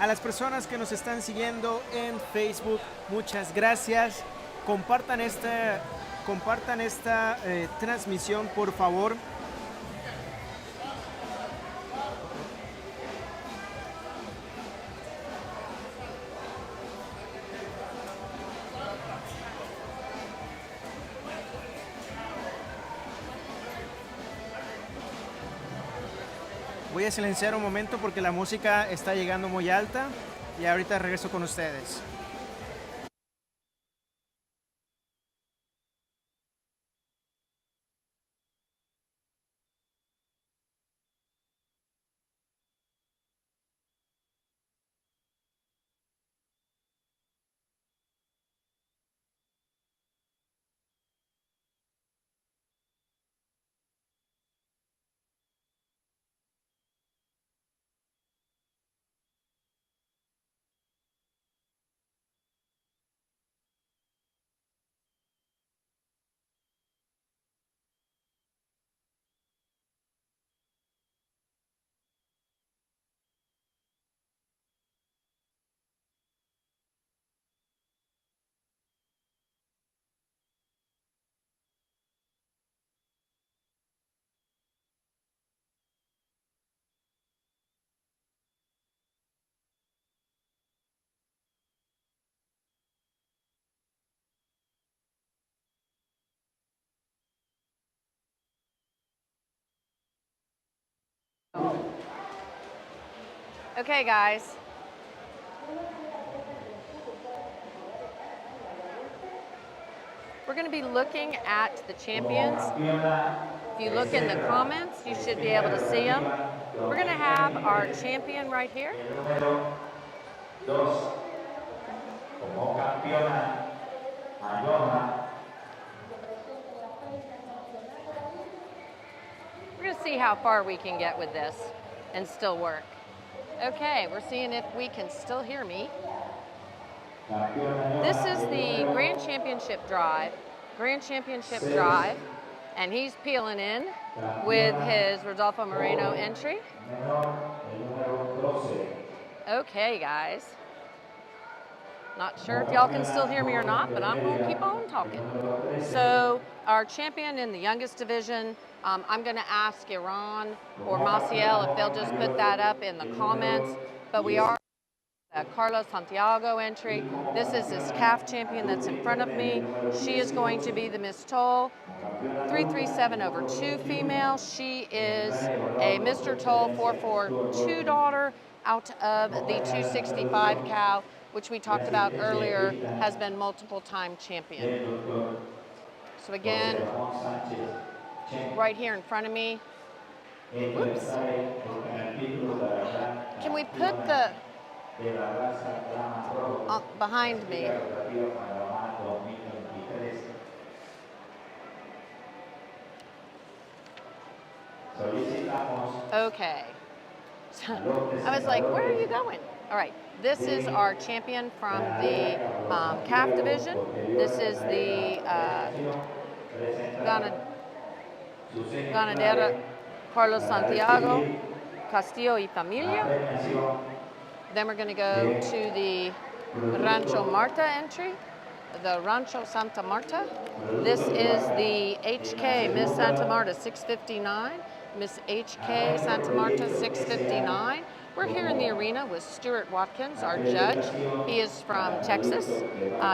A las personas que nos están siguiendo en Facebook, muchas gracias. Compartan esta transmisión, por favor. Voy a silenciar un momento porque la música está llegando muy alta y ahorita regreso con ustedes. Okay, guys. We're going to be looking at the champions. If you look in the comments, you should be able to see them. We're going to have our champion right here. We're going to see how far we can get with this and still work. Okay, we're seeing if we can still hear me. This is the Grand Championship Drive. And he's peeling in with his Rodolfo Moreno entry. Okay, guys. Not sure if y'all can still hear me or not, but I'm gonna keep on talking. So our champion in the youngest division, I'm gonna ask Iran or Maciel if they'll just put that up in the comments, but we are Carlos Santiago entry. This is this calf champion that's in front of me. She is going to be the Miss Toll 337/2 female. She is a Mr. Toll 442 daughter out of the 265 cow, which we talked about earlier, has been multiple time champion. So again, right here in front of me. Whoops. Can we put the behind me? Okay. I was like, where are you going? All right. This is our champion from the calf division. This is the ganadera Carlos Santiago, Castillo y Familia. Then we're going to go to the Rancho Marta entry, the Rancho Santa Marta. This is the HK Miss Santa Marta 659, Miss HK Santa Marta 659. We're here in the arena with Stuart Watkins, our judge. He is from Texas.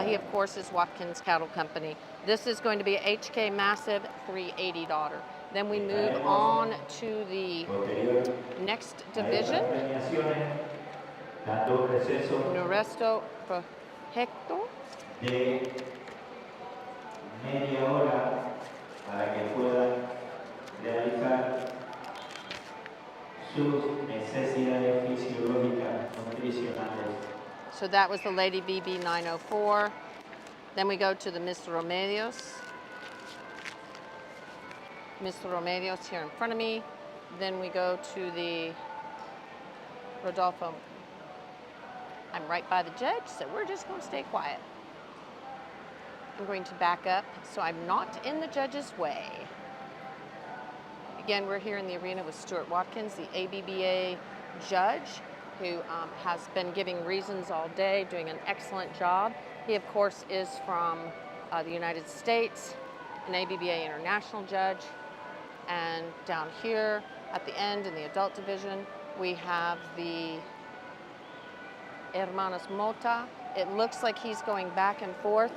He, of course, is Watkins Cattle Company. This is going to be a HK Massive 380 daughter. Then we move on to the next division. Nuestro proyecto. realizar sus necesidades fisiológicas nutricionales. So that was the Lady BB 904. Then we go to the Mr. Remedios. Mr. Remedios here in front of me. Then we go to the Rodolfo. I'm right by the judge, so we're just going to stay quiet. I'm going to back up so I'm not in the judge's way. Again, we're here in the arena with Stuart Watkins, the ABBA judge, who has been giving reasons all day, doing an excellent job. He, of course, is from the United States, an ABBA international judge. And down here at the end in the adult division, we have the Hermanos Mota. It looks like he's going back and forth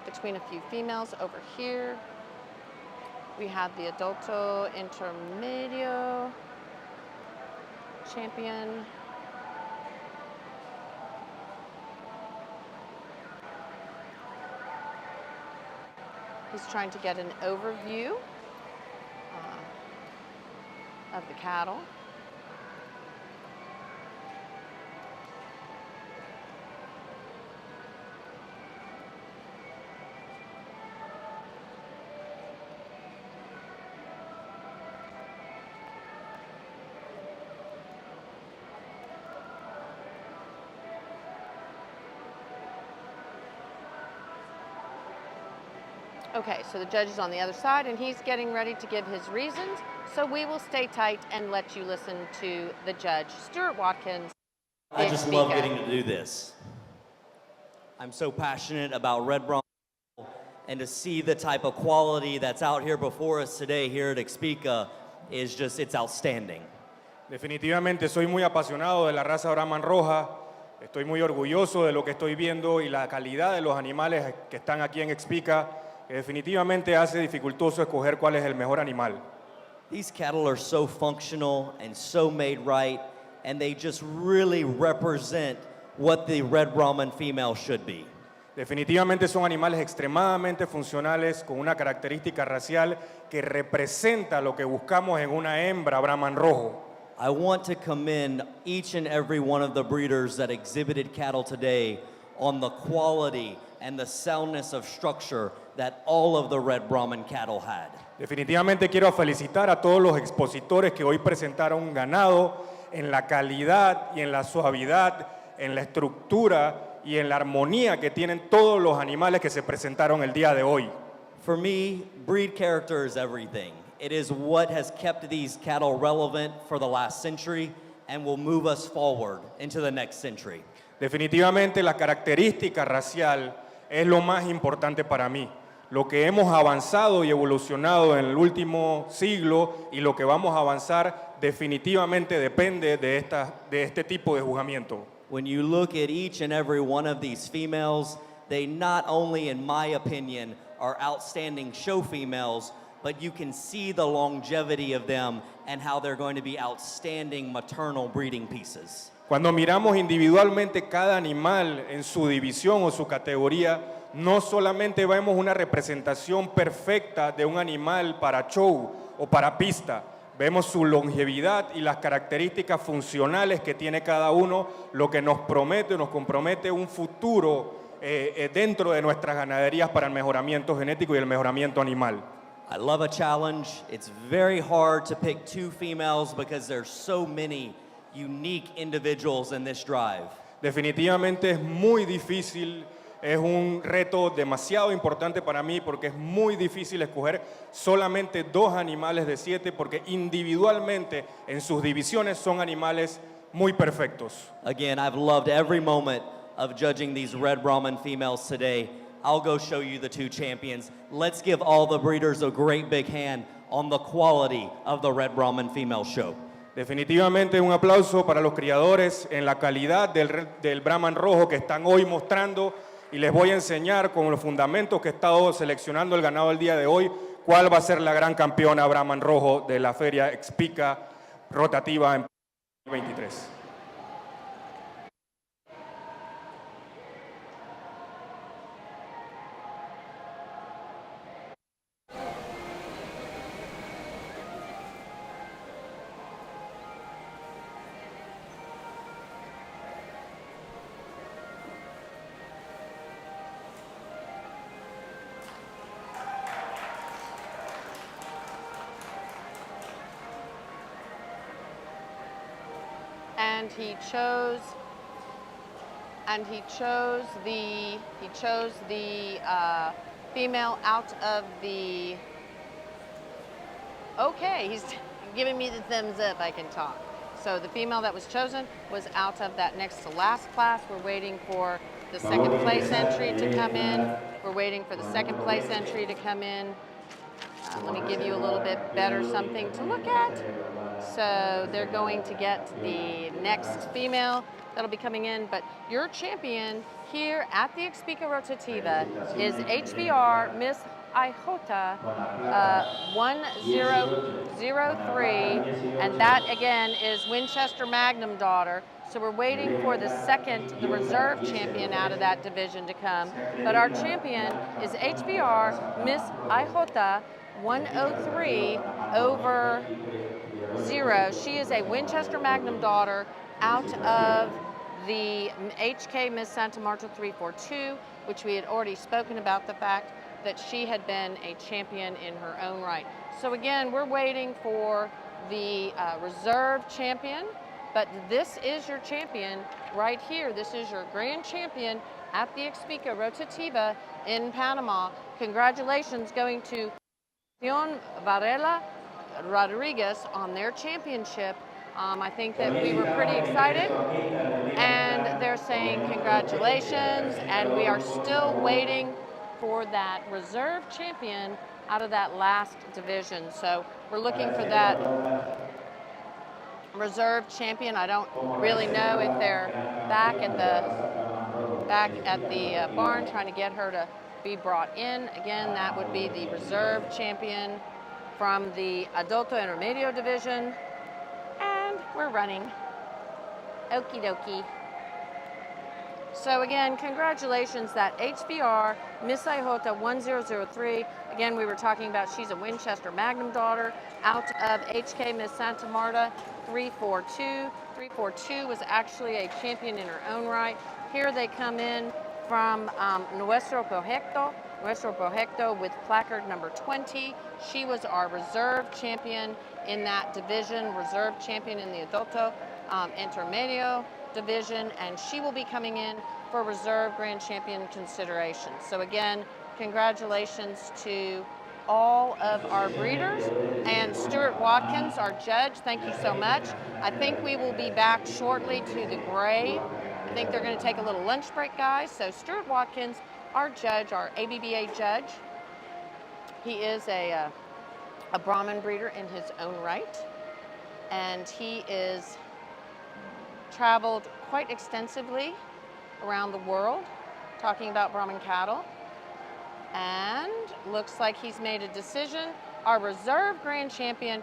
between a few females. Over here, we have the Adulto Intermedio champion. He's trying to get an overview of the cattle. Okay, so the judge is on the other side and he's getting ready to give his reasons. So we will stay tight and let you listen to the judge, Stuart Watkins. I just love getting to do this. I'm so passionate about Red Bronco, and to see the type of quality that's out here before us today here at Expica is just, it's outstanding. Definitivamente soy muy apasionado de la raza Brahman Roja. Estoy muy orgulloso de lo que estoy viendo y la calidad de los animales que están aquí en Expica. Definitivamente hace dificultoso escoger cuál es el mejor animal. These cattle are so functional and so made right, and they just really represent what the Red Brahman female should be. Definitivamente son animales extremadamente funcionales con una característica racial que representa lo que buscamos en una hembra Brahman rojo. I want to commend each and every one of the breeders that exhibited cattle today on the quality and the soundness of structure that all of the Red Brahman cattle had. Definitivamente quiero felicitar a todos los expositores que hoy presentaron ganado en la calidad y en la suavidad, en la estructura y en la armonía que tienen todos los animales que se presentaron el día de hoy. For me, breed character is everything. It is what has kept these cattle relevant for the last century and will move us forward into the next century. Definitivamente la característica racial es lo más importante para mí. Lo que hemos avanzado y evolucionado en el último siglo y lo que vamos a avanzar definitivamente depende de este tipo de juzgamiento. When you look at each and every one of these females, they not only, in my opinion, are outstanding show females, but you can see the longevity of them and how they're going to be outstanding maternal breeding pieces. Cuando miramos individualmente cada animal en su división o su categoría, no solamente vemos una representación perfecta de un animal para show o para pista, vemos su longevidad y las características funcionales que tiene cada uno, lo que nos compromete un futuro dentro de nuestras ganaderías para el mejoramiento genético y el mejoramiento animal. I love a challenge. It's very hard to pick two females because there's so many unique individuals in this drive. Definitivamente es muy difícil, es un reto demasiado importante para mí porque es muy difícil escoger solamente 2 animales de 7 porque individualmente en sus divisiones son animales muy perfectos. Again, I've loved every moment of judging these Red Brahman females today. I'll go show you the 2 champions. Let's give all the breeders a great big hand on the quality of the Red Brahman female show. Definitivamente un aplauso para los criadores en la calidad del Brahman rojo que están hoy mostrando, y les voy a enseñar con los fundamentos que he estado seleccionando el ganado el día de hoy cuál va a ser la gran campeona Brahman rojo de la feria Expica Rotativa en 2023. and he chose the female out of the. Okay, he's giving me the thumbs up. I can talk. So the female that was chosen was out of that next to last class. We're waiting for the second place entry to come in. We're waiting for the second place entry to come in. Let me give you a little bit better something to look at. So they're going to get the next female that'll be coming in, but your champion here at the Expica Rotativa is HBR Miss IJOTA 1003, and that again is Winchester Magnum daughter. So we're waiting for the reserve champion out of that division to come. But our champion is HBR Miss IJOTA 103 over 0. She is a Winchester Magnum daughter out of the HK Miss Santa Marta 342, which we had already spoken about the fact that she had been a champion in her own right. So again, we're waiting for the reserve champion, but this is your champion right here. This is your grand champion at the Expica Rotativa in Panama. Congratulations going to Varela Rodriguez on their championship. I think that we were pretty excited, and they're saying congratulations, and we are still waiting for that reserve champion out of that last division. So we're looking for that reserve champion. I don't really know if they're back at the barn trying to get her to be brought in. Again, that would be the reserve champion from the Adulto Intermedio division. And we're running. Okie dokie. So again, congratulations, that HBR Miss IJOTA 1003. Again, we were talking about she's a Winchester Magnum daughter out of HK Miss Santa Marta 342. 342 was actually a champion in her own right. Here they come in from Nuestro Proyecto with placard number 20. She was our reserve champion in that division, reserve champion in the Adulto Intermedio division, and she will be coming in for reserve grand champion consideration. So again, congratulations to all of our breeders, and Stuart Watkins, our judge, thank you so much. I think we will be back shortly to the gray. I think they're going to take a little lunch break, guys. So Stuart Watkins, our judge, our ABBA judge, he is a Brahman breeder in his own right, and he is traveled quite extensively around the world talking about Brahman cattle, and looks like he's made a decision. Our reserve grand champion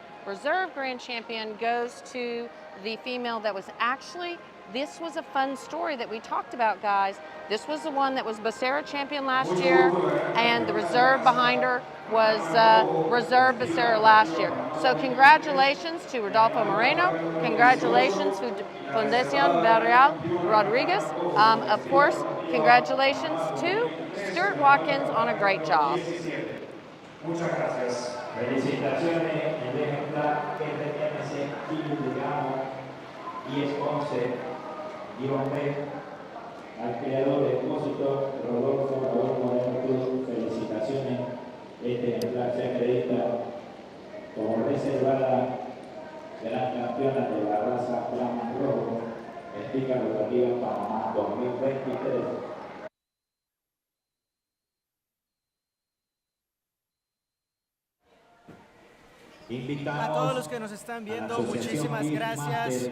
goes to the female that was actually, this was a fun story that we talked about, guys. This was the one that was Becerra champion last year, and the reserve behind her was reserve Becerra last year. So congratulations to Rodolfo Moreno. Congratulations to Fundación Varela Rodriguez. Of course, congratulations to Stuart Watkins on a great job. Muchas gracias. Felicitaciones, el ejemplar RTMC IS-11-B, al creador de expositor Rodolfo Moreno Cruz. Felicitaciones. Este ejemplar se acredita como reservada gran campeona de la raza Brahman Rojo, Expica Rotativa Panamá 2023. A todos los que nos están viendo, muchísimas gracias.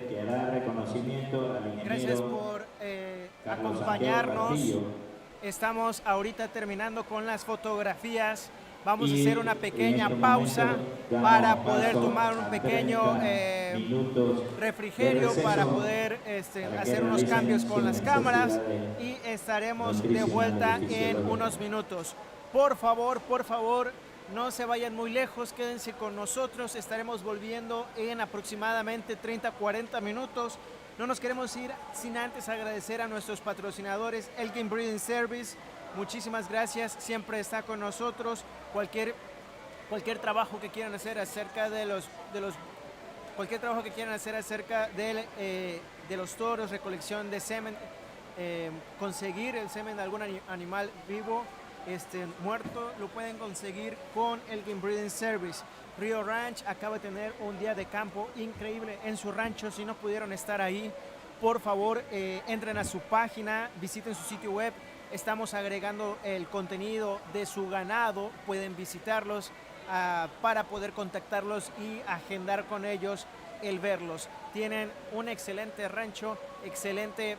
Gracias por acompañarnos. Estamos ahorita terminando con las fotografías. Vamos a hacer una pequeña pausa para poder tomar un pequeño refrigerio, para poder hacer unos cambios con las cámaras, y estaremos de vuelta en unos minutos. Por favor, no se vayan muy lejos, quédense con nosotros. Estaremos volviendo en aproximadamente 30-40 minutos. No nos queremos ir sin antes agradecer a nuestros patrocinadores, Elgin Breeding Service. Muchísimas gracias, siempre está con nosotros. Cualquier trabajo que quieran hacer acerca de los cualquier trabajo que quieran hacer acerca de los toros, recolección de semen, conseguir el semen de algún animal vivo, muerto, lo pueden conseguir con el Game Breeding Service. Rio Ranch acaba de tener un día de campo increíble en su rancho. Si no pudieron estar ahí, por favor entren a su página, visiten su sitio web. Estamos agregando el contenido de su ganado, pueden visitarlos para poder contactarlos y agendar con ellos el verlos. Tienen un excelente rancho, excelente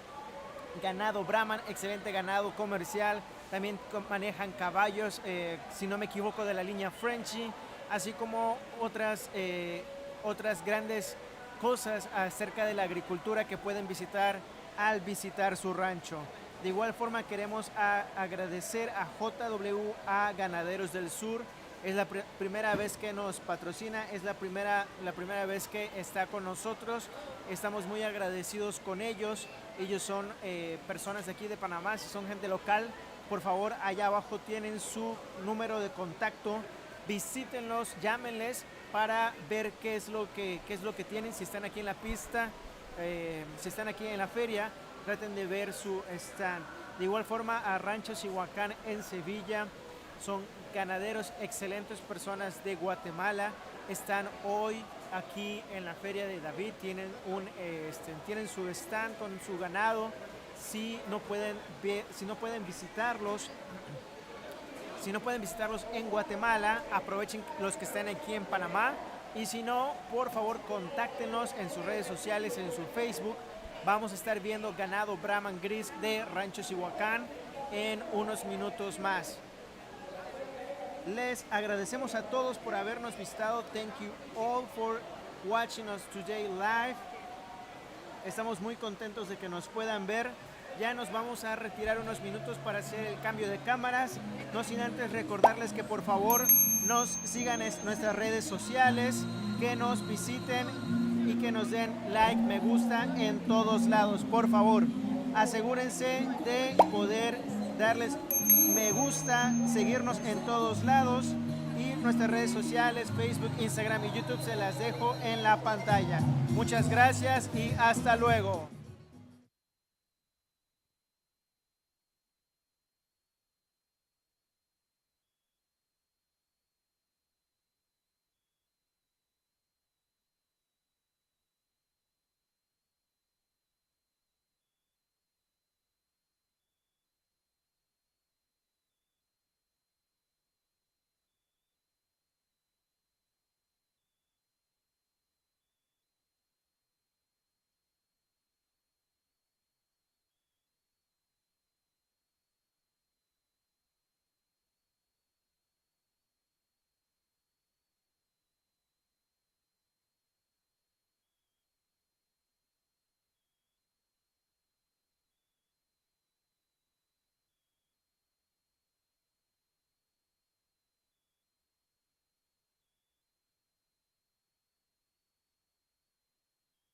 ganado Brahman, excelente ganado comercial. También manejan caballos, si no me equivoco, de la línea Frenchie, así como otras grandes cosas acerca de la agricultura que pueden visitar al visitar su rancho. De igual forma queremos agradecer a JWA Ganaderos del Sur. Es la primera vez que nos patrocina, es la primera vez que está con nosotros. Estamos muy agradecidos con ellos. Ellos son personas de aquí de Panamá, si son gente local, por favor, allá abajo tienen su número de contacto. Visítenlos, llámenles para ver qué es lo que tienen. Si están aquí en la pista, si están aquí en la feria, traten de ver su stand. De igual forma, a Rancho Cihuacán en Sevilla, son ganaderos excelentes, personas de Guatemala. Están hoy aquí en la feria de David, tienen su stand con su ganado. Si no pueden visitarlos en Guatemala, aprovechen los que están aquí en Panamá, y si no, por favor contáctenos en sus redes sociales, en su Facebook. Vamos a estar viendo ganado Brahman Gris de Rancho Cihuacán en unos minutos más. Les agradecemos a todos por habernos visitado. Thank you all for watching us today live. Estamos muy contentos de que nos puedan ver. Ya nos vamos a retirar unos minutos para hacer el cambio de cámaras. No sin antes recordarles que por favor nos sigan en nuestras redes sociales, que nos visiten y que nos den like, me gusta en todos lados. Por favor, asegúrense de poder darles me gusta, seguirnos en todos lados, y nuestras redes sociales, Facebook, Instagram y YouTube se las dejo en la pantalla. Muchas gracias y hasta luego.